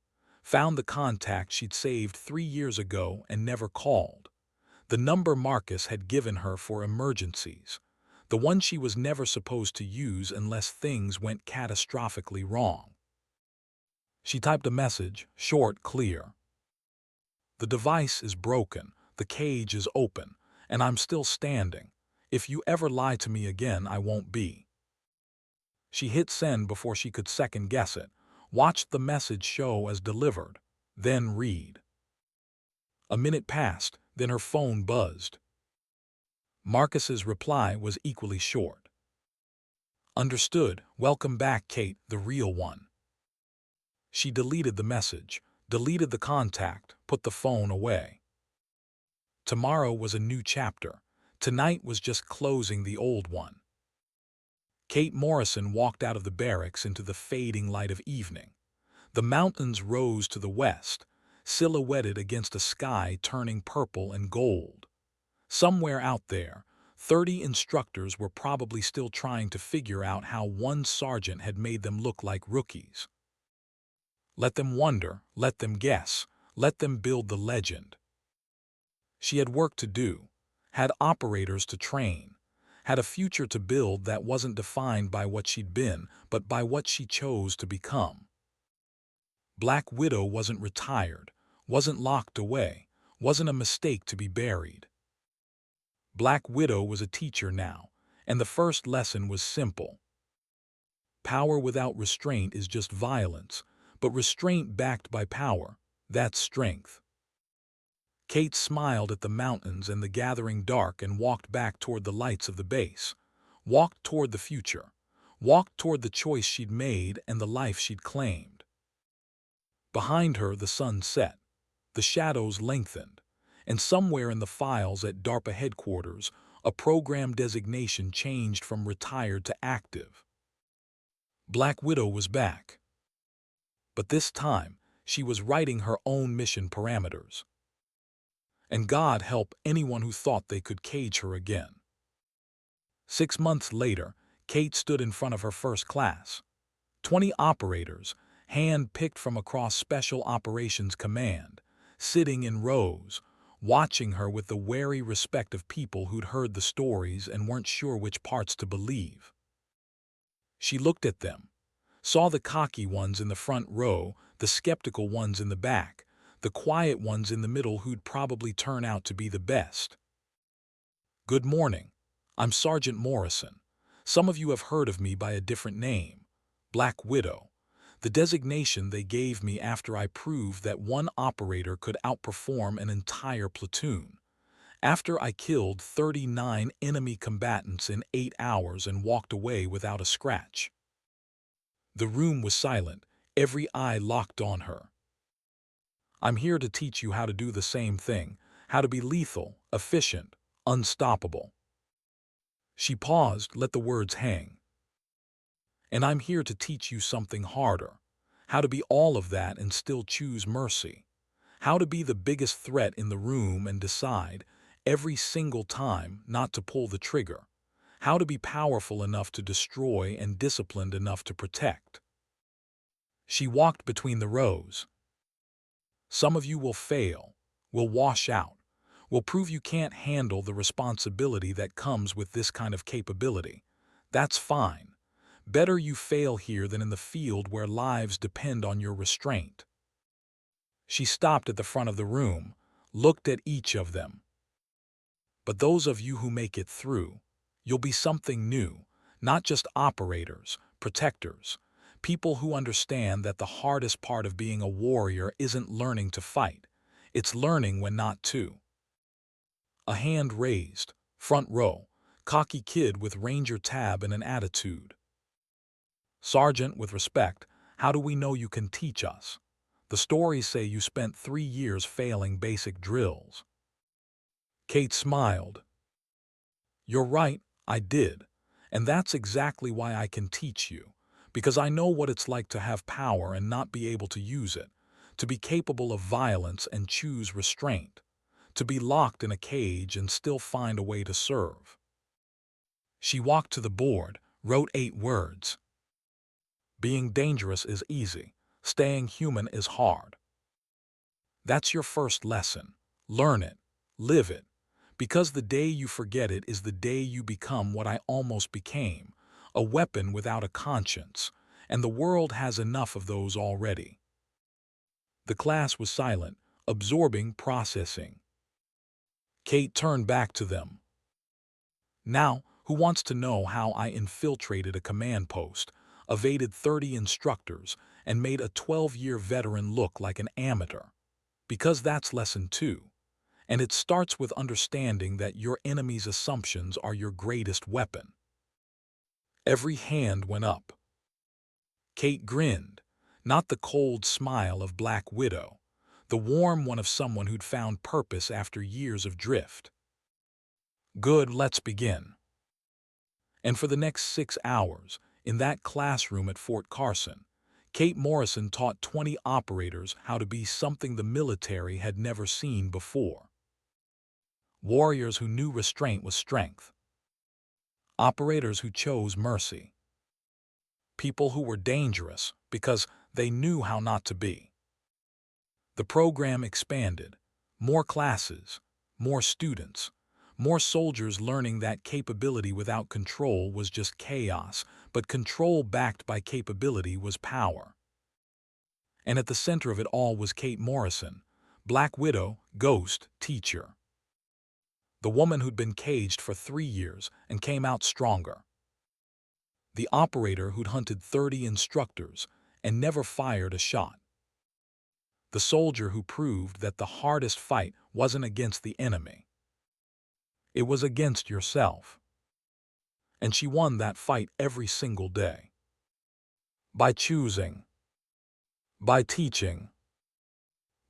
found the contact she'd saved 3 years ago and never called. The number Marcus had given her for emergencies. The one she was never supposed to use unless things went catastrophically wrong. She typed a message, short, clear. The device is broken, the cage is open, and I'm still standing. If you ever lie to me again, I won't be. She hit send before she could second-guess it, watched the message show as delivered, then read. A minute passed, then her phone buzzed. Marcus's reply was equally short. Understood. Welcome back, Kate, the real one. She deleted the message, deleted the contact, put the phone away. Tomorrow was a new chapter. Tonight was just closing the old one. Kate Morrison walked out of the barracks into the fading light of evening. The mountains rose to the west, silhouetted against a sky turning purple and gold. Somewhere out there, 30 instructors were probably still trying to figure out how one sergeant had made them look like rookies. Let them wonder, let them guess, let them build the legend. She had work to do, had operators to train, had a future to build that wasn't defined by what she'd been, but by what she chose to become. Black Widow wasn't retired, wasn't locked away, wasn't a mistake to be buried. Black Widow was a teacher now, and the first lesson was simple. Power without restraint is just violence, but restraint backed by power, that's strength. Kate smiled at the mountains and the gathering dark and walked back toward the lights of the base, walked toward the future, walked toward the choice she'd made and the life she'd claimed. Behind her the sun set, the shadows lengthened, and somewhere in the files at DARPA headquarters, a program designation changed from retired to active. Black Widow was back. But this time, she was writing her own mission parameters. And God help anyone who thought they could cage her again. 6 months later, Kate stood in front of her first class. 20 operators, hand-picked from across Special Operations Command, sitting in rows, watching her with the wary respect of people who'd heard the stories and weren't sure which parts to believe. She looked at them, saw the cocky ones in the front row, the skeptical ones in the back, the quiet ones in the middle who'd probably turn out to be the best. Good morning. I'm Sergeant Morrison. Some of you have heard of me by a different name, Black Widow, the designation they gave me after I proved that one operator could outperform an entire platoon. After I killed 39 enemy combatants in 8 hours and walked away without a scratch. The room was silent, every eye locked on her. I'm here to teach you how to do the same thing, how to be lethal, efficient, unstoppable. She paused, let the words hang. And I'm here to teach you something harder, how to be all of that and still choose mercy, how to be the biggest threat in the room and decide, every single time, not to pull the trigger, how to be powerful enough to destroy and disciplined enough to protect. She walked between the rows. Some of you will fail, will wash out, will prove you can't handle the responsibility that comes with this kind of capability. That's fine. Better you fail here than in the field where lives depend on your restraint. She stopped at the front of the room, looked at each of them. But those of you who make it through, you'll be something new, not just operators, protectors, people who understand that the hardest part of being a warrior isn't learning to fight, it's learning when not to. A hand raised, front row, cocky kid with Ranger tab and an attitude. Sergeant, with respect, how do we know you can teach us? The stories say you spent 3 years failing basic drills. Kate smiled. You're right, I did. And that's exactly why I can teach you. Because I know what it's like to have power and not be able to use it, to be capable of violence and choose restraint, to be locked in a cage and still find a way to serve. She walked to the board, wrote 8 words. Being dangerous is easy. Staying human is hard. That's your first lesson. Learn it. Live it. Because the day you forget it is the day you become what I almost became, a weapon without a conscience, and the world has enough of those already. The class was silent, absorbing, processing. Kate turned back to them. Now, who wants to know how I infiltrated a command post, evaded 30 instructors, and made a 12-year veteran look like an amateur? Because that's lesson 2. And it starts with understanding that your enemy's assumptions are your greatest weapon. Every hand went up. Kate grinned, not the cold smile of Black Widow, the warm one of someone who'd found purpose after years of drift. Good, let's begin. And for the next 6 hours, in that classroom at Fort Carson, Kate Morrison taught 20 operators how to be something the military had never seen before. Warriors who knew restraint was strength. Operators who chose mercy. People who were dangerous because they knew how not to be. The program expanded. More classes, more students, more soldiers learning that capability without control was just chaos, but control backed by capability was power. And at the center of it all was Kate Morrison, Black Widow, Ghost, Teacher. The woman who'd been caged for 3 years and came out stronger. The operator who'd hunted 30 instructors and never fired a shot. The soldier who proved that the hardest fight wasn't against the enemy. It was against yourself. And she won that fight every single day. By choosing. By teaching.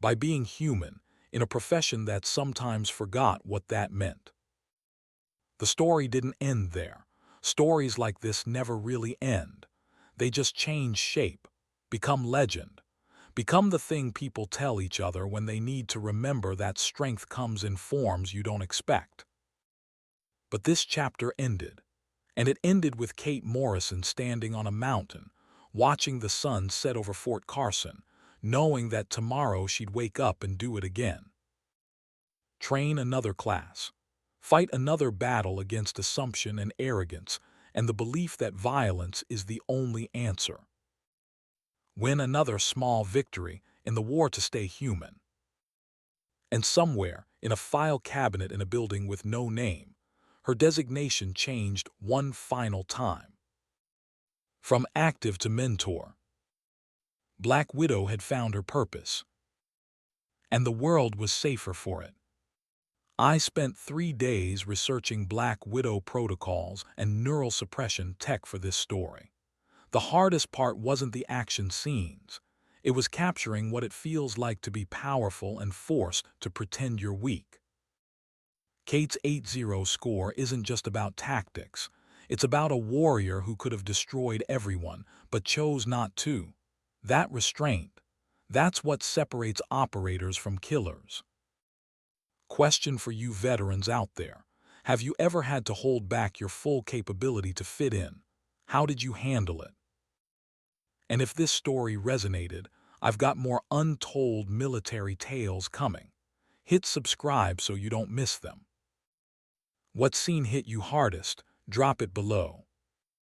By being human in a profession that sometimes forgot what that meant. The story didn't end there. Stories like this never really end. They just change shape, become legend, become the thing people tell each other when they need to remember that strength comes in forms you don't expect. But this chapter ended, and it ended with Kate Morrison standing on a mountain, watching the sun set over Fort Carson, knowing that tomorrow she'd wake up and do it again. Train another class. Fight another battle against assumption and arrogance and the belief that violence is the only answer. Win another small victory in the war to stay human. And somewhere, in a file cabinet in a building with no name, her designation changed one final time. From active to mentor. Black Widow had found her purpose. And the world was safer for it. I spent 3 days researching Black Widow protocols and neural suppression tech for this story. The hardest part wasn't the action scenes. It was capturing what it feels like to be powerful and forced to pretend you're weak. Kate's 8-0 score isn't just about tactics. It's about a warrior who could have destroyed everyone, but chose not to. That restraint, that's what separates operators from killers. Question for you veterans out there. Have you ever had to hold back your full capability to fit in? How did you handle it? And if this story resonated, I've got more untold military tales coming. Hit subscribe so you don't miss them. What scene hit you hardest? Drop it below.